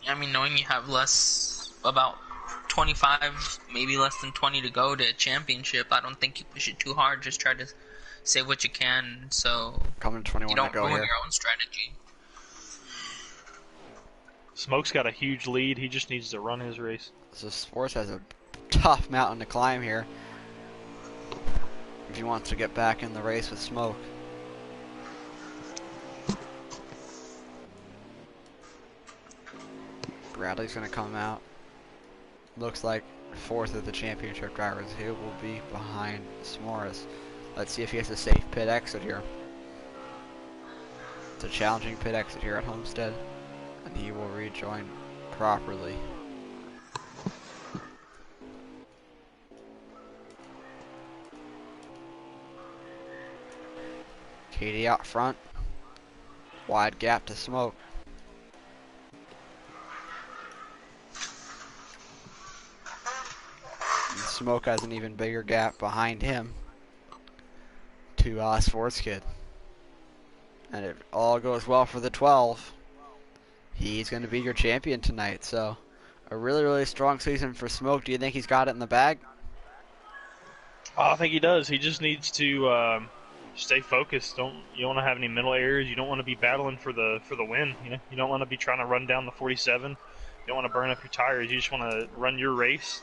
I mean, knowing you have about 25, maybe less than 20 to go to a championship, I don't think you push it too hard. Just try to save what you can, so coming 21 you don't to go ruin here. your own strategy. Smoke's got a huge lead. He just needs to run his race. So Sports has a tough mountain to climb here if he wants to get back in the race with Smoke. Bradley's going to come out. Looks like 4th of the championship drivers. He will be behind S'mores. Let's see if he has a safe pit exit here. It's a challenging pit exit here at Homestead, and he will rejoin properly. Katie out front. Wide gap to Smoke. Smoke has an even bigger gap behind him to Sports Kid. And if all goes well for the 12, he's going to be your champion tonight. So a really, really strong season for Smoke. Do you think he's got it in the bag? I think he does. He just needs to stay focused. You don't want to have any mental errors. You don't want to be battling for the win. You don't want to be trying to run down the 47. You don't want to burn up your tires. You just want to run your race.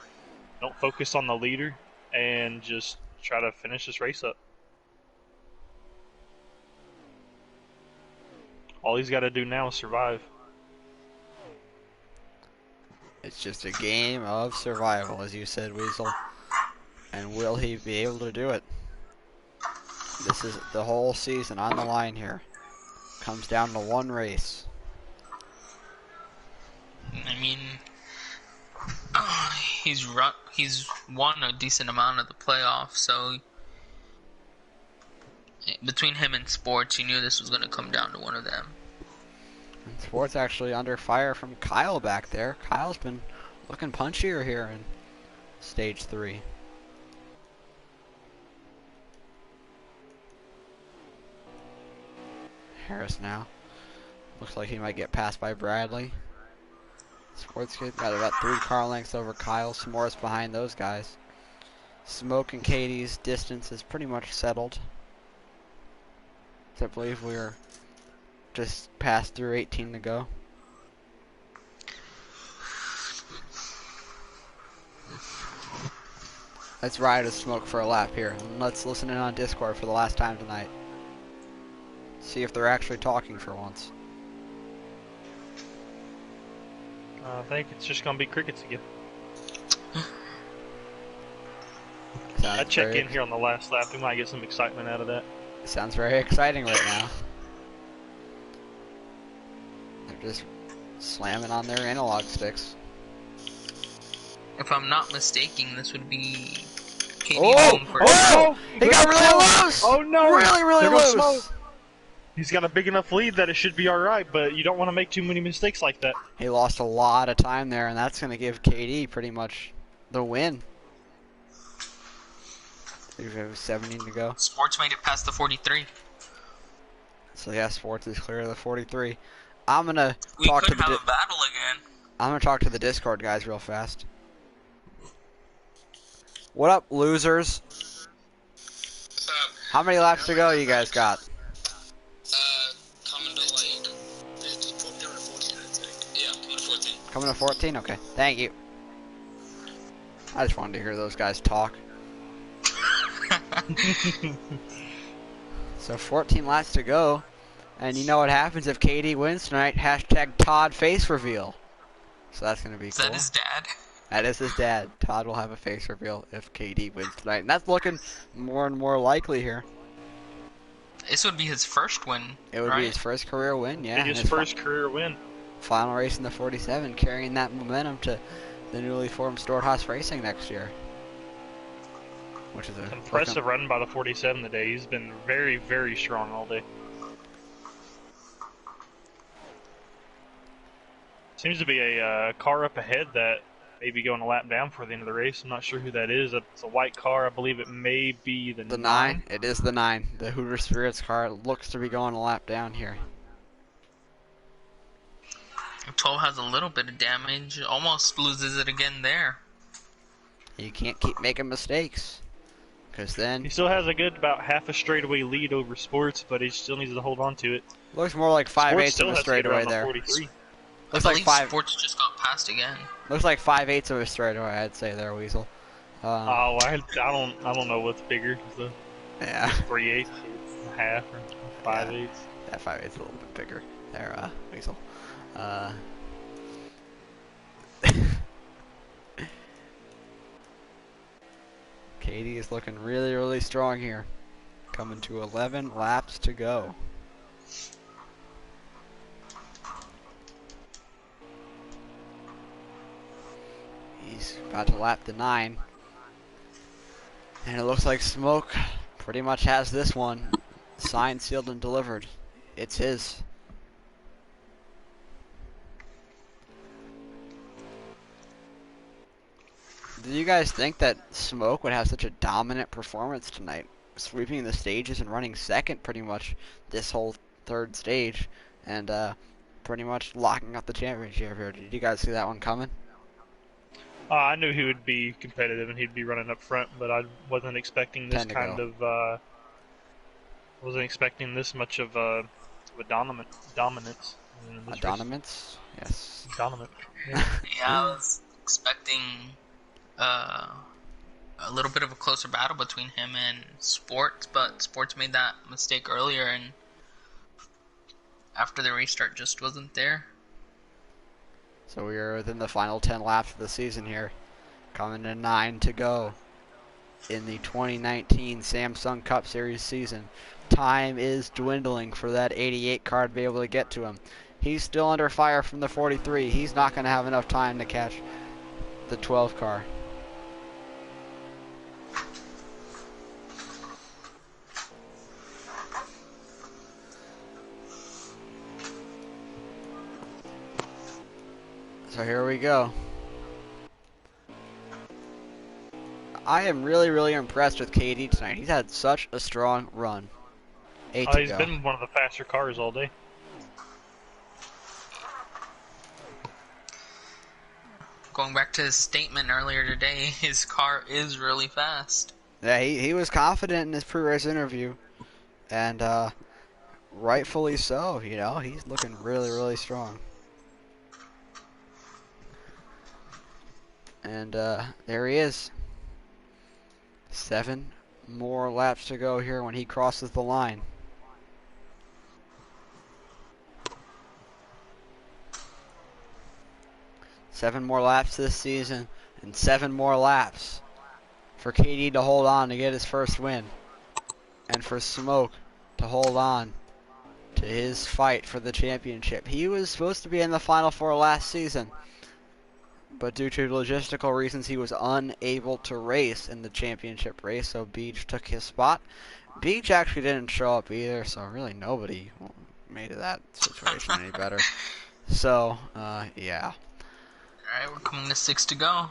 Don't focus on the leader, and just try to finish this race up. All he's got to do now is survive. It's just a game of survival, as you said, Weasel. And will he be able to do it? This is the whole season on the line here. Comes down to one race. I mean, he's won a decent amount of the playoffs, so between him and Sports, you knew this was going to come down to one of them. And Sports actually under fire from Kyle back there. Kyle's been looking punchier here in stage 3. Harris now. Looks like he might get passed by Bradley. Sports Kid got about 3 car lengths over Kyle. S'mores behind those guys. Smoke and Katie's distance is pretty much settled. I believe we're just past through 18 to go. Let's ride a Smoke for a lap here. And let's listen in on Discord for the last time tonight. See if they're actually talking for once. I think it's just going to be crickets again. I check in here on the last lap. We might get some excitement out of that. Sounds very exciting right now. They're just slamming on their analog sticks. If I'm not mistaken, this would be Katie Oh! home for Oh! He got really loose! Oh no! Really, really There goes loose! Smoke. He's got a big enough lead that it should be alright, but you don't want to make too many mistakes like that. He lost a lot of time there, and that's going to give KD pretty much the win. We have 17 to go. Sports made it past the 43. So yeah, Sports is clear of the 43. I'm gonna We talk to could the have a battle again. I'm gonna talk to the Discord guys real fast. What up, losers? What's up? How many laps to go you guys got? Coming to like 54 Coming to 14? Okay. Thank you. I just wanted to hear those guys talk. So 14 laps to go. And you know what happens if KD wins tonight? Hashtag Todd face reveal. So that's going to be Is cool. that his dad? That is his dad. Todd will have a face reveal if KD wins tonight. And that's looking more and more likely here. This would be his first win, It would right? be his first career win, yeah. His first career win. Final race in the 47, carrying that momentum to the newly formed Storehouse Racing next year. Which is a impressive run by the 47 today. He's been very, very strong all day. Seems to be a car up ahead that may be going a lap down for the end of the race. I'm not sure who that is. It's a white car. I believe it may be the 9. It is the 9. The Hooter Spirits car looks to be going a lap down here. 12 has a little bit of damage. Almost loses it again there. You can't keep making mistakes. Because then... He still has a good about half a straightaway lead over Sports, but he still needs to hold on to it. Looks more like 5/8 of a straightaway there. Looks like Sports just got passed again. Looks like 5/8 of a straightaway, I'd say there, Weasel. I don't know what's bigger. Yeah. 3/8, half, or 5/8. Yeah, 5/8 is a little bit bigger there, Weasel. Katie is looking really, really strong here. Coming to 11 laps to go. He's about to lap the 9. And it looks like Smoke pretty much has this one signed, sealed, and delivered. It's his. Did you guys think that Smoke would have such a dominant performance tonight? Sweeping the stages and running second pretty much this whole third stage. And pretty much locking up the championship here. Did you guys see that one coming? I knew he would be competitive and he'd be running up front, but I wasn't expecting this kind of. Wasn't expecting this much of a dominance. Dominance? Yes. Dominant. Yeah, I was expecting a little bit of a closer battle between him and Sports, but Sports made that mistake earlier, and after the restart just wasn't there. So we are within the final 10 laps of the season here. Coming to 9 to go in the 2019 Samsung Cup Series season. Time is dwindling for that 88 car to be able to get to him. He's still under fire from the 43. He's not going to have enough time to catch the 12 car. So here we go. I am really, really impressed with KD tonight. He's had such a strong run. He's been one of the faster cars all day. Going back to his statement earlier today, his car is really fast. Yeah, he was confident in his pre-race interview. And rightfully so, you know. He's looking really, really strong. And there he is. 7 more laps to go here when he crosses the line. Seven more laps this season, and 7 more laps for KD to hold on to get his first win. And for Smoke to hold on to his fight for the championship. He was supposed to be in the Final Four last season, but due to logistical reasons, he was unable to race in the championship race, so Beach took his spot. Beach actually didn't show up either, so really nobody made that situation any better. So, yeah. Alright, we're coming to 6 to go.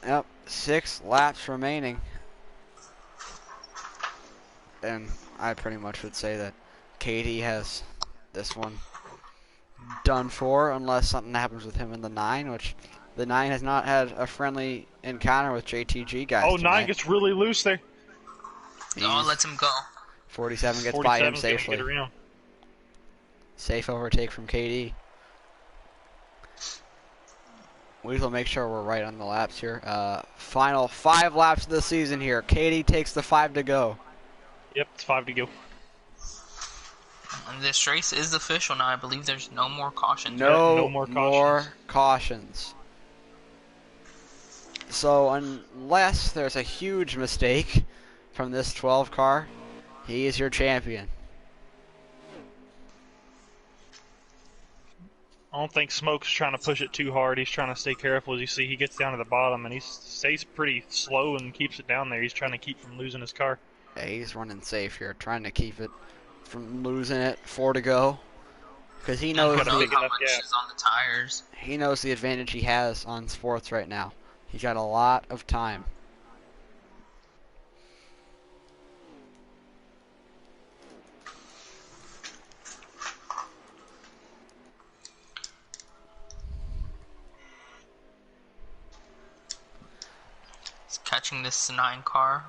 Yep, 6 laps remaining. And I pretty much would say that KD has this one done for, unless something happens with him in the 9, which... The 9 has not had a friendly encounter with JTG guys. Oh, 9 gets really loose there. Oh, lets him go. 47 gets by him safely. Get around. Safe overtake from KD. Weasel, make sure we're right on the laps here. Final 5 laps of the season here. Katie takes the 5 to go. Yep, it's 5 to go. And this race is official now. I believe there's no more cautions. No, no more more cautions. So unless there's a huge mistake from this 12 car, he is your champion. I don't think Smoke's trying to push it too hard. He's trying to stay careful. As you see, he gets down to the bottom, and he stays pretty slow and keeps it down there. He's trying to keep from losing his car. Yeah, he's running safe here, trying to keep it from losing it. 4 to go. Because he knows Who knows how much is on the tires. He knows the advantage he has on sports right now. He's got a lot of time. He's catching this 9 car.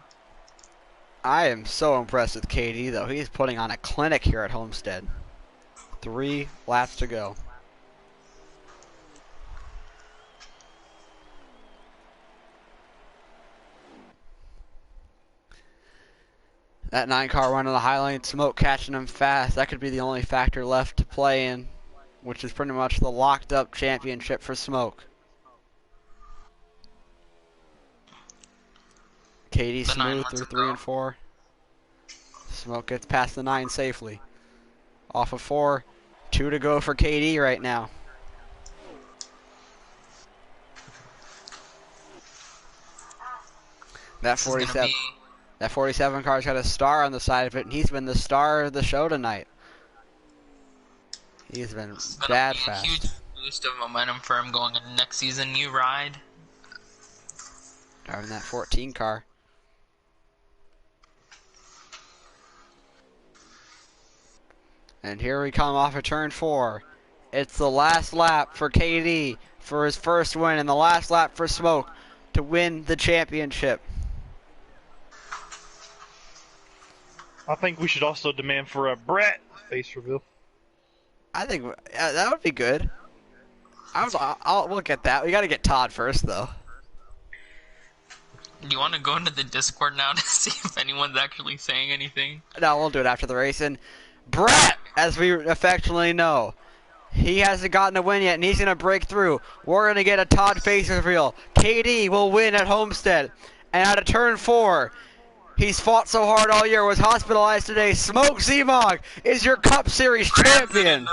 I am so impressed with KD, though. He's putting on a clinic here at Homestead. 3 laps to go. That 9 car running the high lane, Smoke catching him fast. That could be the only factor left to play in, which is pretty much the locked up championship for Smoke. KD smooth through 3 and 4. Smoke gets past the 9 safely. Off of 4. 2 to go for KD right now. That 47 car's got a star on the side of it, and he's been the star of the show tonight. He's been bad fast. A huge boost of momentum for him going into next season. New ride. Driving that 14 car. And here we come off of turn 4. It's the last lap for KD for his first win, and the last lap for Smoke to win the championship. I think we should also demand for a Brett face reveal. I think that would be good. I'll look at that. We got to get Todd first, though. Do you want to go into the Discord now to see if anyone's actually saying anything? No, we'll do it after the race. And Brett, as we affectionately know, he hasn't gotten a win yet, and he's going to break through. We're going to get a Todd face reveal. KD will win at Homestead. And out of turn 4, he's fought so hard all year, was hospitalized today. Smoke Zemog is your Cup Series champion.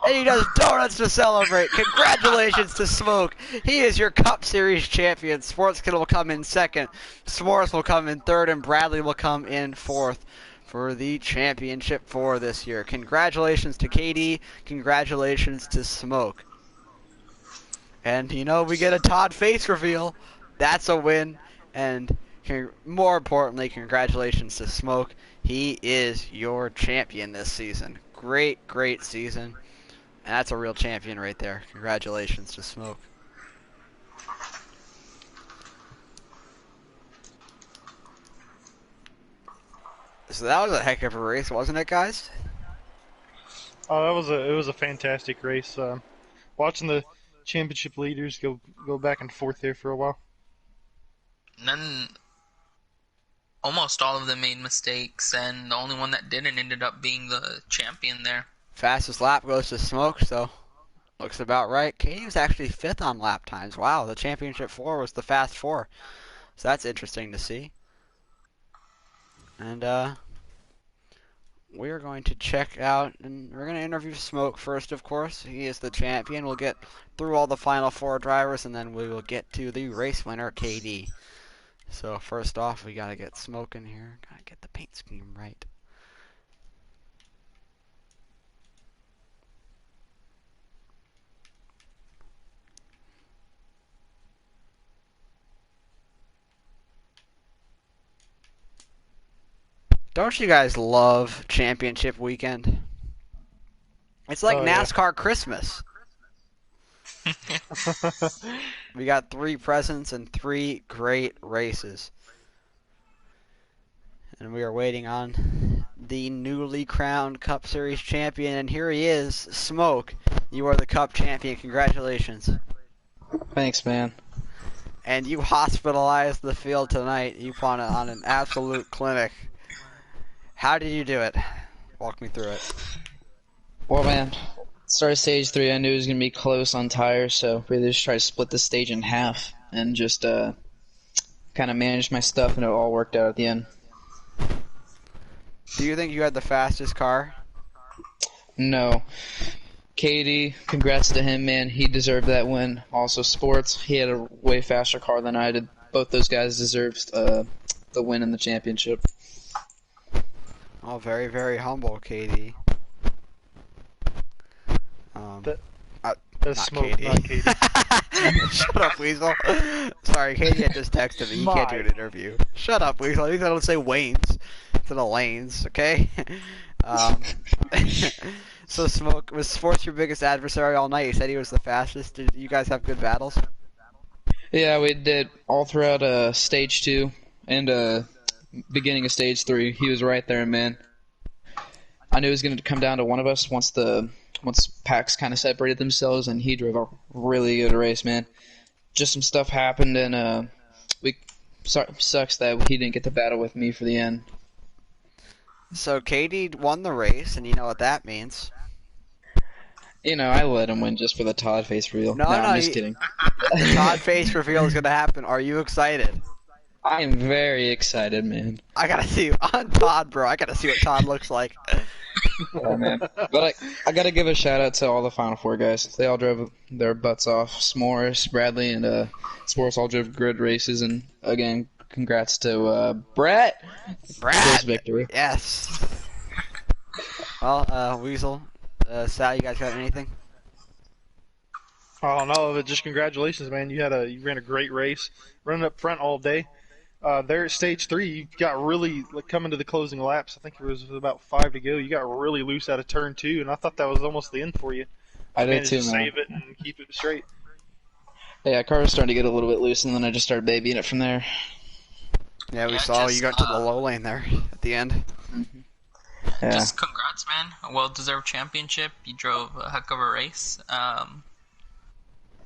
And he does donuts to celebrate. Congratulations to Smoke. He is your Cup Series champion. Sportskid will come in 2nd. S'mores will come in 3rd, and Bradley will come in 4th for the championship for this year. Congratulations to KD. Congratulations to Smoke. And, you know, we get a Todd face reveal. That's a win. And more importantly, congratulations to Smoke. He is your champion this season. Great, great season. And that's a real champion right there. Congratulations to Smoke. So that was a heck of a race, wasn't it, guys? Oh, it was a fantastic race. Watching the championship leaders go back and forth there for a while. And then almost all of them made mistakes, and the only one that didn't ended up being the champion there. Fastest lap goes to Smoke, so looks about right. Katie was actually 5th on lap times. Wow, the championship 4 was the fast 4. So that's interesting to see. And we're going to check out, and we're going to interview Smoke first, of course. He is the champion. We'll get through all the final 4 drivers, and then we will get to the race winner, KD. So first off, we got to get Smoke in here. Got to get the paint scheme right. Don't you guys love championship weekend? It's like NASCAR Christmas. We got 3 presents and 3 great races. And we are waiting on the newly crowned Cup Series champion. And here he is, Smoke. You are the Cup champion. Congratulations. Thanks, man. And you hospitalized the field tonight. You put on an absolute clinic. How did you do it? Walk me through it. Well, man, started stage 3. I knew it was gonna be close on tires, so we just tried to split the stage in half and just kind of managed my stuff, and it all worked out at the end. Do you think you had the fastest car? No. Katie, congrats to him, man. He deserved that win. Also, Sports, he had a way faster car than I did. Both those guys deserved the win in the championship. Oh, very, very humble, Katie. That- uh, That's not Smoke, Katie. not Katie. Shut up, Weasel. Sorry, Katie had just texted me. He can't do an interview. Shut up, Weasel. At least I don't say Wayne's instead of Lanes, okay? Um, so, Smoke, was Sports your biggest adversary all night? You said he was the fastest. Did you guys have good battles? Yeah, we did all throughout stage 2 and beginning of stage 3. He was right there, man. I knew it was going to come down to one of us once packs kind of separated themselves, and he drove a really good race, man. Just some stuff happened, and sucks that he didn't get to battle with me for the end. So, Katie won the race, and you know what that means. You know, I let him win just for the Todd face reveal. No, I'm just kidding. The Todd face reveal is going to happen. Are you excited? I am very excited, man. I gotta see on Todd, bro. I gotta see what Todd looks like. Oh, man. But I gotta give a shout out to all the Final Four guys. They all drove their butts off. S'mores, Bradley, and Sports all drove grid races. And again, congrats to Brett. Brad. Victory. Yes. Well, Weasel, Sal, you guys got anything? Oh no, but just congratulations, man. You ran a great race, running up front all day. There at stage 3, you got really coming to the closing laps. I think it was about 5 to go. You got really loose out of turn 2, and I thought that was almost the end for you. I did managed too, to man. save it and keep it straight. Yeah, car was starting to get a little bit loose, and then I just started babying it from there. Yeah, we Yeah, saw just, you got to the low lane there at the end. Yeah. Just congrats, man. A well-deserved championship. You drove a heck of a race.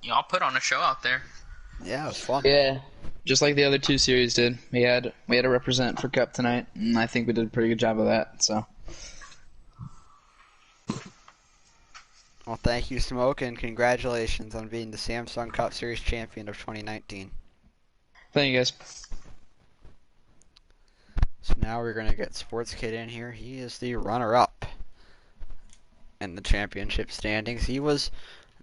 Y'all put on a show out there. Yeah, it was fun. Yeah, just like the other 2 series did. We had to represent for Cup tonight, and I think we did a pretty good job of that. So. Well, thank you, Smoke, and congratulations on being the Samsung Cup Series champion of 2019. Thank you, guys. So now we're going to get Sports Kid in here. He is the runner-up in the championship standings. He was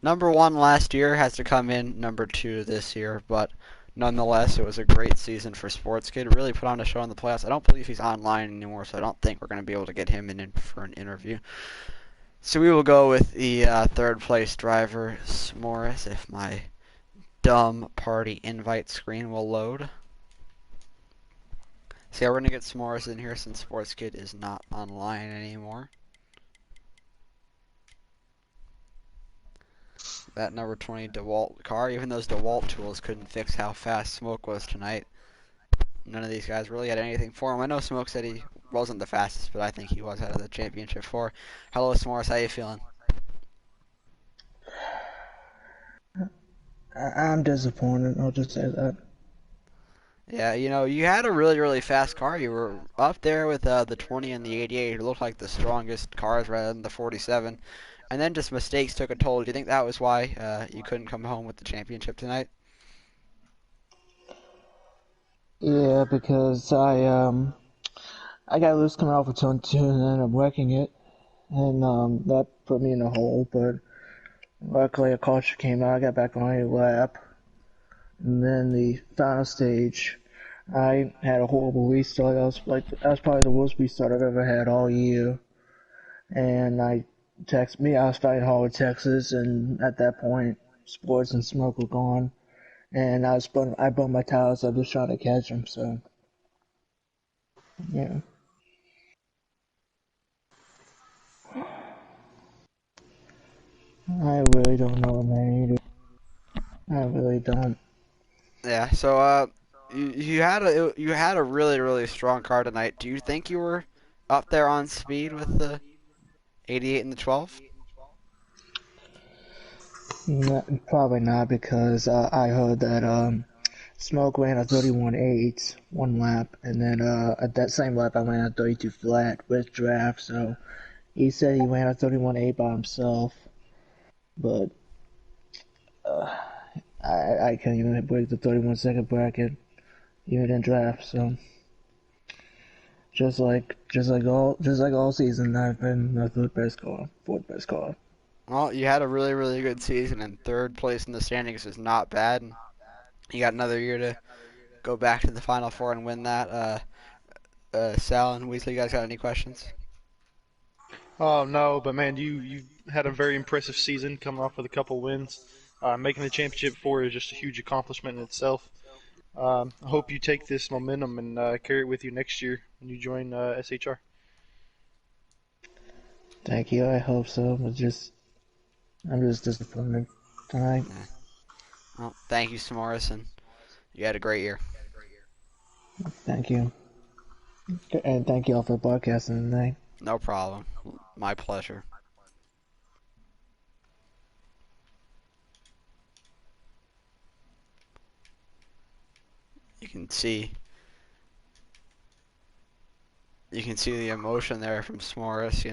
number 1 last year, has to come in number 2 this year, but nonetheless, it was a great season for Sports Kid. Really put on a show in the playoffs. I don't believe he's online anymore, so I don't think we're going to be able to get him in for an interview. So we will go with the third place driver, S'mores, if my dumb party invite screen will load. So yeah, we're going to get S'mores in here since Sports Kid is not online anymore. That number 20 DeWalt car, even those DeWalt tools couldn't fix how fast Smoke was tonight. None of these guys really had anything for him. I know Smoke said he wasn't the fastest, but I think he was out of the championship 4. Hello, S'mores, how you feeling? I'm disappointed, I'll just say that. Yeah, you know, you had a really, really fast car. You were up there with the 20 and the 88. It looked like the strongest cars rather than the 47. And then just mistakes took a toll. Do you think that was why you couldn't come home with the championship tonight? Yeah, because I got loose coming off of turn 2 and ended up wrecking it. And that put me in a hole, but luckily a caution came out, I got back on a lap. And then the final stage, I had a horrible restart. That was probably the worst restart I've ever had all year. And I was fighting hard with Texas, and at that point, Sports and Smoke were gone. And I burned my tires up just trying to catch them, so, yeah. I really don't know, man. I really don't. Yeah, so you had a really, really strong car tonight. Do you think you were up there on speed with the 88 and the 12? Probably not because I heard that Smoke ran a 31.8 one lap, and then at that same lap I ran a 32 flat with draft. So he said he ran a 31.8 by himself, but I can't even break the 31-second bracket even in draft. So just like all season, I've been the third best car, fourth best car. Well, you had a really, really good season, and third place in the standings is not bad. And you got another year to go back to the Final Four and win that. Sal and Weasley, you guys got any questions? Oh no, but man, you had a very impressive season, coming off with a couple wins. Making the championship four is just a huge accomplishment in itself. I hope you take this momentum and carry it with you next year when you join SHR. Thank you. I hope so. I'm just disappointed tonight. Yeah. Well, thank you, Smoris, and you had a great year. Thank you. And thank you all for broadcasting tonight. No problem. My pleasure. You can see the emotion there from Smoris,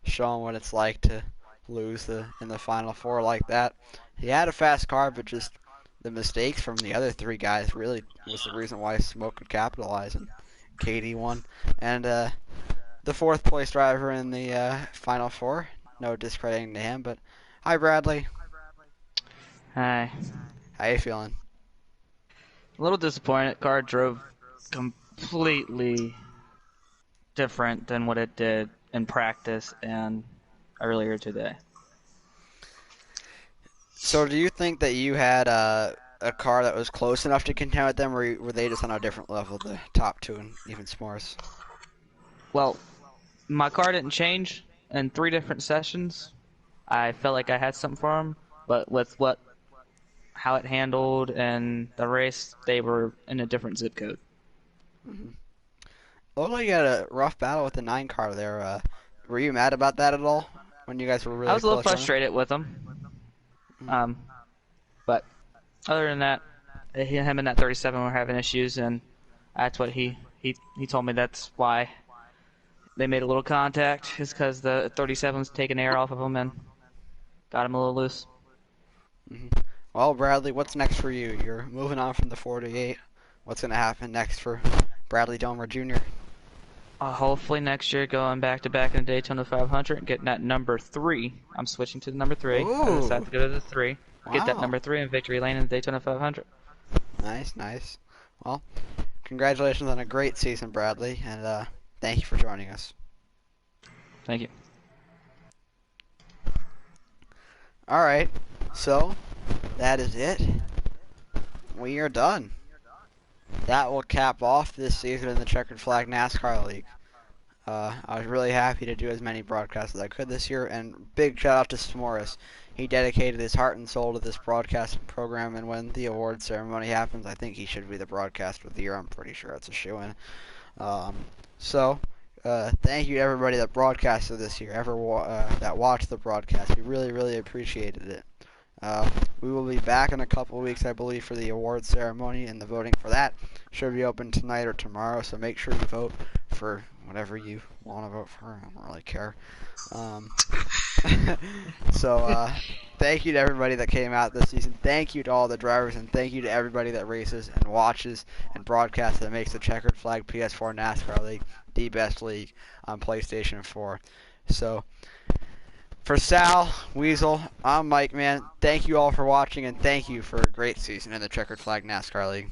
showing what it's like to lose in the Final Four like that. He had a fast car, but just the mistakes from the other three guys really was the reason why Smoke could capitalize, and Katie won. And the fourth place driver in the Final Four, no discrediting to him, but hi Bradley. Hi. How you feeling? A little disappointed. Car drove completely different than what it did in practice and earlier today. So do you think that you had a car that was close enough to contend with them, or were they just on a different level, the top two and even S'mores? Well, my car didn't change in 3 different sessions. I felt like I had something for them, but with how it handled and the race, they were in a different zip code. Mm-hmm. Looked like you had a rough battle with the 9 car there. Were you mad about that at all when you guys were really I was a little close on it? frustrated with them. But other than that, him and that 37 were having issues, and that's what he told me. That's why they made a little contact, is because the 37's taking air off of him and got him a little loose. Mm-hmm. Well, Bradley, what's next for you? You're moving on from the 48. What's going to happen next for Bradley Domer Jr.? Hopefully next year going back-to-back in the Daytona 500 and getting that number 3. I'm switching to the number 3. Ooh. I decided to go to the 3. Wow. Get that number 3 in victory lane in the Daytona 500. Nice. Well, congratulations on a great season, Bradley, and thank you for joining us. Thank you. All right, so that is it. We are done. That will cap off this season in the Checkered Flag NASCAR League. I was really happy to do as many broadcasts as I could this year, and big shout out to S'mores. He dedicated his heart and soul to this broadcasting program, and when the award ceremony happens, I think he should be the broadcaster of the year. I'm pretty sure it's a shoo-in. Thank you to everybody that broadcasted this year, that watched the broadcast. We really, really appreciated it. We will be back in a couple of weeks, I believe, for the award ceremony, and the voting for that should be open tonight or tomorrow, so make sure you vote for whatever you want to vote for. I don't really care. Thank you to everybody that came out this season. Thank you to all the drivers, and thank you to everybody that races and watches and broadcasts that makes the Checkered Flag PS4 NASCAR League the best league on PlayStation 4. So, for Sal, Weasel, I'm Mike, man. Thank you all for watching, and thank you for a great season in the Checkered Flag NASCAR League.